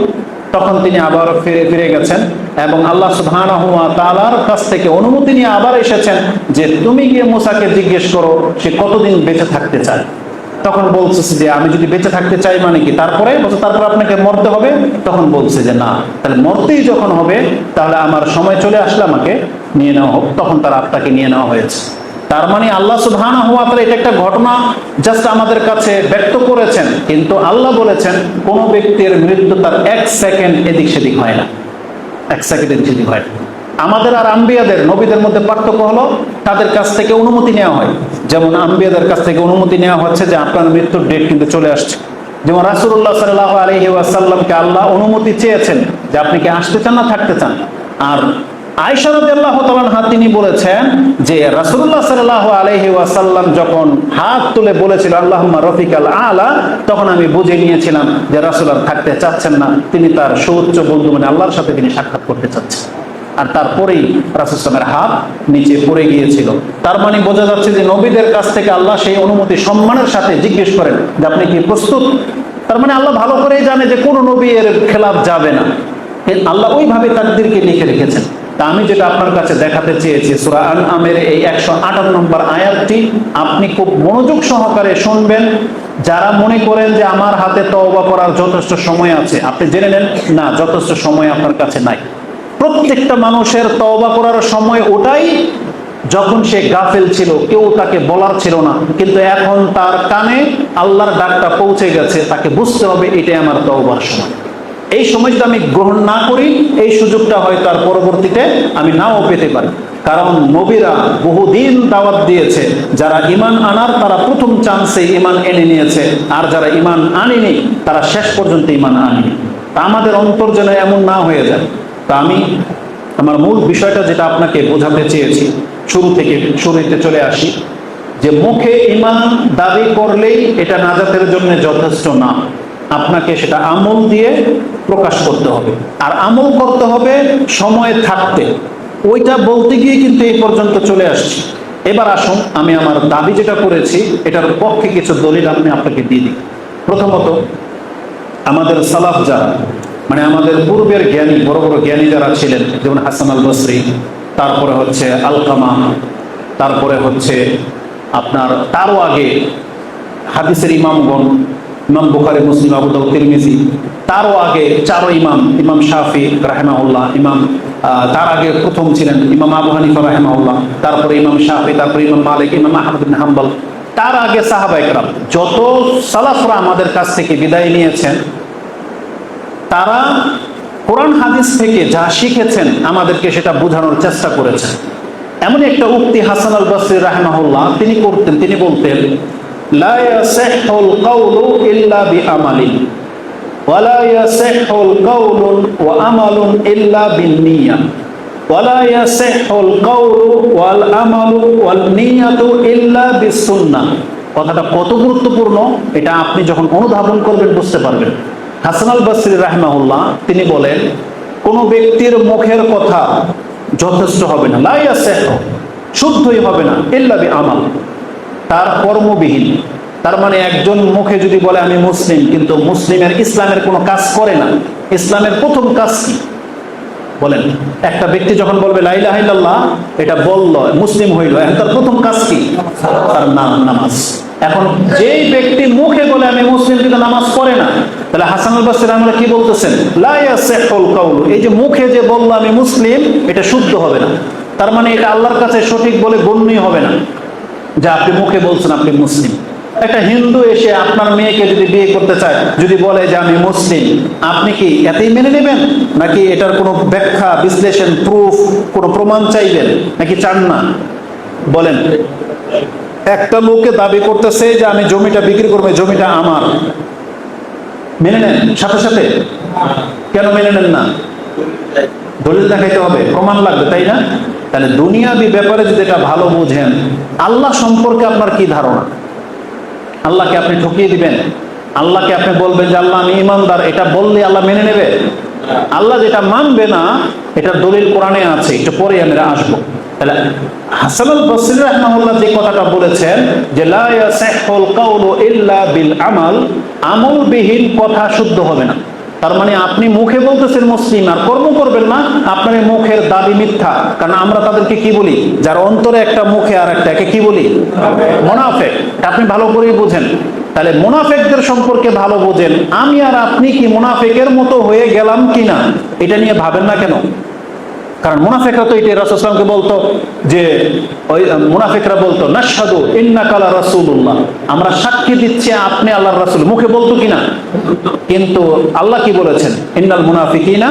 তখন তিনি আবার ফিরে গেছেন এবং আল্লাহ সুবহানাহু ওয়া তাআলার কাছ থেকে অনুমতি নিয়ে আবার এসেছেন যে তুমি গিয়ে মুসাকে জিজ্ঞেস করো সে কতদিন বেঁচে থাকতে চায়। তখন বলছে যে আমি যদি বেঁচে থাকতে চাই মানে কি, তারপরে আপনাকে মরতে হবে? তখন বলছে যে না, তাহলে মরতেই যখন হবে তাহলে আমার সময় চলে আসলে আমাকে নিয়ে নেওয়া হোক। তখন তার আত্মাকে নিয়ে নেওয়া হয়েছে। তার মানে আল্লাহ সুবহানাহু ওয়া তাআলা এটা একটা ঘটনা জাস্ট আমাদের কাছে ব্যক্ত করেছেন, কিন্তু আল্লাহ বলেছেন কোন ব্যক্তির মৃত্যু তার এক সেকেন্ড এদিক সেদিক হয় না, এক সেকেন্ড এদিক সেদিক হয় না। আমাদের আর আম্বিয়াদের, নবীদের মধ্যে পার্থক্য হলো তাদের কাছ থেকে অনুমতি নেওয়া হয়। যেমন আম্বিয়াদের কাছ থেকে অনুমতি নেওয়া হচ্ছে যে আপনার মৃত্যুর ডেট কিন্তু চলে আসছে। যেমন রাসূলুল্লাহ সাল্লাল্লাহু আলাইহি ওয়াসাল্লামকে আল্লাহ অনুমতি চেয়েছেন যে আপনি কি আসতে চান না থাকতে চান। আর আয়েশা রাদিয়াল্লাহু তাআলা আনহা তিনি বলেছেন যে রাসূলুল্লাহ সাল্লাল্লাহু আলাইহি ওয়াসাল্লাম যখন হাত তুলে বলেছিল আল্লাহুম্মা রফিকাল আলা, তখন আমি বুঝে নিয়েছিলাম যে রাসূল আর থাকতে চাচ্ছেন না, তিনি তার সুউচ্চ বন্ধু মানে আল্লাহর সাথে তিনি সাক্ষাৎ করতে চাচ্ছেন। আর তারপরেই রাসূল সাল্লাল্লাহু হাত নিচে পড়ে গিয়েছিল। তার মানে বোঝা যাচ্ছে যে নবীদের কাছ থেকে আল্লাহ সেই অনুমতি সম্মানের সাথে জিজ্ঞেস করেন যে আপনি কি প্রস্তুত। তার মানে আল্লাহ ভালো করেই জানে যে কোন নবী এর খেলাফ যাবে না, আল্লাহ ওইভাবে তাকদীরকে লিখে রেখেছেন। তা আমি যেটা আপনার কাছে দেখাতে চেয়েছি, সূরা আনআমের এই 158 নম্বর আয়াতটি আপনি খুব মনোযোগ সহকারে শুনবেন। যারা মনে করেন যে আমার হাতে তওবা করার যথেষ্ট সময় আছে, আপনি জেনে নেন না, যথেষ্ট সময় আপনার কাছে নাই। প্রত্যেকটা মানুষের তওবা করার সময় ওটাই যখন সে গাফেল ছিল, কেউ তাকে বলার ছিল না, কিন্তু এখন তার কানে আল্লাহর ডাকটা পৌঁছে গেছে, তাকে বুঝতে হবে এটাই আমার তওবার সময়। এই সময় যদি আমি গ্রহণ না করি, এই সুযোগটা হয়তো আর পরবর্তীতে আমি নাও পেতে পারি। কারণ নবীরা বহুদিন দাওয়াত দিয়েছে, যারা ঈমান আনার তারা প্রথম চান্সে ঈমান এনে নিয়েছে, আর যারা ঈমান আনেনি তারা শেষ পর্যন্ত ঈমান আনেনি। তা আমাদের অন্তর যেন এমন না হয়ে যায়। তা আমি আমার মূল বিষয়টা যেটা আপনাকে বোঝাতে চেয়েছি, শুরুতে চলে আসি যে মুখে ঈমান দাবি করলেই এটা নাজাতের জন্য যথেষ্ট না, আপনাকে সেটা আমল দিয়ে প্রকাশ করতে হবে। আর আমল করতে হবে সময় থাকতে। ওইটা বলতে গিয়ে কিন্তু এই পর্যন্ত চলে আসছি। এবার আসুন আমি আমার দাবি যেটা করেছি এটার পক্ষে কিছু দলিল আমি আপনাকে দিয়ে দিই। প্রথমত আমাদের সালাফ যারা, মানে আমাদের পূর্বের জ্ঞানী, বড় বড় জ্ঞানী যারা ছিলেন, যেমন হাসান আল বসরি, তারপরে হচ্ছে আলকামা, তারপরে হচ্ছে আপনার তারও আগে হাদিসের ইমামগণ, ইমাম বুখারী, মুসলিম, আবু দাউদ, তিরমিজি, তারও আগে চারো ইমাম শাফি রাহিমাহুল্লাহ, তার আগে প্রথম ছিলেন ইমাম আবু হানিফা রাহিমাহুল্লাহ, তারপরে ইমাম শাফি, তারপরে ইমাম মালিক, ইমাম আহমদ বিন হাম্বল, তার আগে সাহাবা ইকরাম, যত সালাফরা আমাদের কাছ থেকে বিদায় নিয়েছেন, তারা কোরআন হাদিস থেকে যা শিখেছেন আমাদেরকে সেটা বোঝানোর চেষ্টা করেছেন। এমন একটা উক্তি হাসান আল বসরি রাহিমাহুল্লাহ তিনি করতেন, তিনি বলতেন লা ইয়াসিহুল কাউলু ইল্লা বিআমালিন ওয়া লা ইয়াসিহুল কাউলু ওয়া আমালুন ইল্লা বিন্নিয়াহ ওয়া লা ইয়াসিহুল কাউলু ওয়াল আমালু ওয়াল নিয়াতু ইল্লা বিসুন্নাহ কথাটা কত গুরুত্বপূর্ণ এটা আপনি যখন অনুধাবন করবেন বুঝতে পারবেন। হাসান আল বসরি রাহিমাহুল্লাহ তিনি বলেন, কোন ব্যক্তির মুখের কথা যথেষ্ট হবে না, লা ইয়াসিহু, শুদ্ধই হবে না, ইল্লা বিআমাল, তার কর্মবিহীন। তার মানে একজন মুখে যদি বলে আমি মুসলিম, কিন্তু মুসলিমের ইসলামের কোনো কাজ করে না, ইসলামের প্রথম কাজ কি বলেন? একটা ব্যক্তি যখন বলবে লা ইলাহা ইল্লাল্লাহ, এটা বলল, মুসলিম হইল, এখন তার প্রথম কাজ কি? তার নামাজ। এখন যেই ব্যক্তি মুখে বলে আমি মুসলিম কিন্তু নামাজ পড়ে না, তাহলে হাসান আল বসরি রাহিমাহুল্লাহ কি বলতেছেন? লা ইয়াসিহুল কাউল, এই যে মুখে যে বলল আমি মুসলিম, এটা শুদ্ধ হবে না। তার মানে এটা আল্লাহর কাছে সঠিক বলে গণ্যই হবে না যে আপনি মুখে বলছেন আপনি মুসলিম। একটা হিন্দু এসে আপনার মেয়েকে যদি বিয়ে করতে চায়, যদি বলে যে আমি মুসলিম, আপনি কি এতেই মেনে নেবেন, নাকি এটার কোনো ব্যাখ্যা, বিশ্লেষণ, প্রুফ, কোনো প্রমাণ চাইবেন, নাকি চান না? বলেন। একটা লোককে দাবি করতেছে যে আমি জমিটা বিক্রি করবো, জমিটা আমার, মেনে নেন সাথে সাথে? কেন মেনে নেন না? দলিল দেখাইতে হবে, প্রমাণ লাগবে, তাই না? তাহলে দুনিয়াবি ব্যাপারে যদি এটা ভালো বুঝেন, আল্লাহ সম্পর্কে আপনার কি ধারণা? আল্লাহকে আপনি ঠকিয়ে দিবেন? আল্লাহকে আপনি বলবেন যে আল্লাহ আমি ইমানদার, এটা বললে আল্লাহ মেনে নেবে? আল্লাহ যেটা মানবে না, এটা দলিল কোরআনে আছে, একটু পরে আমরা আসবো। তাহলে হাসান আল বসরি রাহিমাহুল্লাহ যে কথাটা বলেছেন যে লা ইয়াসিহুল কাউলু ইল্লা বিল আমাল, আমলবিহীন কথা শুদ্ধ হবে না। তার মানে আপনি মুখে বলতেছেন মুসলিম আর কর্ম করবেন না, আপনার মুখের দাবি মিথ্যা। কারণ আমরা তাদেরকে কি বলি? যার অন্তরে একটা, মুখে আর একটা, একে কি বলি? মুনাফিক। আপনি ভালো করেই বুঝেন। তাহলে মুনাফিকদের সম্পর্কে ভালো বোঝেন। আমি আর আপনি কি মুনাফিকের মতো হয়ে গেলাম কিনা এটা নিয়ে ভাবেন না কেন? কারণ মুনাফিকরা তো এটা রাসূল সাল্লাল্লাহু আলাইহি ওয়াসাল্লামকে বলতো যে, ওই মুনাফিকরা বলতো নাশহাদু ইন্নাকা লা রাসূলুল্লাহ, আমরা সাক্ষী দিচ্ছি আপনি আল্লাহর রাসূল, মুখে বলতো কিনা? কিন্তু আল্লাহ কি বলেছেন? ইন্নাল মুনাফিকিনা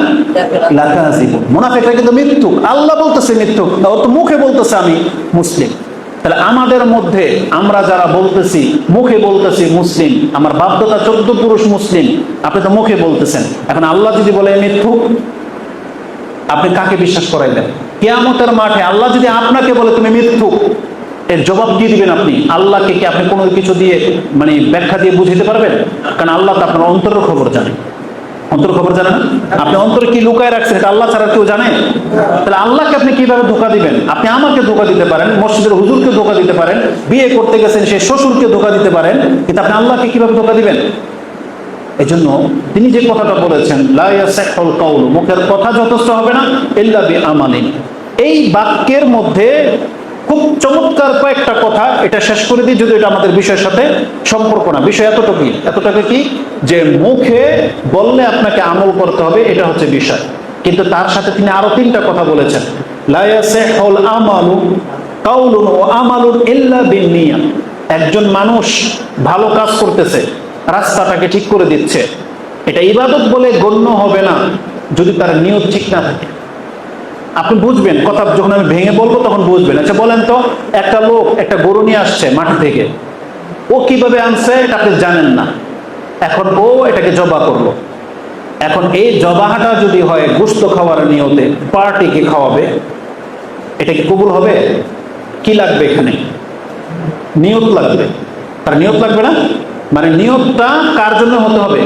লাকাযিবুন, মুনাফিকরা কিন্তু মিথ্যুক। আল্লাহ বলতেছে মিথ্যুক, ও তো মুখে বলতেছে আমি মুসলিম। তাহলে আমাদের মধ্যে আমরা যারা বলতেছি, মুখে বলতেছি মুসলিম, আমার বাপদাদা 14 পুরুষ মুসলিম, আপনি তো মুখে বলতেছেন। এখন আল্লাহ যদি বলে মিথ্যুক, আপনি কাকে বিশ্বাস করাইলেন? কিয়ামতের মাঠে আল্লাহ যদি আপনাকে বলে তুমি মিথ্যুক, এর জবাব কি দিবেন আপনি? আল্লাহকে কি আপনি কোনো কিছু দিয়ে মানে ব্যাখ্যা দিয়ে বুঝাতে পারবেন? কারণ আল্লাহ তো আপনার অন্তরের খবর জানে। অন্তর খবর জানে না? আপনি অন্তরে কি লুকায় রাখছেন এটা আল্লাহ ছাড়া কেউ জানে? তাহলে আল্লাহকে আপনি কিভাবে ধোঁকা দিবেন? আপনি আমাকে ধোঁকা দিতে পারেন, মসজিদের হুজুরকে ধোঁকা দিতে পারেন, বিয়ে করতে গেছেন সে শ্বশুরকে ধোঁকা দিতে পারেন, কিন্তু আপনি আল্লাহকে কিভাবে ধোঁকা দিবেন? এই জন্য তিনি যে কথাটা বলেছেন লা ইয়াসিহুল কাউল, মুখের কথা যথেষ্ট হবে না, ইল্লা বিআমালিন, এই বাক্যের মধ্যে খুব চমৎকার কয়েকটা কথা, এটা শেষ করে দিই, যদি এটা আমাদের বিষয়ের সাথে সম্পর্ক না। বিষয় এতটুকু কি যে মুখে বললে আপনাকে আমল করতে হবে, এটা হচ্ছে বিষয়। কিন্তু তার সাথে তিনি আরো 3টা কথা বলেছেন। লা ইয়াসিহুল আমালু কাউলুন ওয়া আমালুন ইল্লা বিন্নিয়াহ, একজন মানুষ ভালো কাজ করতেছে, রাস্তাটাকে ঠিক করে দিচ্ছে, এটা ইবাদত বলে গণ্য হবে না যদি তার নিয়ত ঠিক না থাকে। আপনি বুঝবেন, কথা যখন আমি ভেঙে বলবো তখন বুঝবেন। আচ্ছা বলেন তো, একটা লোক একটা গরু নিয়ে আসছে মাটি থেকে, ও কিভাবে আনছে এটা আপনি জানেন না, এখন ও এটাকে জবা করলো। এখন এই জবাহাটা যদি হয় গোশত খাওয়ার নিয়তে, পার্টিকে খাওয়াবে, এটা কি কবুল হবে? কি লাগবে এখানে? নিয়ত লাগবে। তার নিয়ত লাগবে না? মানে নিয়তটা কার জন্য হতে হবে?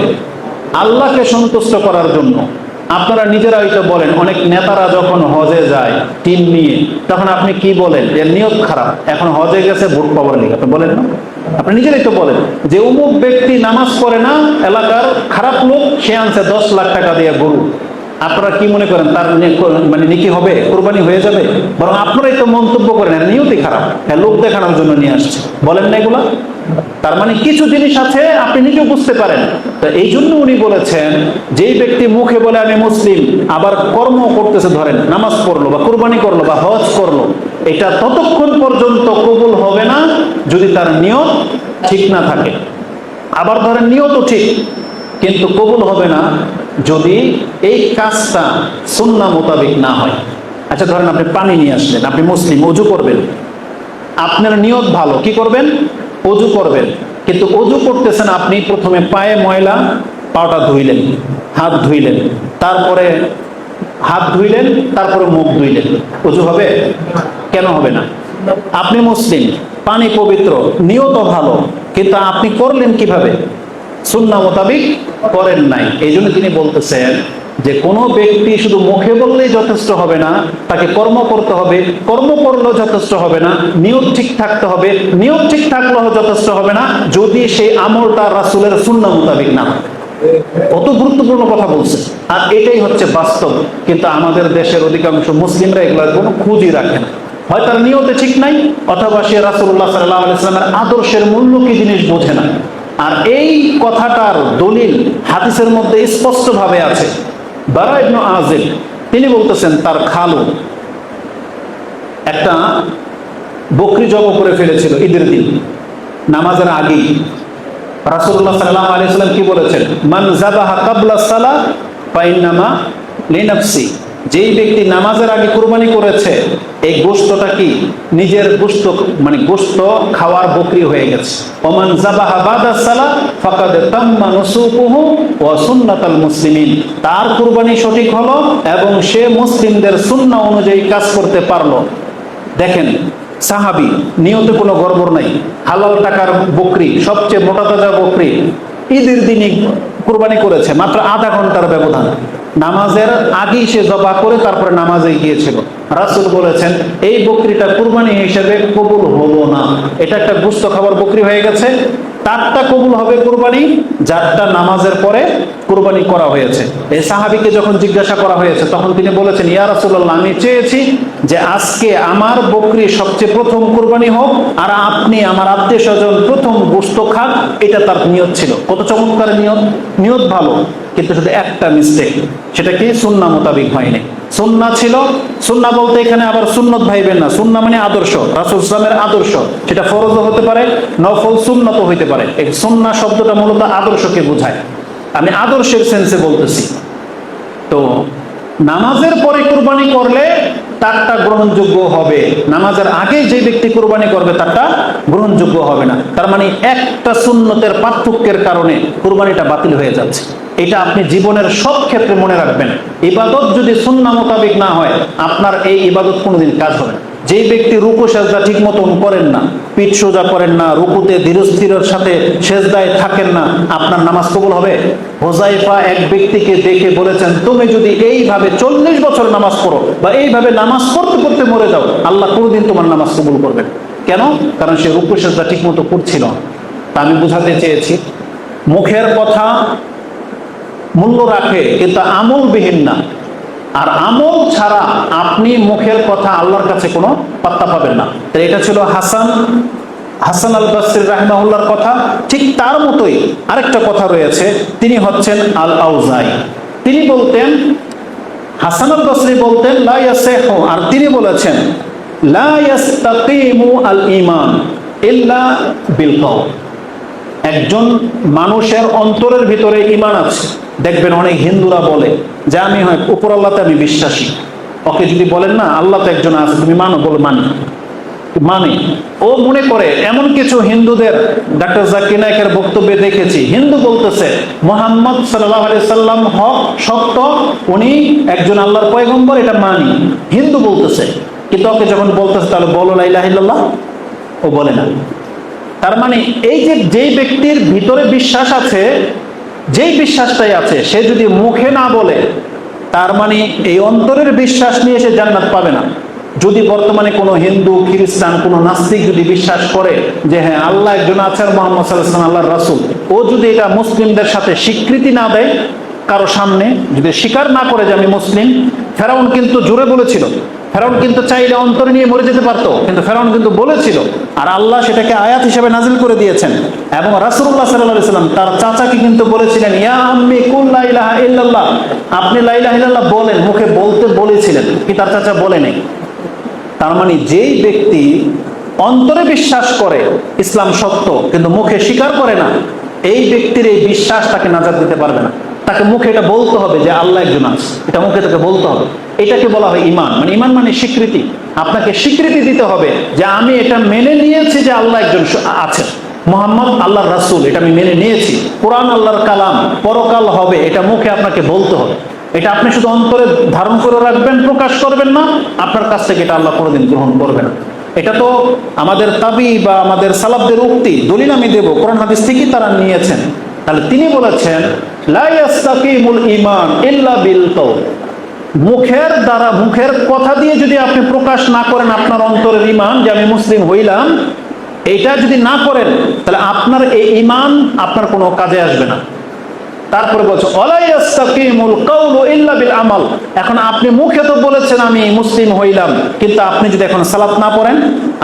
আল্লাহকে সন্তুষ্ট করার জন্য। আপনারা নিজেরা হয়তো বলেন, অনেক নেতারা যখন হজে যায় টিম নিয়ে, তখন আপনি কি বলেন? এর নিয়ত খারাপ, এখন হজে গেছে ভোট পাওয়ার লিগে, আপনি বলেন না? আপনি নিজেরাই তো বলেন যে অমুক ব্যক্তি নামাজ পড়ে না, এলাকার খারাপ লোক, সে আনছে 10 লাখ টাকা দিয়ে গরু। আপনারা কি মনে করেন তার মানে নেকি হবে, কুরবানি হয়ে যাবে? বরং আপনারাই তো মন্তব্য করেন নিয়তই খারাপ, হ্যাঁ লোক দেখানোর জন্য নিয়ে আসছে, বলেন না এগুলা? তার মানে কিছু জিনিস আছে আপনি নিজেও বুঝতে পারেন। তো এই জন্য উনি বলেছেন, যেই ব্যক্তি মুখে বলে আমি মুসলিম, আবার কর্ম করতেছে, ধরেন নামাজ পড়লো বা কুরবানি করলো বা হজ করলো, এটা ততক্ষণ পর্যন্ত কবুল হবে না যদি তার নিয়ত ঠিক না থাকে। আবার ধরেন নিয়তও ঠিক, কিন্তু কবুল হবে না যদি এই কাজটা সুন্নাহ মোতাবেক না হয়। আচ্ছা ধরেন আপনি পানি নিয়ে আসলেন, আপনি মুসলিম, ওযু করবেন, আপনার নিয়ত ভালো, কি করবেন? ওযু করবেন, কিন্তু ওযু করতেছেন আপনি প্রথমে পায়ে ময়লা, পাটা ধুইলেন, হাত ধুইলেন, তারপরে হাত ধুইলেন, তারপরে মুখ ধুইলেন, ওযু হবে? কেন হবে না? আপনি মুসলিম, পানি পবিত্র, নিয়ত ভালো, কিন্তু আপনি করলেন কিভাবে? সুন্নাহ মোতাবিক করেন নাই। এই জন্য তিনি বলতেছেন যে কোনো ব্যক্তি শুধু মুখে বললেই যথেষ্ট হবে না, তাকে কর্ম করতে হবে, কর্ম করলেও যথেষ্ট হবে না, নিয়ত ঠিক থাকতে হবে, নিয়ত ঠিক থাকলেও যথেষ্ট হবে না যদি সেই আমলটা রাসূলের সুন্নাহ মোতাবিক না হয়। কত গুরুত্বপূর্ণ কথা বলছে, আর এটাই হচ্ছে বাস্তব। কিন্তু আমাদের দেশের অধিকাংশ মুসলিমরা এগুলোর কোনো খুঁজই রাখে না। হয় তার নিয়তে ঠিক নাই, অথবা সে রাসূলুল্লাহ সাল্লাল্লাহু আলাইহি ওয়াসাল্লামের আদর্শের মূল্য কি জিনিস বোঝে না। আর এই কথাটার দলিল হাদিসের মধ্যে স্পষ্টভাবে আছে। বারা ইবনে আযিব তিনি বলতেছেন তার খালু একটা বকরি জবাই করে ফেলেছিল ঈদের দিন, নামাজের আগেই। রাসূলুল্লাহ সাল্লাল্লাহু আলাইহি ওয়াসাল্লাম কি বলেছেন? মান যাবাহা ক্বাবলা সালাহ ফাইন্নামা লিনাফসি। যেই ব্যক্তি নামাজের আগে কুরবানি করেছে, এই গোশতটা কি নিজের গোশত, মানে গোশত খাওয়ার বকরি হয়ে গেছে। ওমান যাবাহা বাদা সালাহ ফাকাদ তাম্মা নুসুকুহু ওয়া সুন্নাতাল মুসলিমিন। তার কুরবানি সঠিক হলো এবং সে মুসলিমদের সুন্নাহ অনুযায়ী কাজ করতে পারলো। দেখেন, সাহাবী, নিয়তে কোনো গড়বড় নাই, হালাল টাকার বকরি, সবচেয়ে মোটা তাজা বকরি ঈদের দিনই কুরবানি করেছে, মাত্র আধা ঘন্টার ব্যবধান। নামাজের আগেই সে জবা করে তারপরে নামাজে গিয়েছিল। রাসূল বলেছেন এই বকরিটা কুরবানি হিসেবে কবুল হলো না, এটা একটা গোশত খাবার বকরি হয়ে গেছে। তারটা কবুল হবে কুরবানি যারটা নামাজের পরে কুরবানি করা হয়েছে। এই সাহাবীকে যখন জিজ্ঞাসা করা হয়েছে তখন তিনি বলেছেন, ইয়া রাসূলুল্লাহ, আমি চেয়েছি যে আজকে আমার বকরি সবচেয়ে প্রথম কুরবানি হোক, আর আপনি আমার আত্মীয় স্বজন প্রথম গোশত খান। এটা তার নিয়ত ছিল। কত চমৎকার নিয়ত! নিয়ত ভালো, কিন্তু শুধু একটা মিস্টেক, সেটা কি সুন্নাহ মোতাবিক হয়নি। সুন্নাহ ছিল, সুন্নাহ বলতে এখানে আবার সুন্নত ভাইবেন না, সুন্নাহ মানে আদর্শ, রাসূল ইসলামের আদর্শ। সেটা ফরজও হতে পারে, নফল সুন্নতও হইতে পারে। এই সুন্নাহ শব্দটা মূলত আদর্শকে বোঝায়। আমি আদর্শের সেন্সে বলতেছি। তো নামাজের পরে কুরবানি করলে তারটা গ্রহণযোগ্য হবে, নামাজের আগে যে ব্যক্তি কুরবানি করবে তারটা গ্রহণযোগ্য হবে না। তার মানে একটা সুন্নতের পার্থক্যের কারণে কুরবানিটা বাতিল হয়ে যাচ্ছে। এটা আপনি জীবনের সব ক্ষেত্রে মনে রাখবেন। ইবাদত যদি সুন্নাহ মোতাবিক না হয়, আপনার এই ইবাদত কোনোদিন কাজ হবে না। যেই ব্যক্তি রুকু সেজদা ঠিক মতন করেন না, পিঠ সোজা করেন না, রুকুতে ধীরস্থিরের সাথে সেজদায় থাকেন না, আপনার নামাজ কবুল হবে? হুযায়ফা এক ব্যক্তিকে দেখে বলেছেন, তুমি যদি এইভাবে 40 বছর নামাজ পড়ো বা এইভাবে নামাজ পড়তে পড়তে মরে যাও, আল্লাহ কোনোদিন তোমার নামাজ কবুল করবেন। কেন? কারণ সে রুকু সেজদা ঠিক মতো করছিল। তা আমি বোঝাতে চেয়েছি, মুখের কথা মূল্য রাখে কিন্তু আমলবিহীন না। আর আমল ছাড়া আপনি মুখের কথা আল্লাহর কাছে কোনো পাত্তা পাবেন না। তো এটা ছিল হাসান আল বসরি রাহিমাহুল্লাহর কথা। ঠিক তার মতোই আরেকটা কথা রয়েছে, তিনি হচ্ছেন আল আউজাই। তিনি বলতেন, হাসান আল বসরি বলতেন লা ইয়াসিহু, আর তিনি বলেছেন লা ইয়াস্তাকিমু আল ঈমান ইল্লা বিল কওল। একজন মানুষের অন্তরের ভিতরে ঈমান আছে। দেখবেন অনেক হিন্দুরা বলে যে আমি হয় উপর আল্লাহতে আমি বিশ্বাসী। ওকে যদি বলেন না আল্লাহ তো একজন আছে, তুমি মানো, বলে মানি, মানে ও মনে করে। এমন কিছু হিন্দুদের ডক্টর জাকির নায়েকের বক্তব্যে দেখেছি, হিন্দু বলতেছে মুহাম্মদ সাল্লাল্লাহু আলাইহি সাল্লাম হক, সত্য, উনি একজন আল্লাহর পয়গম্বর, এটা মানি, হিন্দু বলতেছে। কিন্তু ওকে যখন বলতেছে তাহলে বলো লা ইলাহা ইল্লাল্লাহ, ও বলে না। তার মানে এই যে যেই ব্যক্তির ভিতরে বিশ্বাস আছে, যেই বিশ্বাসটাই আছে, সে যদি মুখে না বলে, তার মানে এই অন্তরের বিশ্বাস নিয়ে সে জান্নাত পাবে না। যদি বর্তমানে কোনো হিন্দু, খ্রিস্টান, কোনো নাস্তিক যদি বিশ্বাস করে যে হ্যাঁ আল্লাহ একজন আছেন, মুহাম্মদ সাল্লাল্লাহু আলাইহি ওয়াসাল্লাম আল্লাহর রাসূল, ও যদি এটা মুসলিমদের সাথে স্বীকৃতি না দেয়, কারো সামনে যদি স্বীকার না করে যে আমি মুসলিম। ফেরাউন কিন্তু জোরে বলেছিল, ফেরাউন কিন্তু চাইলে অন্তরে নিয়ে মরে যেতে পারতো, কিন্তু ফেরাউন কিন্তু বলেছিল, আর আল্লাহ সেটাকে আয়াত হিসেবে নাজিল করে দিয়েছেন। এবং রাসূলুল্লাহ সাল্লাল্লাহু আলাইহি ওয়াসাল্লাম তার চাচাকে কিন্তু বলেছিলেন, ইয়া আম্মি কুল লা ইলাহা ইল্লাল্লাহ, আপনি লা ইলাহা ইল্লাল্লাহ বলেন, মুখে বলতে বলেছিলেন, কি তার চাচা বলে নাই। তার মানে যেই ব্যক্তি অন্তরে বিশ্বাস করে ইসলাম সত্য কিন্তু মুখে স্বীকার করে না, এই ব্যক্তির এই বিশ্বাস তাকে নাজাত দিতে পারবে না। তাকে মুখে এটা বলতে হবে যে আল্লাহ একজন আছে, এটা মুখে তাকে বলতে হবে। এটাকে বলা হয় ঈমান। মানে ঈমান মানে স্বীকৃতি। আপনাকে স্বীকৃতি দিতে হবে যে আমি এটা মেনে নিয়েছি যে আল্লাহ একজন আছেন, মুহাম্মদ আল্লাহর রাসূল, এটা আমি মেনে নিয়েছি, কোরআন আল্লাহর কালাম, পরকাল হবে, এটা মুখে আপনাকে বলতে হবে। এটা আপনি শুধু অন্তরে ধারণ করে রাখবেন, প্রকাশ করবেন না, আপনার কাছ থেকে এটা আল্লাহ কোনোদিন গ্রহণ করবে না। এটা তো আমাদের তাবি বা আমাদের সালাফদের উক্তি, দলিল আমি দেব, কোরআন হাদিস থেকেই তারা নিয়েছেন। তাহলে তিনি বলেছেন লা ইয়াস্তাকিমুল ঈমান ইল্লা বিল কাউল, মুখের দ্বারা, মুখের কথা দিয়ে যদি আপনি প্রকাশ না করেন আপনার অন্তরের ঈমান যে আমি মুসলিম হইলাম, এটা যদি না করেন তাহলে আপনার এই ঈমান আপনার কোনো কাজে আসবে না। তারপরে বলছে ওয়ালা ইয়াস্তাকিমুল কাউলু ইল্লা বিল আমাল, এখন আপনি মুখে তো বলেছেন আমি মুসলিম হইলাম, কিন্তু আপনি যদি এখন সালাত না পড়েন,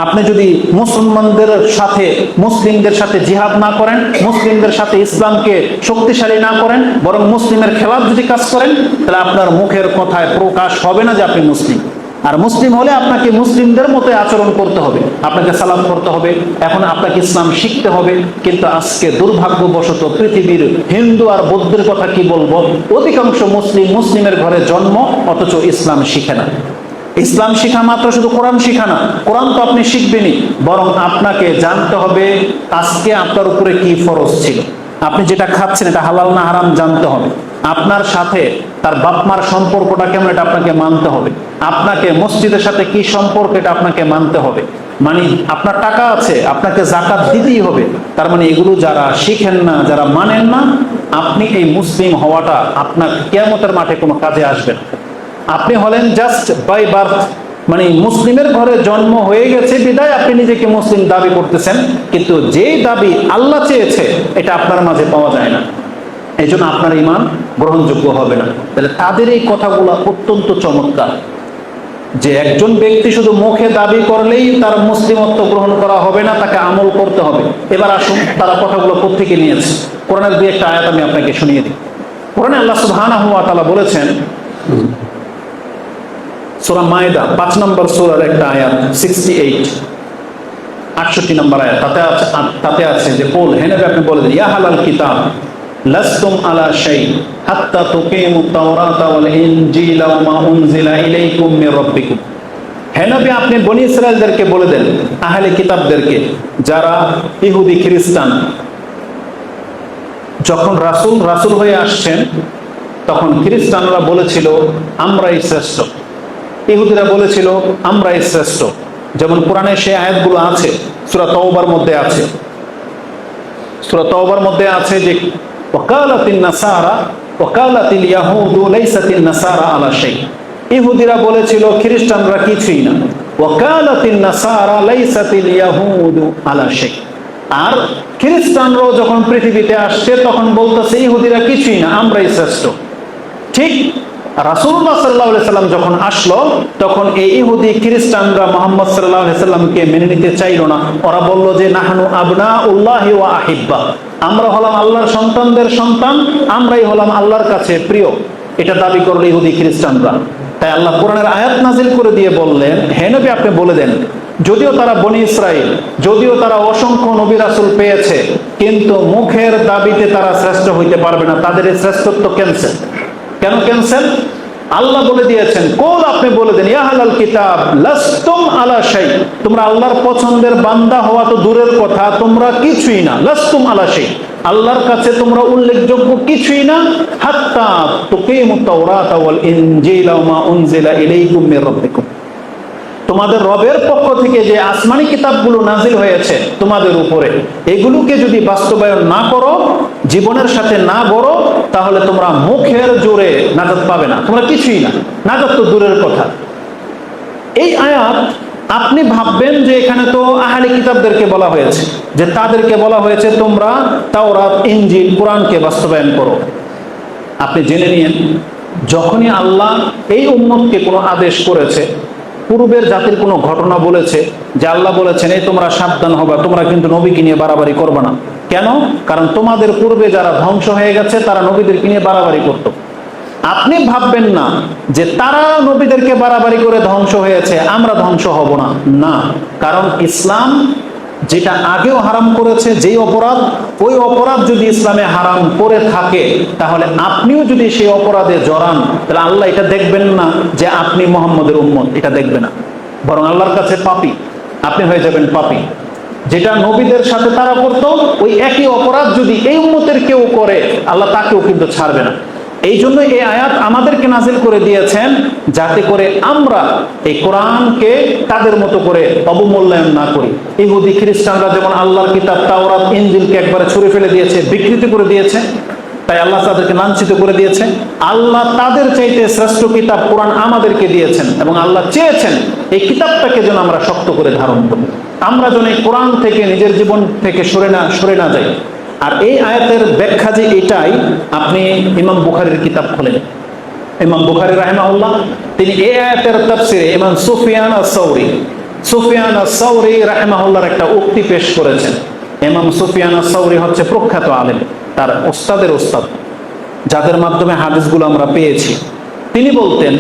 আপনি যদি মুসলমানদের সাথে, মুসলিমদের সাথে জিহাদ না করেন, মুসলিমদের সাথে ইসলামকে শক্তিশালী না করেন, বরং মুসলিমের খেলাফ যদি কাজ করেন, তাহলে আপনার মুখের কথায় প্রকাশ হবে না যে আপনি মুসলিম। আর মুসলিম হলে আপনাকে মুসলিমদের মতো আচরণ করতে হবে, আপনাকে সালাম করতে হবে, এখন আপনাকে ইসলাম শিখতে হবে। কিন্তু আজকে দুর্ভাগ্যবশত পৃথিবীর হিন্দু আর বৌদ্ধের কথা কি বলবো, অধিকাংশ মুসলিম মুসলিমের ঘরে জন্ম, অথচ ইসলাম শিখে না। ইসলাম শিখা মাত্র শুধু কোরআন শিখা না, কোরআন তো আপনি শিখবেনই, বরং আপনাকে জানতে হবে আজকে আপনার উপরে কি ফরজ ছিল, আপনি যেটা খাচ্ছেন এটা হালাল না হারাম জানতে হবে, আপনার সাথে তার বাপ মার সম্পর্কটা কেমন এটা আপনাকে মানতে হবে, আপনাকে মসজিদের সাথে কি সম্পর্ক এটা আপনাকে মানতে হবে, মানে আপনার টাকা আছে আপনাকে যাকাত দিতেই হবে। তার মানে এগুলো যারা শিখেন না, যারা মানেন না, আপনি এই মুসলিম হওয়াটা আপনার কিয়ামতের মাঠে কোনো কাজে আসবে না। আপনি হলেন জাস্ট বাই বার্থ, মানে মুসলিমের ঘরে জন্ম হয়ে গেছে বিদায় আপনি নিজেকে মুসলিম দাবি করতেছেন, কিন্তু যেই দাবি আল্লাহ চেয়েছে এটা আপনার মাঝে পাওয়া যায় না, এই জন্য আপনার ঈমান গ্রহণযোগ্য হবে না। তাহলে তাদের এই কথাগুলো অত্যন্ত চমৎকার, যে একজন ব্যক্তি শুধু মুখে দাবি করলেই তার মুসলিমত্ব গ্রহণ করা হবে না, তাকে আমল করতে হবে। এবার আসুন তারা কথাগুলো কোত্থেকে নিয়েছে, কোরআনের দুই একটা আয়াত আমি আপনাকে শুনিয়ে দিই। কোরআনে আল্লাহ সুবহানাহু ওয়া তাআলা বলেছেন, সূরা মায়দা 5 নম্বর সূরার একটা আয়াত 68 নম্বর আয়াত, তাতে আছে যে কুল, হে নবী আপনি বলে দিন, ইয়া আহলাল কিতাব লাস্তুম আলা শাই হাত্তা তুকিমুত তাওরাতা ওয়াল ইনজিলা ওয়া মা উনজিলা ইলাইকুম মির রাব্বিকুম। হে নবী আপনি বনি ইসরাঈলদেরকে বলে দেন, আহলে কিতাবদেরকে, যারা ইহুদি খ্রিস্টান, যখন রাসূল হয়ে আসছেন তখন খ্রিস্টানরা বলেছিল আমরাই শ্রেষ্ঠ, ইহুদিরা বলেছিল আমরাই শ্রেষ্ঠ। যেমন কোরআনে সেই আয়াতগুলো আছে, সূরা তাওবার মধ্যে আছে, সূরা তাওবার মধ্যে আছে যে ওয়াকালাতিন নাসারা ওয়াকালাতিল ইয়াহুদু লাইসাতিন নাসারা আলা শাই, ইহুদিরা বলেছিল খ্রিস্টানরা কিছুই না, ওয়াকালাতিন নাসারা লাইসাতিল ইয়াহুদু আলা শাই। আর খ্রিস্টানরাও যখন পৃথিবীতে আসছে তখন বলতেছে ইহুদিরা কিছুই না, আমরাই শ্রেষ্ঠ। ঠিক রাসূলুল্লাহ সাল্লাল্লাহু আলাইহি সাল্লাম যখন আসলো তখন এই ইহুদি খ্রিস্টানরা মুহাম্মদ সাল্লাল্লাহু আলাইহি সাল্লামকে মেনে নিতে চাইলো না। ওরা বলল যে নাহনু আবনাউল্লাহি ওয়া আহিব্বা, আমরা হলাম আল্লাহর সন্তানদের সন্তান, আমরাই হলাম আল্লাহর কাছে প্রিয়, এটা দাবি করলো ইহুদি খ্রিস্টানরা। তাই আল্লাহ কোরআনের আয়াত নাজিল করে দিয়ে বললেন, হে নবী আপনি বলে দেন, যদিও তারা বনি ইসরাইল, যদিও তারা অসংখ্য নবী রাসূল পেয়েছে, কিন্তু মুখের দাবিতে তারা শ্রেষ্ঠ হইতে পারবে না, তাদের এই শ্রেষ্ঠত্ব ক্যান্সেল। কেন ক্যান্সেল? আল্লাহ বলে দিয়েছেন, কোল আপনি বলে দেন, ইয়া আহলাল কিতাব লাস্তুম আলা শাই, তোমরা আল্লাহর পছন্দের বান্দা হওয়া তো দূরের কথা, তোমরা কিছুই না, লাস্তুম আলা শাই, আল্লাহর কাছে তোমরা উল্লেখযোগ্য কিছুই না, হাত্তা তুকিমুত তাওরাতা ওয়াল ইনজিলা ওয়া মা উনজিলা ইলাইকুম মির রাব্বিকুম, তোমাদের রবের পক্ষ থেকে যে আসমানি কিতাবগুলো নাজিল হয়েছে তোমাদের উপরে, এগুলোকে যদি বাস্তবায়ন না করো, জীবনের সাথে না গড়ো, তাহলে তোমরা মুখের জোরে নাজাত পাবে না, তোমরা কিছুই না, নাজাত তো দূরের কথা। এই আয়াত আপনি ভাববেন যে এখানে তো আহলে কিতাবদেরকে বলা হয়েছে, যে তাদেরকে বলা হয়েছে তোমরা তাওরাত ইনজিল কোরআনকে বাস্তবায়ন করো। আপনি জেনে নিন, যখনই আল্লাহ এই উম্মতকে কোনো আদেশ করেছে, পূর্বের জাতির কোনো ঘটনা বলেছে যে আল্লাহ বলেছেন এই তোমরা সাবধান হবা, তোমরা কিন্তু নবীকে নিয়ে বাড়াবাড়ি করবে না। কেন? কারণ তোমাদের পূর্বে যারা ধ্বংস হয়ে গেছে তারা নবীদেরকে নিয়ে বাড়াবাড়ি করত। আপনি ভাববেন না যে তারা নবীদেরকে বাড়াবাড়ি করে ধ্বংস হয়েছে, আমরা ধ্বংস হব না, না। কারণ ইসলাম যেটা আগেও হারাম করেছে, যেই অপরাধ, ওই অপরাধ যদি ইসলামে হারাম করে থাকে, তাহলে আপনিও যদি সেই অপরাধে জড়ান, তাহলে আল্লাহ এটা দেখবেন না যে আপনি মুহাম্মদের উম্মত, এটা দেখবে না, বরং আল্লাহর কাছে পাপী, আপনি হয়ে যাবেন পাপী। যেটা নবীদের সাথে তারা করতো, ওই একই অপরাধ যদি এই উম্মতের কেউ করে, আল্লাহ তাকেও কিন্তু ছাড়বে না। এই জন্য এই আয়াত আমাদেরকে নাজিল করে দিয়েছেন, যাতে করে আমরা এই কোরআনকে তাদের মতো করে অবমূল্যায়ন না করি। ইহুদি খ্রিস্টানরা যেমন আল্লাহর কিতাব তাওরাত ইনজিলকে একবারে ছুঁড়ে ফেলে দিয়েছে, বিকৃতি করে দিয়েছে, তাই আল্লাহ তাদেরকে লাঞ্ছিত করে দিয়েছে। আল্লাহ তাদের চাইতে শ্রেষ্ঠ কিতাব কোরআন আমাদেরকে দিয়েছেন, এবং আল্লাহ চেয়েছেন এই কিতাবটাকে যেন আমরা শক্ত করে ধারণ করি, আমরা যেন এই কোরআন থেকে নিজের জীবন থেকে সরে না যাই। আর এই আয়াতের ব্যাখ্যা যে এটাই, আপনি ইমাম বুখারীর কিতাব খোলেন, ইমাম বুখারী রাহিমাহুল্লাহ তিনি এই আয়াতের তাফসিরে ইমাম সুফিয়ান আস-সাওরী রাহিমাহুল্লাহর একটা উক্তি পেশ করেছেন। ইমাম সুফিয়ান আস-সাওরী হচ্ছে প্রখ্যাত আলেম, তার ওস্তাদের ওস্তাদ, যাদের মাধ্যমে হাদিসগুলো আমরা পেয়েছি। তিনি বলতেন,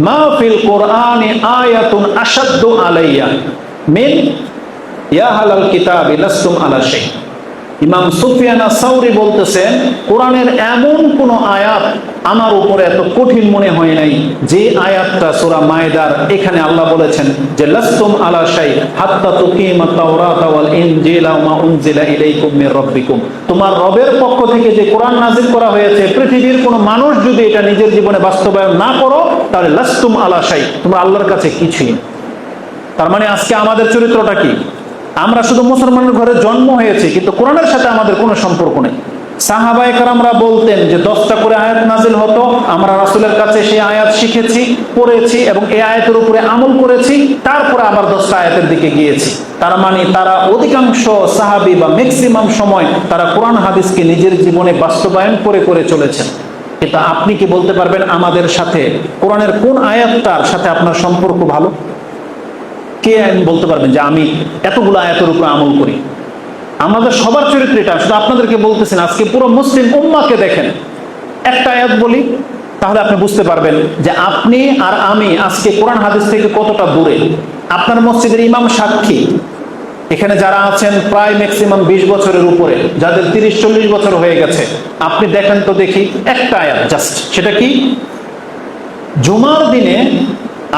মা ফিল কোরআনি আয়াতুন আশাদ্দু আলাইয়া মিন ইয়া আহলাল কিতাবি লাস্তুম আলা শাই। ইমাম সুফিয়ান আস-সাওরী বলতেছেন, কোরআনের এমন কোন আয়াত আমার উপরে এত কঠিন মনে হয় নাই যে আয়াতটা সূরা মায়েদার এখানে আল্লাহ বলেছেন যে লাস্তুম আলা শাই হাত্তা তুকিমাত তাওরাতা ওয়াল ইনজিলা ওয়া মা উনজিলা ইলাইকুম মির রাব্বিকুম। তোমার রবের পক্ষ থেকে যে কোরআন নাযিল করা হয়েছে, পৃথিবীর কোনো মানুষ যদি এটা নিজের জীবনে বাস্তবায়ন না করো, তাহলে লাস্তুম আলা শাই, তোমরা আল্লাহর কাছে কিছুই না। তার মানে আজকে আমাদের চরিত্রটা কি? আমরা শুধু মুসলমানের ঘরে জন্ম হয়েছে, কিন্তু কোরআনের সাথে আমাদের কোনো সম্পর্ক নেই। সাহাবায়ে কেরামরা বলতেন যে 10টা করে আয়াত নাজিল হতো, আমরা রাসূলের কাছে সেই আয়াত শিখেছি, পড়েছি এবং এই আয়াতের উপরে আমল করেছি, তারপরে আবার 10টা আয়াতের দিকে গিয়েছি। তার মানে তারা অধিকাংশ সাহাবী বা ম্যাক্সিমাম সময় তারা কোরআন হাদিসকে নিজের জীবনে বাস্তবায়ন করে চলেছেন। কিন্তু আপনি কি বলতে পারবেন আমাদের সাথে কোরআনের কোন আয়াতটার সাথে আপনার সম্পর্ক ভালো? কে বলতে পারবেন যে আমি এতগুলো আয়াতের উপর আমল করি? আমাদের সবার চরিত্র এটা। শুধু আপনাদেরকে বলতেছেন, আজকে পুরো মুসলিম উম্মাহকে দেখেন, একটা আয়াত বলি তাহলে আপনি বুঝতে পারবেন যে আপনি আর আমি আজকে কোরআন হাদিস থেকে কতটা দূরে। আপনার মসজিদের ইমাম সাক্ষী, এখানে যারা আছেন প্রায় ম্যাক্সিমাম 20 বছরের উপরে, যাদের 30-40 বছর হয়ে গেছে, আপনি দেখেন তো দেখি একটা আয়াত জাস্ট, সেটা কি? জুমার দিনে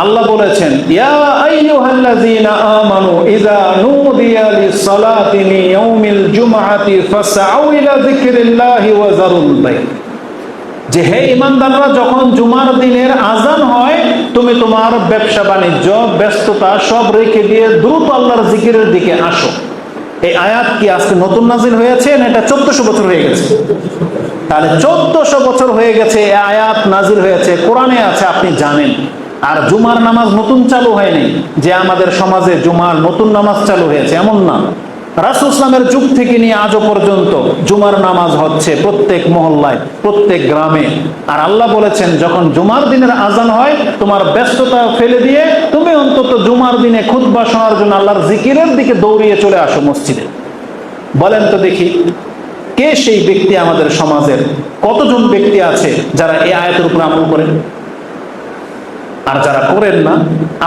আল্লাহ বলেছেন, ইয়া আইয়ুহাল্লাযীনা আমানু ইযা নুদিয়া লিস-সালাতি মিন ইয়াউমিল জুমআতি ফাসআউ ইলা যিকরিল্লাহি ওয়া যারুল বাই। যে হে ঈমানদাররা, যখন জুমার দিনের আযান হয়, তুমি তোমার ব্যবসা বাণিজ্য ব্যস্ততা সব রেখে দিয়ে দ্রুত আল্লাহর জিকিরের দিকে আসো। এই আয়াত কি আজকে নতুন নাজিল হয়েছে, না এটা 1400 বছর হয়ে গেছে? তাহলে 1400 বছর হয়ে গেছে এই আয়াত নাজিল হয়েছে, কোরআনে আছে, আপনি জানেন। আর জুমার নামাজ নতুন চালু হয়নি যে আমাদের সমাজে জুমার নতুন নামাজ চালু হয়েছে, এমন না। রাসূল ইসলামের যুগ থেকে নিয়ে আজও পর্যন্ত জুমার নামাজ হচ্ছে প্রত্যেক মহল্লায়, প্রত্যেক গ্রামে। আর আল্লাহ বলেছেন, যখন জুমার দিনের আজান হয়, তোমার ব্যস্ততা ফেলে দিয়ে তুমি অন্তত জুমার দিনে খুতবা শোনার জন্য আল্লাহর জিকিরের দিকে দৌড়িয়ে চলে আসো মসজিদে। বলেন তো দেখি, কে সেই ব্যক্তি? আমাদের সমাজের কতজন ব্যক্তি আছে যারা এই আয়াতের উপর আমল করেন? আর যারা করেন না,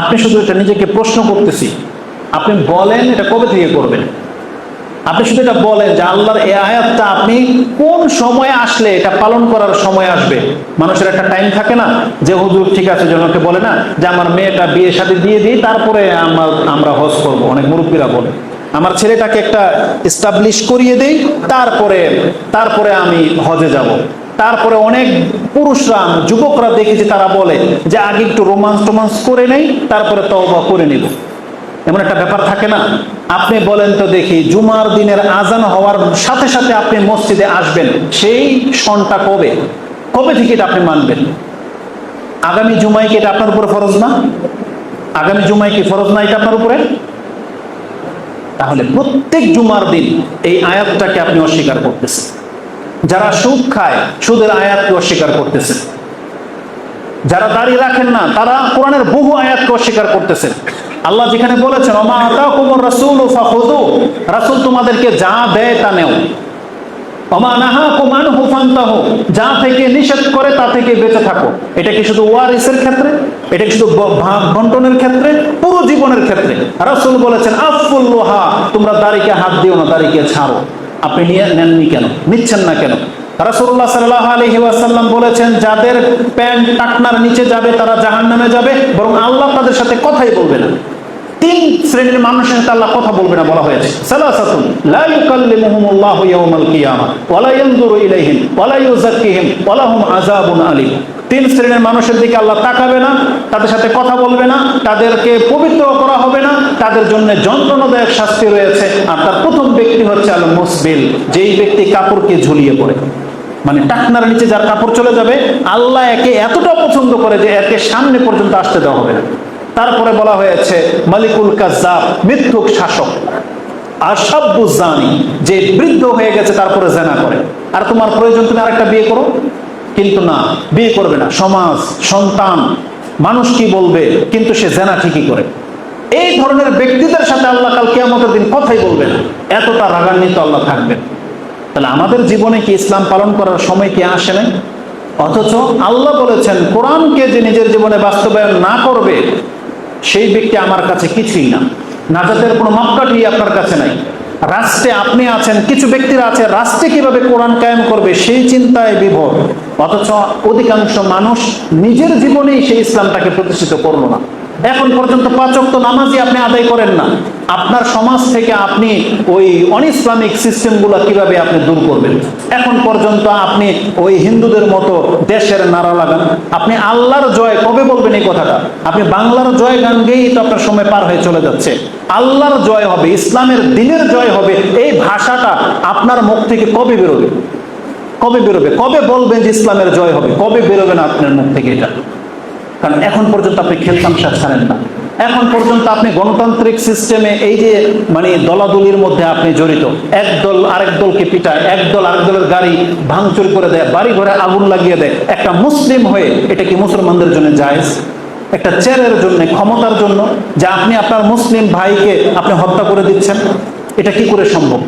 আপনি শুধু এটা নিজেকে প্রশ্ন করতেছি, আপনি বলেন এটা কবে থেকে করবেন? আপনি শুধু এটা বলেন যে আল্লাহর এই আয়াতটা আপনি কোন সময়ে আসলে এটা পালন করার সময় আসবে। মানুষের একটা টাইম থাকে না, যে হুজুর ঠিক আছে, জনকে বলে না যে আমার মেয়েটা বিয়ে শাদী দিয়ে দিই, তারপরে আমরা হজ করব। অনেক মুরব্বীরা বলে, আমার ছেলেটাকে একটা এস্টাবলিশ করিয়ে দেই, তারপরে আমি হজে যাব। তারপরে অনেক পুরুষরা, যুবকরা দেখেছি, তারা বলে যে আগে একটু রোমান্স করে নেই, তারপরে তওবা করে নিব। এমন একটা ব্যাপার থাকে না? আপনি বলেন তো দেখি, জুমার দিনের আজান হওয়ার সাথে সাথে আপনি মসজিদে আসবেন, সেই সনটা কবে থেকে এটা আপনি মানবেন? আগামী জুমায় কি এটা আপনার উপরে ফরজ না? আগামী জুমায় কি ফরজ না এটা আপনার উপরে? তাহলে প্রত্যেক জুমার দিন এই আয়াতটাকে আপনি অস্বীকার করতেছেন। যারা সুদ খায়, সুদের আয়াতকে অস্বীকার করতেছেন। যারা দাঁড়িয়ে রাখেন না, তারা কোরআনের বহু আয়াতকে অস্বীকার করতেছেন। আল্লাহ যেখানে বলেছেন, ওমা আতাকুমুর রাসূলু ফাখুযু, রাসূল তোমাদেরকে যা দেয় তা নেও। ওমা নাহাকুম আনহু ফান্তাহু, যা থেকে নিষেধ করে তা থেকে বেঁচে থাকো। এটা কি শুধু ওয়ারিসের ক্ষেত্রে? এটা কি শুধু ভাগ বন্টনের ক্ষেত্রে? পুরো জীবনের ক্ষেত্রে রাসূল বলেছেন, আফুল লোহা, তোমরা দাড়িকে হাত দিও না, দাড়িকে ছাড়ো। আপনি নেননি কেন? নিচ্ছেন না কেন? রাসূলুল্লাহ সাল্লাল্লাহু আলাইহি ওয়াসাল্লাম বলেছেন, যাদের প্যান্ট টাকনার নিচে যাবে তারা জাহান্নামে যাবে, বরং আল্লাহ তাদের সাথে কথাই বলবে না। তিন শ্রেণীর মানুষের সাথে আল্লাহ কথা বলবে না বলা হয়েছে। সালাসাতুন লা ইউকাল্লিমুহুমুল্লাহু ইয়াওমাল কিয়ামাহ ওয়া লা ইয়ানজুরু ইলাইহিম ওয়া লা ইউযাক্কিহিম ওয়া লাহুম আযাবুন আলীম। তিন শ্রেণীর মানুষের দিকে আল্লাহ তাকাবে না, তাদের সাথে কথা বলবে না, তাদেরকে পবিত্র করা হবে না, তাদের জন্য যন্ত্রণাদায়ক শাস্তি রয়েছে। আর তার প্রথম ব্যক্তি হচ্ছে আল মুসবিল, যেই ব্যক্তি কাপড়কে ঝুলিয়ে পড়ে, মানে টাকনার নিচে যার কাপড় চলে যাবে, আল্লাহ একে এতটা পছন্দ করে যে একে সামনে পর্যন্ত আসতে দেওয়া হবে না। তারপরে বলা হয়েছে মালিকুল কাজ্জাব, মিথ্যুক শাসক। আর শাব্বুজ্জানি, যে বৃদ্ধ হয়ে গেছে তারপরে জেনা করে। আর তোমার প্রয়োজন তুমি আরেকটা বিয়ে করো, কিন্তু না, বিয়ে করবে না। সমাজ, সন্তান, মানুষ কি বলবে, কিন্তু সে জেনা ঠিকই করে। এই ধরনের ব্যক্তিদের সাথে আল্লাহ কাল কিয়ামতের দিন কথাই বলবে না, এতটা রাগান্বিত আল্লাহ থাকবেন। তাহলে আমাদের জীবনে কি ইসলাম পালন করার সময় কি আসে নাই? অথচ আল্লাহ বলেছেন কোরআনকে যে নিজের জীবনে বাস্তবায়ন না করবে সেই ব্যক্তি আমার কাছে কিছুই না, নাজাতের কোনো মাপকাঠি আপনার কাছে নাই। রাষ্ট্রে আপনি আছেন, কিছু ব্যক্তিরা আছে রাষ্ট্রে কিভাবে কোরআন কায়েম করবে সেই চিন্তায় বিভোর, অথচ অধিকাংশ মানুষ নিজের জীবনেই সেই ইসলামটাকে প্রতিষ্ঠিত করলো না। এখন পর্যন্ত 5 ওয়াক্ত নামাজই আপনি আদায় করেন না। আপনার সমাজ থেকে আপনি ওই অনইসলামিক সিস্টেমগুলো কিভাবে আপনি দূর করবেন? এখন পর্যন্ত আপনি ওই হিন্দুদের মতো দেশের নারা লাগান। আপনি আল্লাহর জয় কবে বলবেন এই কথাটা? আপনি বাংলার জয় গান গেয়েই তো আপনার সময় পার হয়ে চলে যাচ্ছে। আল্লাহর জয় হবে, ইসলামের দিনের জয় হবে, এই ভাষাটা আপনার মুখ থেকে কবে বেরোবে? কবে বেরোবে? কবে বলবেন যে ইসলামের জয় হবে? কবে বেরোবে না আপনার মুখ থেকে এটা? কারণ এখন পর্যন্ত আপনি খেলতামশা ছাড়েন না। এখন পর্যন্ত আপনি গণতান্ত্রিক সিস্টেমে এই যে মানে দলাদলির মধ্যে আপনি জড়িত, এক দল আরেক দলকে পিটায়, এক দল আরেক দলের গাড়ি ভাঙচুর করে দেয়, বাড়ি ঘরে আগুন লাগিয়ে দেয়। একটা মুসলিম হয়ে এটা কি মুসলমানদের জন্য জায়েজ? একটা চেয়ারের জন্য, ক্ষমতার জন্য যে আপনি আপনার মুসলিম ভাইকে আপনি হত্যা করে দিচ্ছেন, এটা কি করে সম্ভব?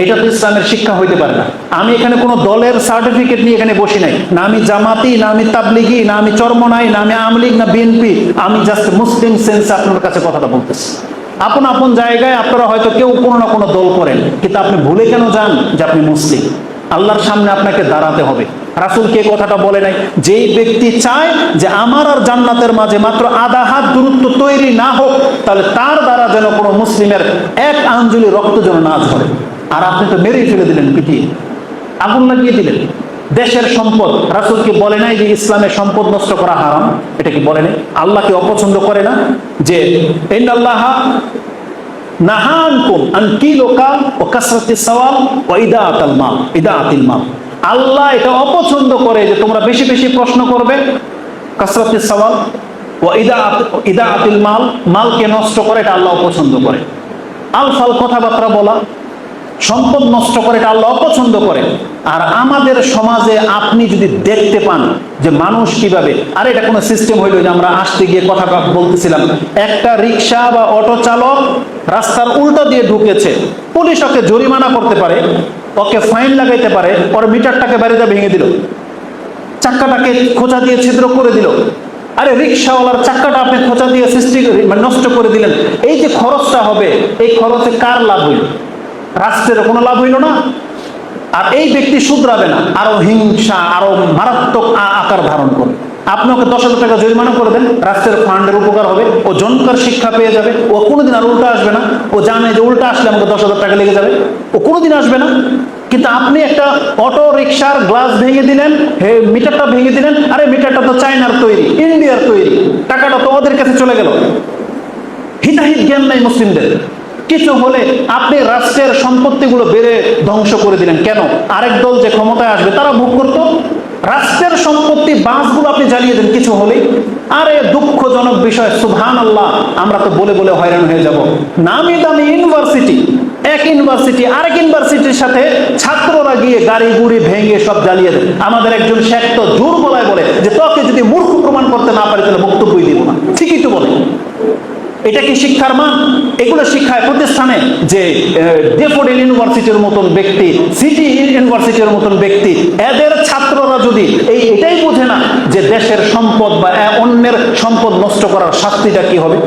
এটা তো ইসলামের শিক্ষা হইতে পারে না। আমি এখানে কোনো দলের সার্টিফিকেট নিয়ে এখানে বসি নাই, না আমি জামাতি, না আমি তাবলিগি, না আমি চরমনাই, না আমি আওয়ামী লীগ, না বিএনপি। আমি জাস্ট মুসলিম সেন্সে আপনার কাছে কথাটা বলতেছি। আপন আপন জায়গায় আপনারা হয়তো কেউ কোনো না কোনো দল করেন, কিন্তু আপনি ভুলে কেন যান যে আপনি মুসলিম? আল্লাহর সামনে আপনাকে দাঁড়াতে হবে। রাসূল কে কথাটা বলে নাই? যেই ব্যক্তি চায় যে আমার আর জান্নাতের মাঝে মাত্র আধা হাত দূরত্ব তৈরি না হোক, তাহলে তার দ্বারা যেন কোনো মুসলিমের এক আঞ্জলি রক্ত যেন না ঝরে। আর আপনি তো মেরেই ফেলে দিলেন, পিটিয়ে আগুন লাগিয়ে দিলেন। দেশের সম্পদ, রাসূল কি বলে নাই যে ইসলামের সম্পদ নষ্ট করা হারাম? এটা কি বলে নাই? আল্লাহ কি অপছন্দ করে না যে ইন্নাল্লাহা নাহানকুম আন কিলুকাল ওয়া কাসরাতিস সাওয়াল ওয়া ইদাআতিল মাল। আল্লাহ এটা অপছন্দ করে যে তোমরা বেশি বেশি প্রশ্ন করবে, কাসরাতিস সাওয়াল ওয়া ইদাআতিল মাল, মালকে নষ্ট করে, এটা আল্লাহ অপছন্দ করে। আলফাল কথাবার্তা বলা, সম্পদ নষ্ট করে, এটা আল্লাহ অপছন্দ করে। আর আমাদের সমাজে আপনি যদি দেখতে পান যে মানুষ কিভাবে, আর এটা কোনো সিস্টেম হইলো যে আমরা আসতে গিয়ে কথা বলতেছিলাম, একটা রিক্সা বা অটো চালক রাস্তার উল্টো দিয়ে ঢুকেছে, পুলিশ ওকে জরিমানা করতে পারে, ওকে ফাইন লাগাইতে পারে, ওর মিটারটাকে বাড়িতে ভেঙে দিল, চাক্কাটাকে খোঁচা দিয়ে ছিদ্র করে দিল। আরে রিক্সাওয়ালার চাক্কাটা আপনি খোঁচা দিয়ে নষ্ট করে দিলেন। এই যে খরচটা হবে, এই খরচে কার লাভ হইল? রাষ্ট্রের কোনো লাভ হইল না। আর এই ব্যক্তি শুধরাবে না, আরো হিংসা আরো মারাত্মক আকার ধারণ করবে। আপনি ওকে 10,000 টাকা জরিমানা করে দেন, রাষ্ট্রের ফান্ডের উপকার হবে, ও জনকার শিক্ষা পেয়ে যাবে, ও কোনোদিন আর উল্টা আসবে না। ও জানে যে উল্টা আসলে আমাকে 10,000 টাকা লেগে যাবে, ও কোনোদিন আসবে না। কিন্তু আপনি একটা অটো রিক্সার গ্লাস ভেঙে দিলেন, মিটারটা ভেঙে দিলেন, আরে মিটারটা তো চায়নার তৈরি, ইন্ডিয়ার তৈরি, টাকাটা তো ওদের কাছে চলে গেল। হিতাহিত জ্ঞান নাই মুসলিমদের। কিছু হলে আপনি রাষ্ট্রের সম্পত্তিগুলো বেড়ে ধ্বংস করে দিলেন। কেন? আরেক দল যে ক্ষমতায় আসবে তারা ভোগ করতো। রাষ্ট্রের সম্পত্তি বাসগুলো আপনি জ্বালিয়ে দেন কিছু হলেই। আরে দুঃখজনক বিষয়, সুবহানাল্লাহ, আমরা তো বলে বলে হয়রান হয়ে যাব। নামি দামি ইউনিভার্সিটি, এক ইউনিভার্সিটি আরেক ইউনিভার্সিটির সাথে ছাত্ররা গিয়ে গাড়ি গুড়ি ভেঙে সব জ্বালিয়ে দেন। আমাদের একজন শেখ তো জোর গলায় বলে যে তোকে যদি মূর্খ প্রমাণ করতে না পারি তাহলে বক্তব্যই দিব না। ঠিকই তো বলে। এটা কি শিক্ষার মান? এগুলো শিক্ষায় প্রতিষ্ঠানে যে ডেফোডিল ইউনিভার্সিটির মতন ব্যক্তি, সিটি ইউনিভার্সিটির মতন ব্যক্তি, এদের ছাত্ররা যদি এটাই বোঝে না যে দেশের সম্পদ বা অন্যের সম্পদ নষ্ট করার শাস্তিটা কি হবে,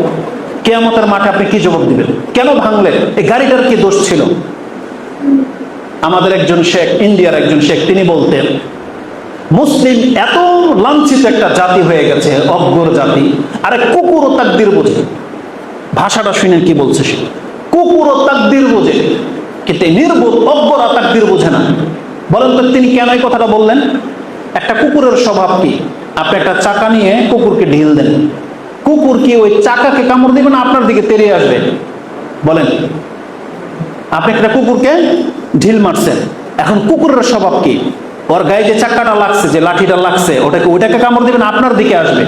কিয়ামতের মাঠে আপনি কি জবাব দিবেন? কেন ভাঙলেন? এই গাড়িটার কি দোষ ছিল? আমাদের একজন শেখ, ইন্ডিয়ার একজন শেখ, তিনি বলতেন মুসলিম এত লাঞ্ছিত একটা জাতি হয়ে গেছে, অজ্ঞর জাতি। আরে কুকুর ও তাকদির বোঝে। ভাষাটা শুনেন কি বলছে সে। কুকুরও তাকদির বোঝে, কিন্তু নির্বোধ অজ্ঞরা তাকদির বোঝে না। বলেন তো তিনি কেন এই কথাটা বললেন? একটা কুকুরের স্বভাব কি? আপনি একটা চাকা নিয়ে কুকুরকে ঢিল দেন, কুকুর কি ওই চাকাকে কামড় দিবে না আপনার দিকে তেড়ে আসবে? বলেন, আপনি একটা কুকুরকে ঢিল মারছেন, এখন কুকুরের স্বভাব কি? ওর গায়ে যে চাকাটা লাগছে, যে লাঠিটা লাগছে, ওটাকে কামড় দিবেন, আপনার দিকে আসবে,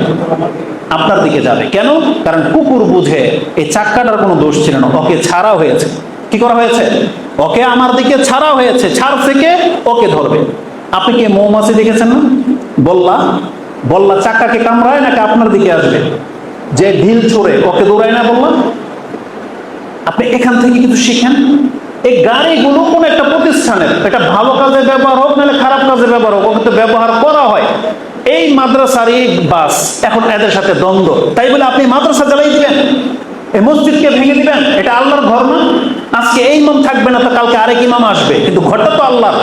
আপনার দিকে যাবে। কেন? কারণ কুকুর বুঝে এই চাকাটার কোনো দোষ ছিল না, ওকে ছাড়া হয়েছে। কি করা হয়েছে? ওকে আমার দিকে ছাড়া হয়েছে, ছাড় থেকে ওকে ধরবে। আপনি কি মৌমাছি দেখেছেন না? বললা বললা চাকাকে কামড়ায় নাকি আপনার দিকে আসবে? যে ঢিল ছোড়ে ওকে দৌড়ায় না বললা? আপনি এখান থেকে কিন্তু শিখেন। এই গাড়িগুলো কোন একটা প্রতিষ্ঠানের, এটা ভালো কাজে ব্যবহার হোক নাহলে খারাপ কাজে ব্যবহার হোক, ওকে তো ব্যবহার করা হয়। এই মাদ্রাসার এই বাস এখন এদের সাথে দ্বন্দ্ব, তাই বলে আপনি মাদ্রাসা জ্বালাই দিবেন, এই মসজিদকে ভেঙে দিবেন? এটা আল্লাহর ঘর না? আজকে এই ইমাম থাকবে না তো কালকে আরেক ইমাম আসবে, কিন্তু ঘরটা তো আল্লাহ।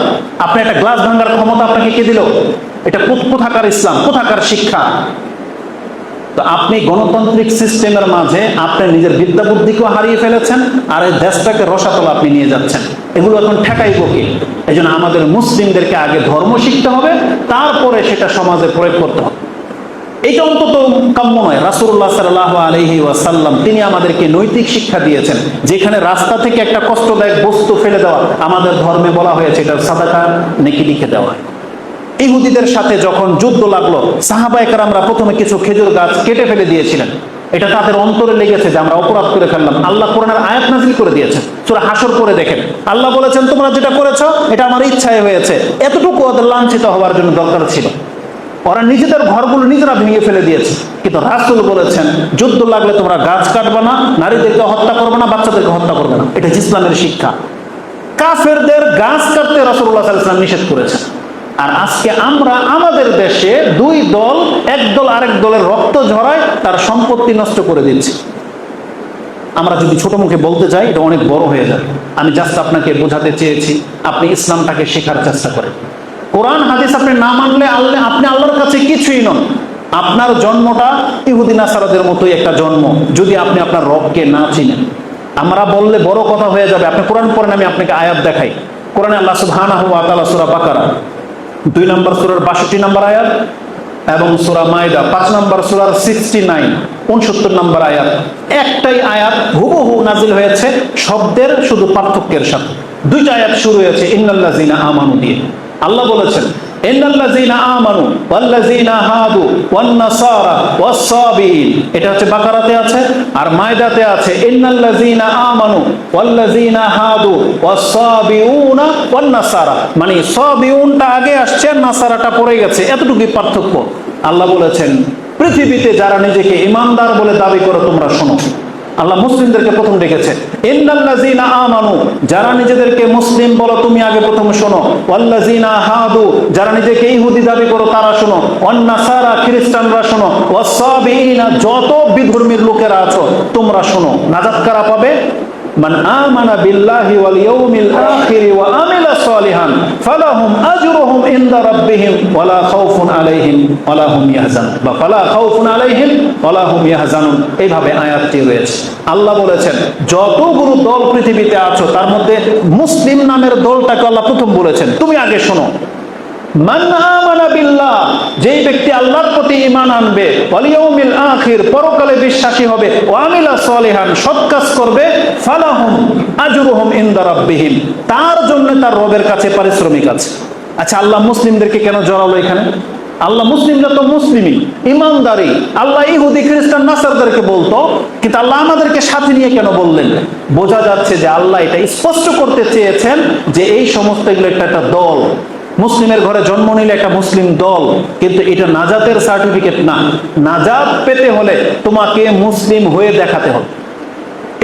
আপনি একটা গ্লাস ভাঙার ক্ষমতা আপনাকে কে দিল? এটা কোথাকার ইসলাম, কোথাকার শিক্ষা? তো আপনি গণতান্ত্রিক সিস্টেমের মাঝে আপনি নিজের বিদ্যা বুদ্ধিকেও হারিয়ে ফেলেছেন, আর এই দেশটাকে রসাতলে আপনি নিয়ে যাচ্ছেন। এগুলো এখন ঠেকাইব কি? এই জন্য আমাদের মুসলিমদেরকে আগে ধর্ম শিখতে হবে, তারপরে সেটা সমাজে প্রয়োগ করতে হবে। এটা অন্তত কাম্য নয়। রাসূলুল্লাহ সাল্লাল্লাহু আলাইহি ওয়াসাল্লাম তিনি আমাদেরকে নৈতিক শিক্ষা দিয়েছেন, যেখানে রাস্তা থেকে একটা কষ্টদায়ক বস্তু ফেলে দেওয়া আমাদের ধর্মে বলা হয়েছে এটা সাদাকা নেকি লিখে দেওয়া। ইহুদিদের সাথে যখন যুদ্ধ লাগলো, সাহাবায়ে কেরামরা প্রথমে কিছু খেজুর গাছ কেটে ফেলে দিয়েছিলেন। এটা তাদের অন্তরে লেগেছে যে আমরা অপরাধ করে ফেললাম। আল্লাহ কোরআনের আয়াত নাযিল করে দিয়েছেন, সূরা হাশর করে দেখেন। আল্লাহ বলেছেন তোমরা যেটা করেছো এটা আমার ইচ্ছায় হয়েছে। এতটুকু ওদের লাঞ্ছিত হওয়ার জন্য দরকার ছিল। ওরা নিজেদের ঘরগুলো নিজেরা ভেঙে ফেলে দিয়েছে, কিন্তু রাসূল বলেছেন যুদ্ধ লাগলে তোমরা গাছ কাটবে না, নারীদেরকে হত্যা করবে না, বাচ্চাদেরকে হত্যা করবে না। এটা ইসলামের শিক্ষা। কাফেরদের গাছ কাটতে রাসূলুল্লাহ সাল্লাল্লাহু আলাইহি ওয়াসাল্লাম নিষেধ করেছেন। আর আজকে আমরা আমাদের দেশে দুই দল, এক দল আরেক দলের রক্ত ঝরায় তার সম্পত্তি নষ্ট করে দিচ্ছে। আমরা যদি ছোট মুখে বলতে যাই এটা অনেক বড় হয়ে যাবে। আমি জাস্ট আপনাকে বোঝাতে চেয়েছি আপনি ইসলামটাকে শেখার চেষ্টা করেন। কোরআন হাদিস আপনি না মানলে আপনি আল্লাহর কাছে কিছুই নন। আপনার জন্মটা ইহুদি নাসারাদের মতোই একটা জন্ম, যদি আপনি আপনার রবকে না চিনেন। আমরা বললে বড় কথা হয়ে যাবে। আপনি কোরআন পড়েন, আমি আপনাকে আয়াত দেখাই। কোরআনে আল্লাহ সুবহানাহু ওয়া তাআলা সূরা বাকারা 2 নম্বর সূরার 62 নম্বর আয়াত এবং সূরা মাইদা 5 নম্বর সূরার 69 69 নম্বর আয়াত, একটাই আয়াত হুবহু নাজিল হয়েছে, শব্দের শুধু পার্থক্যের সাথে। দুইটা আয়াত শুরু হয়েছে ইন্নাল্লাযিনা আমানু দিয়ে। আল্লাহ বলেছেন ইন্নাল্লাযিনা আমানু ওয়াল্লাযিনা হাদু ওয়ান নাসারা ওয়াস-সাবিঈন, এটা হচ্ছে বাকারাতে আছে। আর মাইদাতে আছে ইন্নাল্লাযিনা আমানু ওয়াল্লাযিনা হাদু ওয়াস-সাবিউনা ওয়ান নাসারা, মানে সাবিউনটা আগে আসছে, নাসারাটা পড়ে গেছে, এতটুকুই পার্থক্য। আল্লাহ বলেছেন পৃথিবীতে যারা নিজেকে ঈমানদার বলে দাবি করে তোমরা শোনো। আল্লাহ মুসলিমদেরকে প্রথম ডেকেছে ইন্নাল্লাযিনা আমানু, যারা নিজেদেরকে মুসলিম বলো তুমি আগে প্রথম শোনো। ওয়াল্লাযিনা হাদু, যারা নিজেকে ইহুদি দাবি করো তারা শোনো। ওয়ান নাসারা, খ্রিস্টানরা শোনো। ওয়াস-সাবিঈনা, যত বিধর্মীর লোকেরা আছো তোমরা শোনো। নাজাত কারা পাবে? মান আমানা বিল্লাহি ওয়াল ইয়াউমিল আখির ওয়া আমিলা সালিহান ফালাহুম আজরুহুম ইনদা রাব্বিহিম ওয়ালা খাউফুন আলাইহিম ওয়ালা হুম ইয়াহজানুন, বা ফালা খাউফুন আলাইহিম ওয়ালা হুম ইয়াহজানুন। এইভাবে আয়াতটি রয়েছে। আল্লাহ বলেছেন যতগুলো দল পৃথিবীতে আছো তার মধ্যে মুসলিম নামের দলটাকে আল্লাহ প্রথম বলেছেন তুমি আগে শোনো। মান আমানা বিল্লাহ, যেই ব্যক্তি আল্লাহর প্রতি ঈমান আনবে, ওয়াল ইয়াউমিল আখির, পরকালে বিশ্বাসী হবে, ওয়া আমিলা সালিহান, সৎ কাজ করবে, ফালাহুম আজরুহুম ইনদা রাব্বিহিম, তার জন্য তার রবের কাছে পারিশ্রমিক আছে। আচ্ছা, আল্লাহ মুসলিমদেরকে কেন জড়ালো এখানে? আল্লাহ মুসলিমরা তো মুসলিমই, ইমানদারি। আল্লাহ ইহুদি খ্রিস্টান নাসারদেরকে বলতো, কিন্তু আল্লাহ আমাদেরকে সাথে নিয়ে কেন বললেন? বোঝা যাচ্ছে যে আল্লাহ এটা স্পষ্ট করতে চেয়েছেন যে এই সমস্ত এগুলো একটা দল। মুসলিমের ঘরে জন্ম নিলে একটা মুসলিম দল, কিন্তু এটা নাজাতের সার্টিফিকেট না। নাজাত পেতে হলে তোমাকে মুসলিম হয়ে দেখাতে হবে।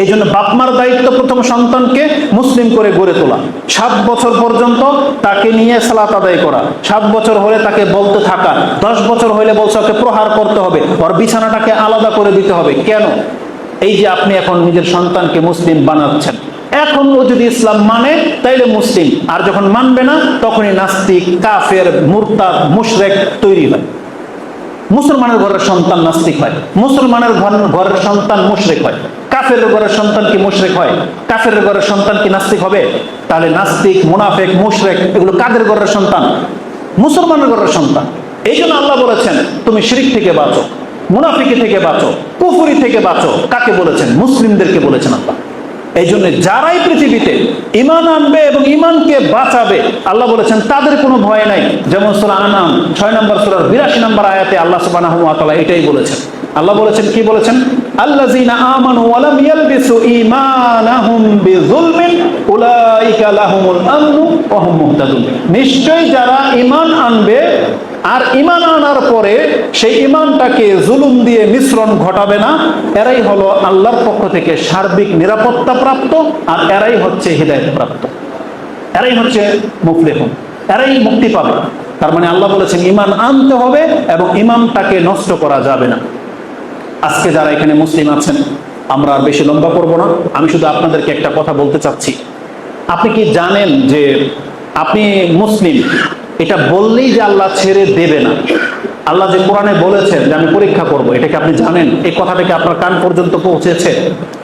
এই জন্য বাপমার দায়িত্ব প্রথম সন্তানকে মুসলিম করে গড়ে তোলা। 7 বছর পর্যন্ত তাকে নিয়ে সালাত আদায় করা, 7 বছর হলে তাকে বলতে থাকা, 10 বছর হলে বলছে ওকে প্রহার করতে হবে, ওর বিছানাটাকে আলাদা করে দিতে হবে। কেন? এই যে আপনি এখন নিজের সন্তানকে মুসলিম বানাচ্ছেন, এখন ও যদি ইসলাম মানে তাইলে মুসলিম, আর যখন মানবে না তখনই নাস্তিক, কাফের, মুরতাদ, মুশরিক তৈরি হয়। মুসলমানের ঘরের সন্তান নাস্তিক হয়, মুসলমানের ঘরের সন্তান মুশরিক হয়, কাফেরের ঘরের সন্তান কি মুশরিক হয়? কাফেরের ঘরের সন্তান কি নাস্তিক হবে? তাহলে নাস্তিক, মুনাফিক, মুশরিক এগুলো কাদের ঘরের সন্তান? মুসলমানের ঘরের সন্তান। এই জন্য আল্লাহ বলেছেন তুমি শিরক থেকে বাঁচো, মুনাফিকি থেকে বাঁচো, কুফরি থেকে বাঁচো। কাকে বলেছেন? মুসলিমদেরকে বলেছেন আল্লাহ। এই জন্য যারাই পৃথিবীতে ঈমান আনবে এবং ঈমানকে বাঁচাবে, আল্লাহ বলেছেন তাদের কোনো ভয় নাই। যেমন সূরা আনাম 6 নম্বর সূরার 82 নম্বর আয়াতে আল্লাহ সুবহানাহু ওয়া তাআলা এটাই বলেছেন। আল্লাহ বলেছেন, কি বলেছেন? আল্লাযীনা আমানু ওয়া লাম ইয়ালবিসু ঈমানাহুম বিযুলমিন উলাইকা লাহুমুল আমনু ওয়া হুম মুহতাদুন। নিশ্চয়ই যারা ঈমান আনবে আর ঈমান আনার পরে সেই ঈমানটাকে জুলুম দিয়ে মিশ্রণ ঘটাবে না, এরাই হলো আল্লাহর পক্ষ থেকে সার্বিক নিরাপত্তা প্রাপ্ত, আর এরাই হচ্ছে হিদায়াত প্রাপ্ত, এরাই হচ্ছে মুফলিহুন, এরাই মুক্তি পাবে। তার মানে আল্লাহ বলেছেন ঈমান আনতে হবে এবং ঈমানটাকে নষ্ট করা যাবে না। আজকে যারা এখানে মুসলিম আছেন, আমরা আর বেশি লম্বা করব না, আমি শুধু আপনাদেরকে একটা কথা বলতে চাচ্ছি। আপনি কি জানেন যে আপনি মুসলিম এটা বললেই যে আল্লাহ ছেড়ে দেবে না? আল্লাহ যে কোরআনে বলেছেন যে আমি পরীক্ষা করব, এটা কি আপনি জানেন? এই কথাটা কি আপনার কান পর্যন্ত পৌঁছেছে?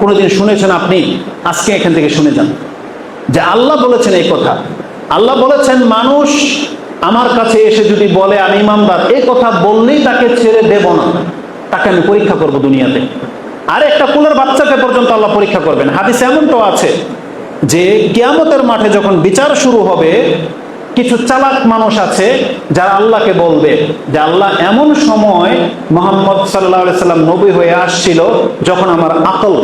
কোনোদিন শুনেছেন আপনি? আজকে এখান থেকে শুনে যান যে আল্লাহ বলেছেন এই কথা। আল্লাহ বলেছেন মানুষ আমার কাছে এসে যদি বলে আমি ইমানদার, এই কথা বললেই তাকে ছেড়ে দেব না, তাকে আমি পরীক্ষা করব দুনিয়াতে। আর একটা কুলের বাচ্চাকে পর্যন্ত আল্লাহ পরীক্ষা করবেন। হাদিসে এমনটাও আছে যে কিয়ামতের মাঠে যখন বিচার শুরু হবে, কিছু চালাক মানুষ আছে যারা আল্লাহকে বলবে যে আল্লাহ, এমন সময় মুহাম্মদ সাল্লাল্লাহু আলাইহি সাল্লাম নবী হয়ে আসছিল যখন আমার আকল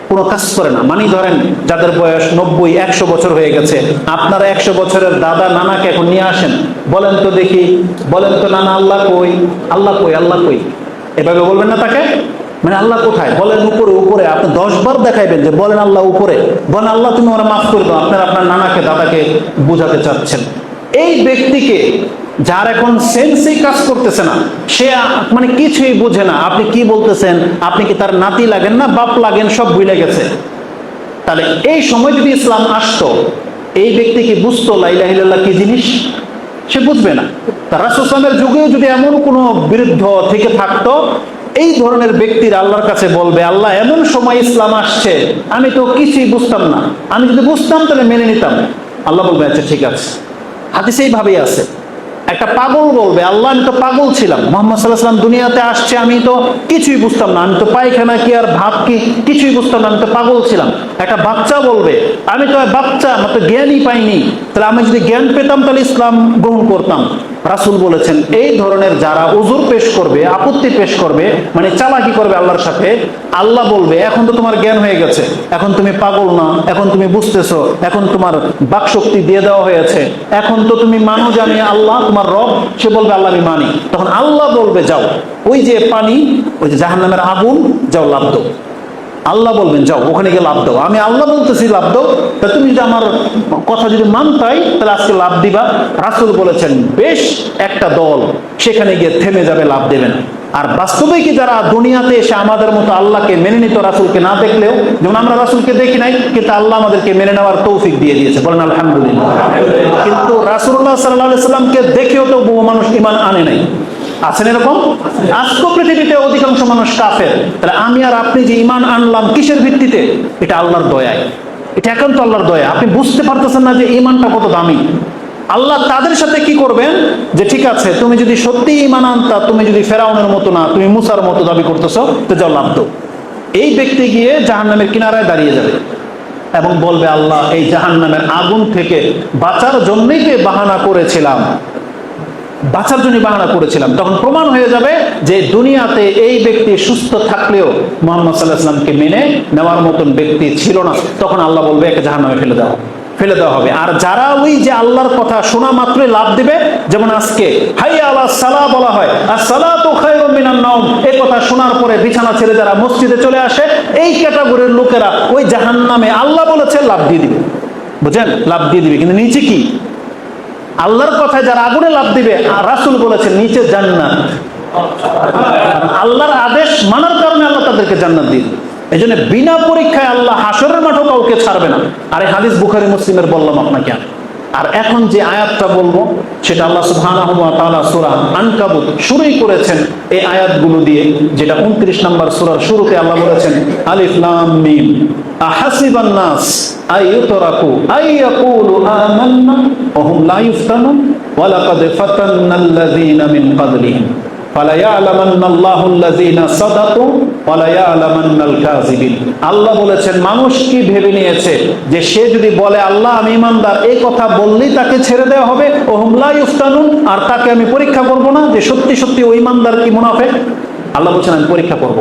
কোনো কাজ করে না। মানে ধরেন যাদের বয়স 90-100 বছর হয়ে গেছে, আপনারা 100 বছরের দাদা নানাকে এখন নিয়ে আসেন, বলেন তো দেখি, বলেন তো নানা আল্লাহ কই, আল্লাহ কই, আল্লাহ কই, এভাবে বলবেন না তাকে? মানে আল্লাহ কোথায়? বলেন উপরে, উপরে। আপনি 10 বার দেখাইবেন যে বলেন আল্লাহ উপরে, বলেন আল্লাহ তুমি ওরা মাফ করে দাও। আপনার আপনার নানাকে দাদাকে বোঝাতে চাচ্ছেন। এই ব্যক্তিকে যার এখন সেন্সই কাজ করতেছে না, সে মানে কিছুই বুঝে না আপনি কি বলতেছেন, আপনি কি তার নাতি লাগেন না বাপ লাগেন, সব ভুলে গেছে। তাহলে এই সময় যদি ইসলাম আসতো, এই ব্যক্তি কি বুঝতো লা ইলাহা ইল্লাল্লাহ কি জিনিস? সে বুঝবে না। তার রাসূল সাল্লাল্লাহু আলাইহি ওয়াসাল্লামের যুগেও যদি এমন কোনো বিরুদ্ধ থেকে থাকতো, এই ধরনের ব্যক্তিরা আল্লাহর কাছে বলবে আল্লাহ এমন সময় ইসলাম আসছে আমি তো কিছুই বুঝতাম না, আমি যদি বুঝতাম তাহলে মেনে নিতাম। আল্লাহ বলবে আচ্ছা ঠিক আছে। হাদিসে এইভাবেই আছে। একটা পাগল বলবে আল্লাহ আমি তো পাগল ছিলাম, মুহাম্মদ সাল্লাল্লাহু আলাইহি ওয়াসাল্লাম দুনিয়াতে আসছে আমি তো কিছুই বুঝতাম না, আমি তো পায়খানা কি আর ভাত কি কিছুই বুঝতাম না, আমি তো পাগল ছিলাম। একটা বাচ্চা বলবে আমি তো বাচ্চা, আমার তো জ্ঞানই পাইনি, তাহলে আমি যদি জ্ঞান পেতাম তাহলে ইসলাম গ্রহণ করতাম। রাসূল বলেছেন এই ধরনের যারা উযর পেশ করবে, আপত্তি পেশ করবে, মানে চালাকি করবে আল্লাহর সাথে, আল্লাহ বলবে এখন তো তোমার জ্ঞান হয়ে গেছে, এখন তুমি পাগল না, এখন তুমি বুঝতেছো, এখন তোমার বাকশক্তি দিয়ে দেওয়া হয়েছে, এখন তো তুমি মানো যে আমি আল্লাহ তোমার রব। সে বলবে আল্লাহ আমি মানি। তখন আল্লাহ বলবে যাও ওই যে পানি, ওই যে জাহান্নামের আগুন, যাও লাভ দাও। আল্লাহ বলবেন যাও ওখানে গিয়ে লাভ দাও, আমি আল্লাহ বলতেছি লাভ দাও, তা তুমি যদি আমার কথা যদি মানতাই তাহলে আজকে লাভ দিবা। রাসূল বলেছেন বেশ একটা দল সেখানে গিয়ে থেমে যাবে, লাভ দেবে না। আর বাস্তবে কি যারা দুনিয়াতে এসে আমাদের মতো আল্লাহকে মেনে নিত, রাসূলকে না দেখলেও, যেমন আমরা রাসূলকে দেখি নাই কিন্তু আল্লাহ আমাদেরকে মেনে নেওয়ার তৌফিক দিয়ে দিয়েছে, বলেন আলহামদুলিল্লাহ। কিন্তু রাসূলুল্লাহ সাল্লাল্লাহু আলাইহি সাল্লামকে দেখেও তো বহু মানুষ ঈমান আনে নাই, আছেন এরকম? আজকে পৃথিবীতে অধিকাংশ মানুষ কাফের। তাহলে আমি আর আপনি যে ঈমান আনলাম কিসের ভিত্তিতে? এটা আল্লাহর দয়ায়, এটা একান্ত আল্লাহর দয়া। আপনি বুঝতে পারতেছেন না যে ঈমানটা কত দামি। আল্লাহ তাদের সাথে কি করবেন যে ঠিক আছে তুমি যদি সত্যি ঈমান আনতা, তুমি যদি ফেরাউনের মতো না, তুমি মুসার মতো দাবি করতেছো, তো যাও লাভ দাও। এই ব্যক্তি গিয়ে জাহান্নামের কিনারায় দাঁড়িয়ে যাবে এবং বলবে আল্লাহ এই জাহান্নামের আগুন থেকে বাঁচার জন্যই তো বাহানা করেছিলাম, বাঁচার জন্য বাহানা করেছিলাম। তখন প্রমাণ হয়ে যাবে যে দুনিয়াতে এই ব্যক্তি সুস্থ থাকলেও মুহাম্মদ সাল্লাল্লাহু আলাইহি ওয়াসাল্লামকে মেনে নেওয়ার মতন ব্যক্তি ছিল না। তখন আল্লাহ বলবে একে জাহান্নামে ফেলে দেওয়া হবে। আর যারা ওই যে আল্লাহর কথা শোনা মাত্রই লাভ দিবে, যেমন আজকে হাইয়া আলাস সালাহ বলা হয়, আর সালাতু খায়রুম মিনান নাওম, এই কথা শোনার পরে বিছানা ছেড়ে যারা মসজিদে চলে আসে, এই ক্যাটাগরির লোকেরা ওই জাহান্নামে আল্লাহ বলেছে লাভ দিয়ে দিবে, বুঝেন, লাভ দিয়ে দিবে। কিন্তু নিচে কি? আল্লাহর কথায় যারা আগুনে লাভ দিবে, আর রাসূল বলেছেন নিচে জান্নাত। আল্লাহর আদেশ মানার কারণে আল্লাহ তাদেরকে জান্নাত দিয়ে দিবে। এই জন্য বিনা পরীক্ষায় আল্লাহ হাসরের মাঠেও কাউকে ছাড়বে না। আর এই হাদিস বুখারী মুসলিমের বললাম আপনাকে। আর এখন যে আয়াতটা বলবো সেটা আল্লাহ সুবহানাহু ওয়া তাআলা সূরা আনকাবুত শুরুই করেছেন এই আয়াতগুলো দিয়ে, যেটা 29 নম্বর সূরার শুরুতে আল্লাহ বলেছেন আলিফ লাম মিম আহাসিবান নাস আইয়ুতরাকু আইয়াকুলু আমান্না ওয়া হুম লা ইফতানুন ওয়া লাকাদ ফাতান্নাল্লাযীনা মিন ক্বাবলিহিম আল্লাহ বলেছেন মানুষ কি ভেবে নিয়েছে যে সে যদি বলে আল্লাহ আমি ঈমানদার, এই কথা বললেই তাকে ছেড়ে দেওয়া হবে, ওহুম লা ইফতানুন, আর তাকে আমি পরীক্ষা করব না যে সত্যি সত্যি ওই ঈমানদার কি মুনাফিক। আল্লাহ বলেছেন আমি পরীক্ষা করব।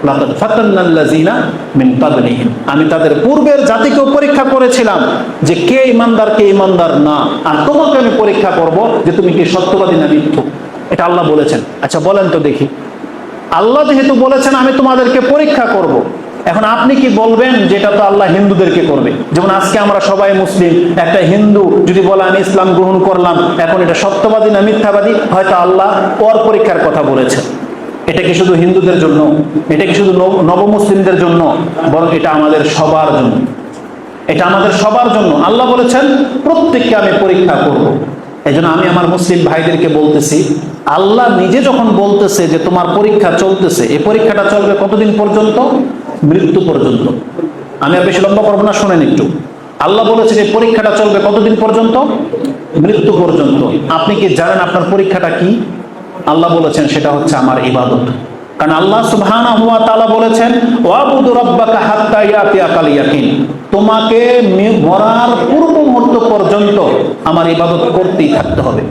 লাকাদ ফাতান্নাল্লাযীনা মিন ক্বাবলিহিম, আমি তাদের পূর্বের জাতিকেও পরীক্ষা করেছিলাম যে কে ঈমানদার কে ঈমানদার না, আর তোমাকে আমি পরীক্ষা করব যে তুমি কি সত্যবাদী না মিথ্যুক। এটা আল্লাহ বলেছেন। আচ্ছা বলেন তো দেখি, আল্লাহ যেহেতু বলেছেন আমি তোমাদেরকে পরীক্ষা করব, এখন আপনি কি বলবেন যেটা তো আল্লাহ হিন্দুদেরকে করবে? যেমন আজকে আমরা সবাই মুসলিম, একটা হিন্দু যদি বলে আমি ইসলাম গ্রহণ করলাম, এখন এটা সত্যবাদী না মিথ্যাবাদী, হয়তো আল্লাহ ওর পরীক্ষার কথা বলেছেন। এটা কি শুধু হিন্দুদের জন্য, এটা কি শুধু নবমুসলিমদের জন্য, বরং এটা আমাদের সবার জন্য, এটা আমাদের সবার জন্য। আল্লাহ বলেছেন প্রত্যেককে আমি পরীক্ষা করব। এই জন্য আমি আমার মুসলিম ভাইদেরকে বলতেছি, আল্লাহ নিজে যখন বলতেছে যে তোমার পরীক্ষা চলতেছে, এই পরীক্ষাটা চলবে কতদিন পর্যন্ত? মৃত্যু পর্যন্ত। আমি আর বেশি লম্বা করবো না, শোনেন একটু। আল্লাহ বলেছে যে পরীক্ষাটা চলবে কতদিন পর্যন্ত? মৃত্যু পর্যন্ত। আপনি কি জানেন আপনার পরীক্ষাটা কি? আল্লাহ বলেছেন সেটা হচ্ছে আমার ইবাদত। কারণ আল্লাহ সুবহানাহু ওয়া তাআলা বলেছেন ওয়াবুদু রাব্বাকা হাত্তা ইয়াতিয়াকাল ইয়াকিন, তোমাকে মরার পূর্ব মুহূর্ত পর্যন্ত আমার ইবাদত করতেই থাকতে হবে।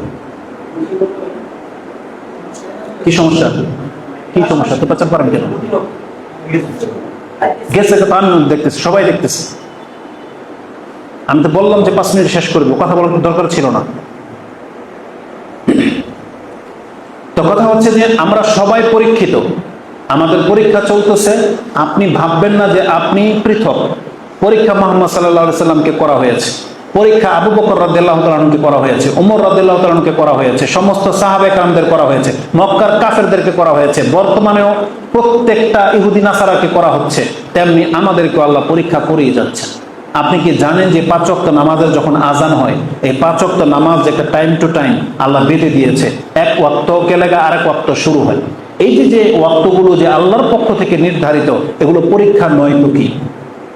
কি সমস্যা? কি সমস্যা? তো পাচার পারেন কেন? গেছে তো আমি দেখতেছি, সবাই দেখতেছি। আমি তো বললাম যে 5 মিনিট শেষ করবো, কথা বলার দরকার ছিল না। তো কথা হচ্ছে যে আমরা সবাই পরীক্ষিত, আমাদের পরীক্ষা চলতেছে। আপনি ভাববেন না যে আপনি পৃথক। পরীক্ষা মুহাম্মদ সাল্লাল্লাহু আলাইহি সাল্লামকে করা হয়েছে, পরীক্ষা আবু বকর রাদিয়াল্লাহু তাআলা আনহুকে করা হয়েছে, ওমর রাদিয়াল্লাহু তাআলা আনহুকে করা হয়েছে, সমস্ত সাহাবায়ে কেরামদের করা হয়েছে, মক্কার কাফেরদেরকে করা হয়েছে, বর্তমানেও প্রত্যেকটা ইহুদি নাসারাকে করা হচ্ছে। তেমনি আমাদেরকে আল্লাহ পরীক্ষা করিয়ে যাচ্ছেন। আপনি কি জানেন যে 5 ওয়াক্ত নামাজের যখন আজান হয়, এই 5 ওয়াক্ত নামাজ একটা টাইম টু টাইম আল্লাহ বেঁধে দিয়েছে, এক ওয়াক্ত গেলে আরেক ওয়াক্ত শুরু হয়। এই যে ওয়াক্তগুলো যে আল্লাহর পক্ষ থেকে নির্ধারিত, এগুলো পরীক্ষা নয় তো কি?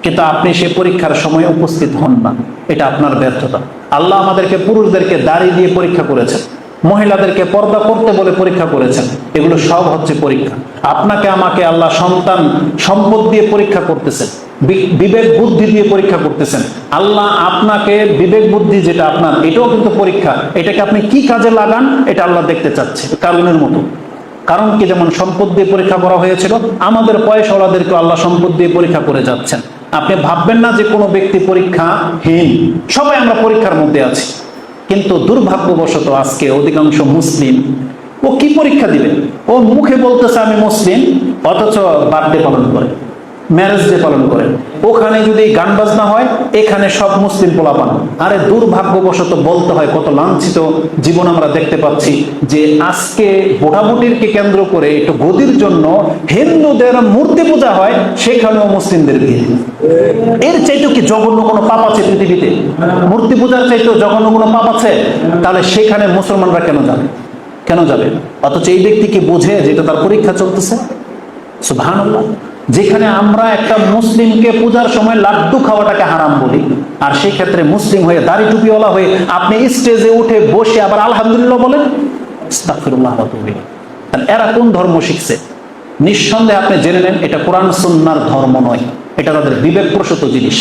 কিন্তু আপনি সে পরীক্ষার সময় উপস্থিত হন না, এটা আপনার ব্যর্থতা। আল্লাহ আমাদেরকে পুরুষদেরকে দাড়ি দিয়ে পরীক্ষা করেছেন, মহিলাদেরকে পর্দা করতে বলে পরীক্ষা করেছেন। এগুলো সব হচ্ছে পরীক্ষা। আপনাকে আমাকে আল্লাহ সন্তান সম্পদ দিয়ে পরীক্ষা করতেছেন, বিবেক বুদ্ধি দিয়ে পরীক্ষা করতেছেন। আল্লাহ আপনাকে বিবেক বুদ্ধি যেটা আপনার, এটাও কিন্তু পরীক্ষা। এটাকে আপনি কি কাজে লাগান এটা আল্লাহ দেখতে চাচ্ছে, কারণের মতো। কারণ কি, যেমন সম্পদ দিয়ে পরীক্ষা করা হয়েছিল, আমাদের পয়সাওয়ালাদেরকে আল্লাহ সম্পদ দিয়ে পরীক্ষা করে যাচ্ছেন। আপনি ভাববেন না যে কোনো ব্যক্তি পরীক্ষাহীন, সবাই আমরা পরীক্ষার মধ্যে আছি। কিন্তু দুর্ভাগ্যবশত আজকে অধিকাংশ মুসলিম, ও কি পরীক্ষা দিবে? ও মুখে বলতেছে আমি মুসলিম, অথচ বার্থডে পালন করে, ম্যারেজ ডে পালন করে। ওখানে যদি গান বাজনা হয়, এখানে সব মুসলিম পোলাপান। আরে দুর্ভাগ্যবশত বলতে হয়, কত লাঞ্ছিত জীবন আমরা দেখতে পাচ্ছি যে আজকে ভোটাভুটিরকে কেন্দ্র করে একটু গদির জন্য হিন্দুদের মূর্তি পূজা হয়, সেখানেও মুসলিমদের বিয়ে। এর চাইতেও কি জঘন্য কোনো পাপ আছে পৃথিবীতে? মূর্তি পূজার চাইতেও জঘন্য কোনো পাপ আছে? তাহলে সেখানে মুসলমানরা কেন যাবে? কেন যাবে? অথচ এই ব্যক্তি কি বোঝে যেটা তার পরীক্ষা চলতেছে? সুবহানাল্লাহ। যেখানে আমরা একটা মুসলিমকে পূজার সময় লাড্ডু খাওয়াটাকে হারাম বলি, আর সেই ক্ষেত্রে মুসলিম হয়ে দাড়ি টুপিওয়ালা হয়ে আপনি স্টেজে উঠে বসে আবার আলহামদুলিল্লাহ বলেন। আস্তাগফিরুল্লাহ ওয়া আতুবু ইলাইহি। এরা কোন ধর্ম শিখছে? নিঃসন্দেহে আপনি জেনে নেন এটা কোরআন সুন্নাহর ধর্ম নয়, এটা তাদের বিবেক প্রসূত জিনিস।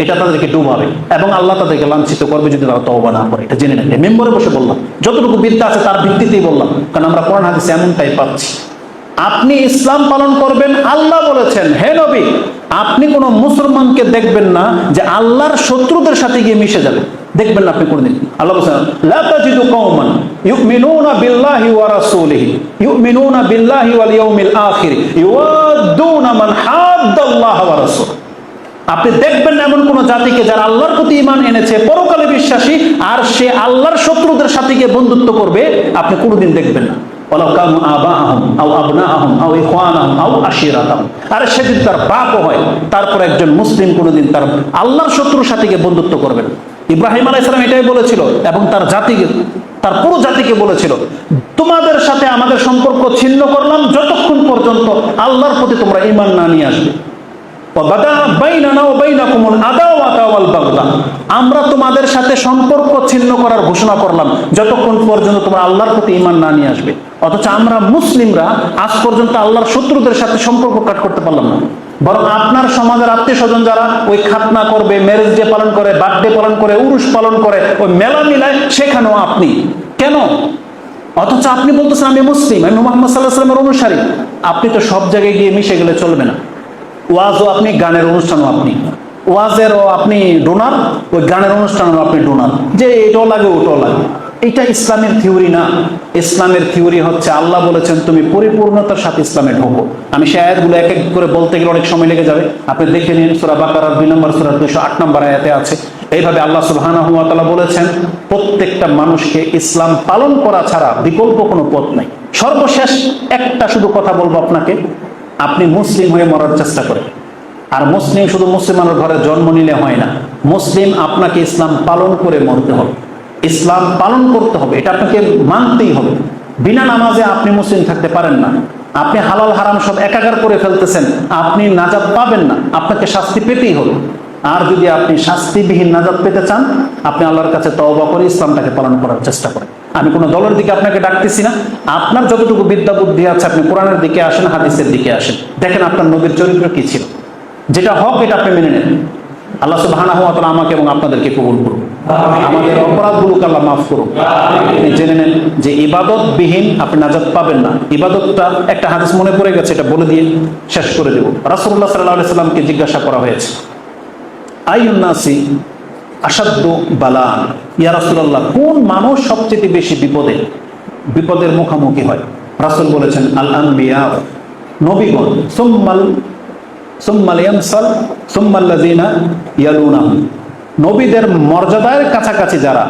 এটা তাদেরকে ডুবাবে এবং আল্লাহ তাদেরকে লাঞ্ছিত করবে যদি তারা তওবা না করে। এটা জেনে নেন। মেম্বারে বসে বললাম, যতটুকু বিদ্যা আছে তার ভিত্তিতেই বললাম, কারণ আমরা কোরআন হাদিসে এমনটাই পাচ্ছি। আপনি ইসলাম পালন করবেন, আল্লাহ বলেছেন হে নবী আপনি কোন মুসলমানকে দেখবেন না যে আল্লাহর শত্রুদের সাথে গিয়ে মিশে যাবে, দেখবেন না আপনি কোনদিন। আল্লাহ বলেছেন লা তাজিদু কওমান ইউমিনুনা বিল্লাহি ওয়া রাসূলিহি ইউমিনুনা বিল্লাহি ওয়াল ইয়াউমিল আখির ইউয়াদুনা মান হাদ্দাল্লাহ ওয়া রাসূল। আপনি দেখবেন না এমন কোন জাতিকে যারা আল্লাহর প্রতি ঈমান এনেছে, পরকালে বিশ্বাসী, আর সে আল্লাহর শত্রুদের সাথে গিয়ে বন্ধুত্ব করবে, আপনি কোনদিন দেখবেন না। আরে সেদিন তার বাপও হয়, তারপর একজন মুসলিম কোনদিন তার আল্লাহর শত্রুর সাথে গিয়ে বন্ধুত্ব করবেন। ইব্রাহিম আলাইহিস সালাম এটাই বলেছিল এবং তার জাতিকে, তার পুরো জাতিকে বলেছিল, তোমাদের সাথে আমাদের সম্পর্ক ছিন্ন করলাম যতক্ষণ পর্যন্ত আল্লাহর প্রতি তোমরা ঈমান না নিয়ে আসবে। আমরা তোমাদের সাথে সম্পর্ক ছিন্ন করার ঘোষণা করলাম যতক্ষণ পর্যন্ত তোমরা আল্লাহর প্রতি ঈমান না নিয়ে আসবে। অথচ আমরা মুসলিমরা আজ পর্যন্ত আল্লাহর শত্রুদের সাথে সম্পর্ক কাট করতে পারলাম না। বরং আপনার সমাজের আত্মীয় স্বজন যারা ওই খাতনা করবে, ম্যারেজ ডে পালন করে, বার্থডে পালন করে, উরুস পালন করে, ওই মেলা মিলায়, সেখানেও আপনি কেন? অথচ আপনি বলতেছেন আমি মুসলিম, আমি মুহাম্মদ সাল্লাল্লাহু আলাইহি ওয়াসাল্লামের অনুসারী। আপনি তো সব জায়গায় গিয়ে মিশে গেলে চলবে না। ওয়াজও আপনি, গানের অনুষ্ঠানও আপনি, ওয়াজেরও আপনি ডোনার, ওই গানের অনুষ্ঠানেরও আপনি ডোনার, যে এটাও লাগে ওটাও লাগে। এটা ইসলামের থিওরি না। ইসলামের থিওরি হচ্ছে আল্লাহ বলেছেন তুমি পরিপূর্ণতার সাথে ইসলামে ঢোকো। আমি সে আয়াতগুলো এক এক করে বলতে গেলে অনেক সময় লেগে যাবে, আপনি দেখে নিন। সূরা বাকারার 2 নম্বর সূরা 208 নম্বর আয়াতে আছে। এইভাবে আল্লাহ সুবহানাহু ওয়া তাআলা বলেছেন প্রত্যেকটা মানুষকে ইসলাম পালন করা ছাড়া বিকল্প কোনো পথ নাই। সর্বশেষ একটা শুধু কথা বলবো আপনাকে, আপনি মুসলিম হয়ে মরার চেষ্টা করেন। আর মুসলিম শুধু মুসলমানের ঘরে জন্ম নিলে হয় না, মুসলিম আপনাকে ইসলাম পালন করে মরতে হবে, ইসলাম পালন করতে হবে, এটা আপনাকে মানতেই হবে। বিনা নামাজে আপনি মুসলিম থাকতে পারেন না। আপনি হালাল হারাম সব একাকার করে ফেলতেছেন, আপনি নাজাত পাবেন না, আপনাকে শাস্তি পেতেই হবে। আর যদি আপনি শাস্তিবিহীন নাজাত পেতে চান, আপনি আল্লাহর কাছে তওবা করে ইসলামটাকে পালন করার চেষ্টা করেন। আমি কোনো দলের দিকে আপনাকে ডাকতেছি না। আপনার যতটুকু বিদ্যা বুদ্ধি আছে আপনি কোরআনের দিকে আসেন, হাদিসের দিকে আসেন, দেখেন আপনার নবীর চরিত্র কি ছিল, যেটা হক এটা আপনি মেনে নেন। আল্লাহ সুবহানাহু ওয়া তাআলা আমাকে এবং আপনাদেরকে কবুল করুন, আমাদের অপরাধগুলোকে আল্লাহ মাফ করুন। আপনি জেনে নেন যে ইবাদতবিহীন আপনি নাজাত পাবেন না। ইবাদতটা, একটা হাদিস মনে পড়ে গেছে, এটা বলে দিয়ে শেষ করে দেব। রাসূলুল্লাহ সাল্লাল্লাহু আলাইহি সাল্লামকে জিজ্ঞাসা করা হয়েছে, আইয়ুন নাসি আশাদ্দু বালান, ইয়া রাসূলুল্লাহ, কোন মানুষ সবচেয়ে বেশি বিপদের মুখোমুখি হয়? রাসূল বলেছেন আল আনবিয়া, নবীগণ, সুম্মাল ইয়ামসাল সুম্মাল্লাযিনা ইয়ালুনাহুম, নবীদের মর্যাদার কাছাকাছি যারা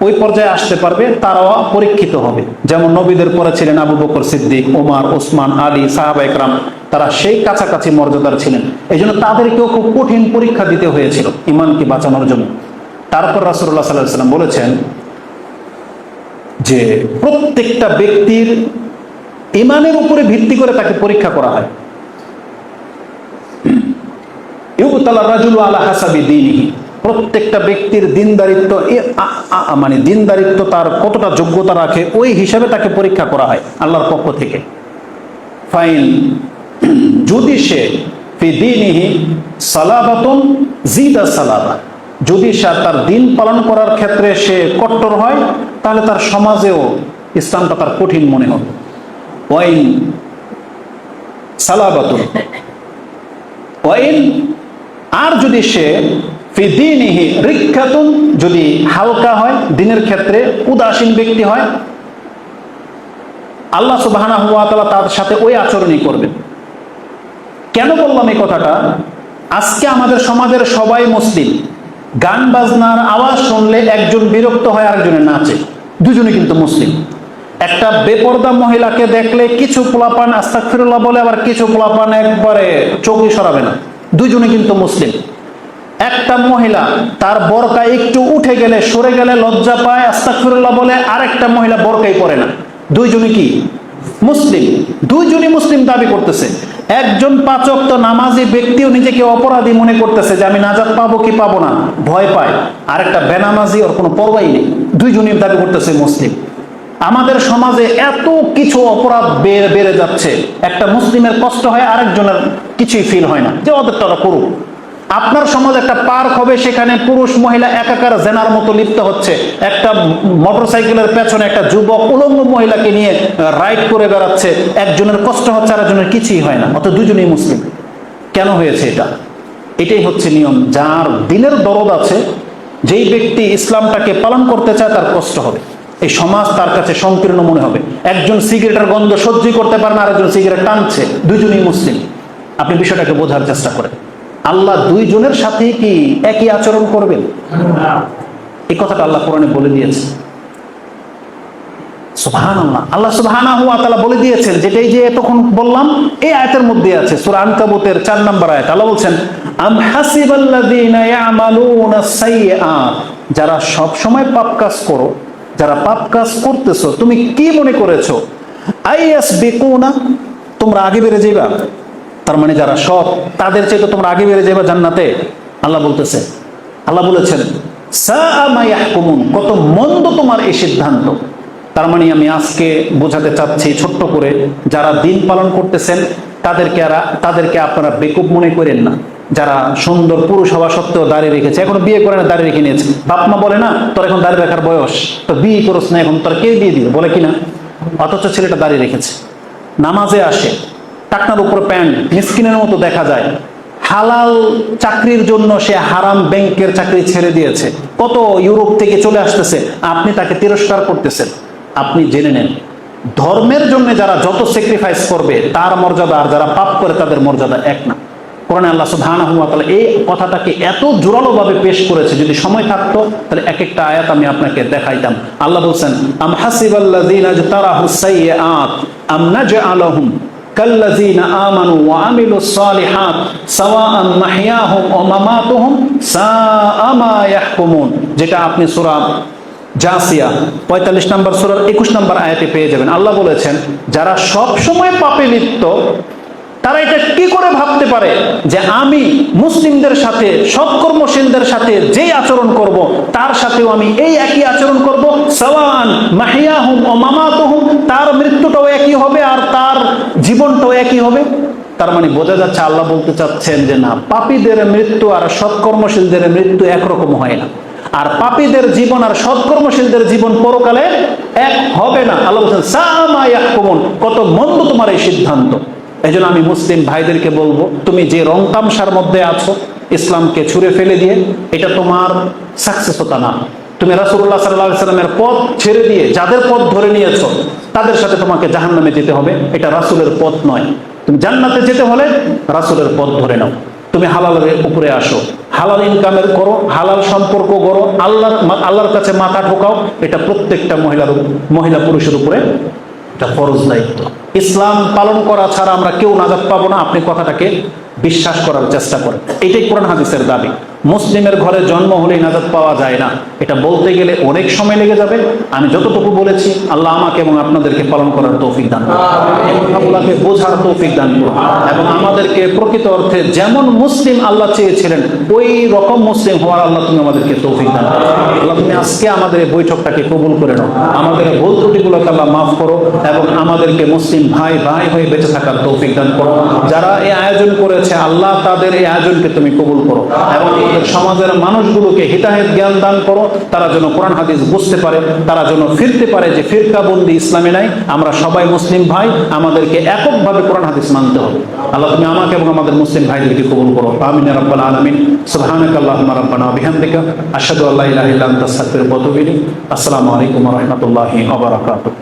ওই পর্যায়ে আসতে পারবে তারাও পরীক্ষিত হবে। যেমন নবীদের পরে ছিলেন আবু বকর সিদ্দিক, ওমর, ওসমান, আলী, সাহাবা ইকরাম, তারা সেই কাছাকাছি মর্যাদার ছিলেন। এই জন্য তাদেরকেও খুব কঠিন পরীক্ষা দিতে হয়েছিল ঈমানকে বাঁচানোর জন্য। তারপর রাসূলুল্লাহ সাল্লাল্লাহু আলাইহি ওয়াসাল্লাম বলেছেন যে প্রত্যেকটা ব্যক্তির ঈমানের উপরে ভিত্তি করে তাকে পরীক্ষা করা হয়। ইউবতালা রাজুলু আলা হাসাবি দীনিহি, প্রত্যেকটা ব্যক্তির দিনদারিত্ব, মানে দিনদারিত্ব তার কতটা যোগ্যতা রাখে ওই হিসাবে তাকে পরীক্ষা করা হয় আল্লাহর পক্ষ থেকে। ফাইন, যদি সে ফি দীনিহি সালাবাতুন জিদা সালাবা, যদি সে তার দিন পালন করার ক্ষেত্রে সে কট্টর হয়, তাহলে তার সমাজেও ইসলামটা তার কঠিন মনে হবে। ওয়াইন সালাবাতুন ওয়াইন, আর যদি সে ফি দীনিহি রিক্কাতুন, যদি হালকা হয়, দিনের ক্ষেত্রে উদাসীন ব্যক্তি হয়, আল্লাহ সুবহানাহু ওয়া তাআলা তার সাথে ওই আচরণই করবেন। কেন বললাম এই কথাটা? আজকে আমাদের সমাজের সবাই মুসলিম, গান বাজনার আওয়াজ শুনলে একজন বিরক্ত হয়, আরেকজনে নাচে, দুজনে কিন্তু মুসলিম। একটা বেপরদা মহিলাকে দেখলে কিছু পোলাপান আস্তাগফিরুল্লাহ বলে, আবার কিছু পোলাপান একবারে চোখই সরাবে না, দুজনে কিন্তু মুসলিম। একটা মহিলা তার বোরকা একটু উঠে গেলে, সরে গেলে লজ্জা পায়, আস্তাগফিরুল্লাহ বলে, আরেকটা মহিলা বোরকাই পরে না, দুইজনই কি মুসলিম? দুইজনই মুসলিম দাবি করতেছে। একজন 5 ওয়াক্ত নামাজি ব্যক্তিও নিজেকে অপরাধী মনে করতেছে যে আমি নাজাত পাবো কি পাবো না, ভয় পায়। আরেকটা বেনামাজি, ওর কোনো পরোয়াই নেই, দুইজনই দাবি করতেছে মুসলিম। আমাদের সমাজে এত কিছু অপরাধ বেড়ে যাচ্ছে, একটা মুসলিমের কষ্ট হয়, আরেকজনের কিছুই ফিল হয় না, যে ওদেরটা ওরা করুক। আপনার সমাজ একটা পার্ক হবে, সেখানে পুরুষ মহিলা একাকার জেনার মতো লিপ্ত হচ্ছে, একটা মোটরসাইকেলের পেছনে একটা যুবক উলঙ্গ মহিলাকে নিয়ে রাইড করে বেড়াচ্ছে, একজনের কষ্ট হচ্ছে, আরেকজনের কিছুই হয় না, অত দুজনেই মুসলিম। কেন হয়েছে এটা? এটাই হচ্ছে নিয়ম। যার দিনের দরদ আছে, যেই ব্যক্তি ইসলামটাকে পালন করতে চায়, তার কষ্ট হবে, এই সমাজ তার কাছে সংকীর্ণ মনে হবে। একজন সিগারেটের গন্ধ সহ্যই করতে পারে না, আরেকজন সিগারেট টানছে, দুইজনই মুসলিম। আপনি বিষয়টাকে বোঝার চেষ্টা করেন। আল্লাহ দুইজনের সাথে কি একই আচরণ করবেন? এই কথাটা আল্লাহ কোরআনে বলে দিয়েছে। সুবহানাল্লাহ, আল্লাহ সুবহানাহু ওয়া তাআলা বলে দিয়েছেন, যেটাই যে তখন বললাম এই আয়াতের মধ্যে আছে, সূরা আনকাবুতের 4 নম্বর আয়াত। আল্লাহ বলছেন, আম হাসিবাল্লাযীনা ইয়ামালুনা সাইয়্যাত, যারা সব সময় পাপ কাজ করো, যারা পাপ কাজ করতেছো, তুমি কি মনে করেছো আইয়াসবিকুনা, তোমরা আগে বেড়ে যাইবা? তার মানে যারা সৎ তাদের চাইতে তোমরা আগে বেড়ে যাইবা জান্নাতে। আল্লাহ বলতেছে, আল্লাহ বলেছেন সাআ মা ইয়াহকুমুন, কত মন্দ তোমার এই সিদ্ধান্ত। তার মানে আমি আজকে বোঝাতে চাচ্ছি ছোট্ট করে, যারা দিন পালন করতেছেন তাদেরকে আপনারা বেকুব মনে করেন না। যারা সুন্দর পুরুষ হওয়া সত্ত্বেও দাঁড়িয়ে রেখেছে, এখনো বিয়ে করে না, দাঁড়িয়ে রেখে নিয়েছে, বাপ মা বলে না তোর এখন দাঁড়িয়ে রাখার বয়স, তো বিয়ে করছ না, এখন তোর কে বিয়ে দিবে, বলে কিনা? অথচ ছেলেটা দাঁড়িয়ে রেখেছে, নামাজে আসে, টাকনার উপর প্যান্ট, মিসকিনের মতো দেখা যায়, হালাল চাকরির জন্য সে হারাম ব্যাংকের চাকরি ছেড়ে দিয়েছে, কত ইউরোপ থেকে চলে আসতেছে, আপনি তাকে তিরস্কার করতেছেন। আপনি জেনে নেন, ধর্মের জন্য যারা যত স্যাক্রিফাইস করবে তার মর্যাদা আর যারা পাপ করে তাদের মর্যাদা এক না। কোরআনে আল্লাহ সুবহানাহু ওয়া তাআলা এই কথাটাকে এত জোরালোভাবে পেশ করেছে, যদি সময় থাকতো তাহলে এক একটা আয়াত আমি আপনাকে দেখাইতাম। আল্লাহ বলছেন, আম হাসিবাল্লাযীনা ইজতারাহুস সাইয়্যাত আম নাজআলুহুম কাল্লাযীনা আমানু ওয়া আমিলুস সালিহাত সাওয়াআন মাহইয়াহুম ওয়া মামাতুহুম সাআ মা ইয়াহকুমুন, যেটা আপনি সূরা জাসিয়া 45 নম্বর সূরার 21 নম্বর আয়াতে পেয়ে যাবেন। আল্লাহ বলেছেন, যারা সব সময় পাপে লিপ্ত তারা এটা কি করে ভাবতে পারে যে আমি মুসলিমদের সাথে, সৎকর্মশীলদের সাথে যেই আচরণ করব তার সাথেও আমি এই একই আচরণ করব, সাওয়ান মাহইয়াহুম ওয়া মামাতুহুম, তার মৃত্যুটাও একই হবে আর তার জীবনটাও একই হবে। তার মানে বোঝা যাচ্ছে আল্লাহ বলতে চাচ্ছেন যে না, পাপীদের মৃত্যু আর সৎকর্মশীলদের মৃত্যু একরকম হয় না, আর পাপীদের জীবন আর সৎকর্মশীলদের জীবন পরকালে এক হবে না। আল্লাহ বলছেন সাআ মা ইয়াহকুমুন, কত মন্দ তোমার এই সিদ্ধান্ত। এই জন্য আমি মুসলিম ভাইদেরকে বলবো, তুমি যে রং তামসার মধ্যে আছো, ইসলামকে ছুঁড়ে ফেলে দিয়ে, এটা তোমার সাকসেস হতা না। তুমি রাসূলুল্লাহ সাল্লাল্লাহু আলাইহি ওয়াসাল্লামের পথ ছেড়ে দিয়ে যাদের পথ ধরে নিয়েছো তাদের সাথে তোমাকে জাহান্নামে যেতে হবে, এটা রাসূলের পথ নয়। তুমি জান্নাতে যেতে হলে রাসূলের পথ ধরে নাও, তুমি হালালের উপরে আসো, হালাল ইনকামের করো, হালাল সম্পর্ক করো, আল্লাহর কাছে মাথা ঠোকাও, এটা প্রত্যেকটা মহিলা পুরুষের উপরে এটা ফরজ দায়িত্ব। ইসলাম পালন করা ছাড়া আমরা কেউ নাজাত পাবো না, আপনি কথাটাকে বিশ্বাস করার চেষ্টা করেন। এটাই কোরআন হাদিসের দাবি। মুসলিমের ঘরে জন্ম হলেই নাজাত পাওয়া যায় না, এটা বলতে গেলে অনেক সময় লেগে যাবে। আমি যতটুকু বলেছি আল্লাহ আমাকে এবং আপনাদেরকে পালন করার তৌফিক দান করুন, আল্লাহকে বোঝার তৌফিক দান করুন, এবং আমাদেরকে প্রকৃত অর্থে যেমন মুসলিম আল্লাহ চেয়েছিলেন ওই রকম মুসলিম হওয়ার আল্লাহ তুমি আমাদেরকে তৌফিক দান করো। আল্লাহ তুমি আজকে আমাদের এই বৈঠকটাকে কবুল করে নাও, আমাদের ভুল ত্রুটিগুলোকে আল্লাহ মাফ করো, এবং আমাদেরকে মুসলিম ভাই ভাই হয়ে বেঁচে থাকার তৌফিক দান করো। যারা এই আয়োজন করেছে আল্লাহ তাদের এই আয়োজনকে তুমি কবুল করো, এবং সমাজের মানুষগুলোকে হিদায়াত জ্ঞান দান করো, তারা যেন কোরআন হাদিস বুঝতে পারে, তারা যেন ফিরতে পারে যে ফিরকাবন্দি ইসলামে নাই, আমরা সবাই মুসলিম ভাই, আমাদেরকে এককভাবে কোরআন হাদিস মানতে হবে। আল্লাহ তুমি আমাকে এবং আমাদের মুসলিম ভাইদেরকে কবুল করো, আমিন ইয়া রাব্বাল আলামিন। সুবহানাকা আল্লাহুম্মা রাব্বানা ওয়া বিহামদিকা আশহাদু আল্লা ইলাহা ইল্লা আনতা আস্তাগফিরুকা ওয়া আতুবু ইলাইক। আসসালামু আলাইকুম ওয়া রাহমাতুল্লাহি ওয়া বারাকাতুহু।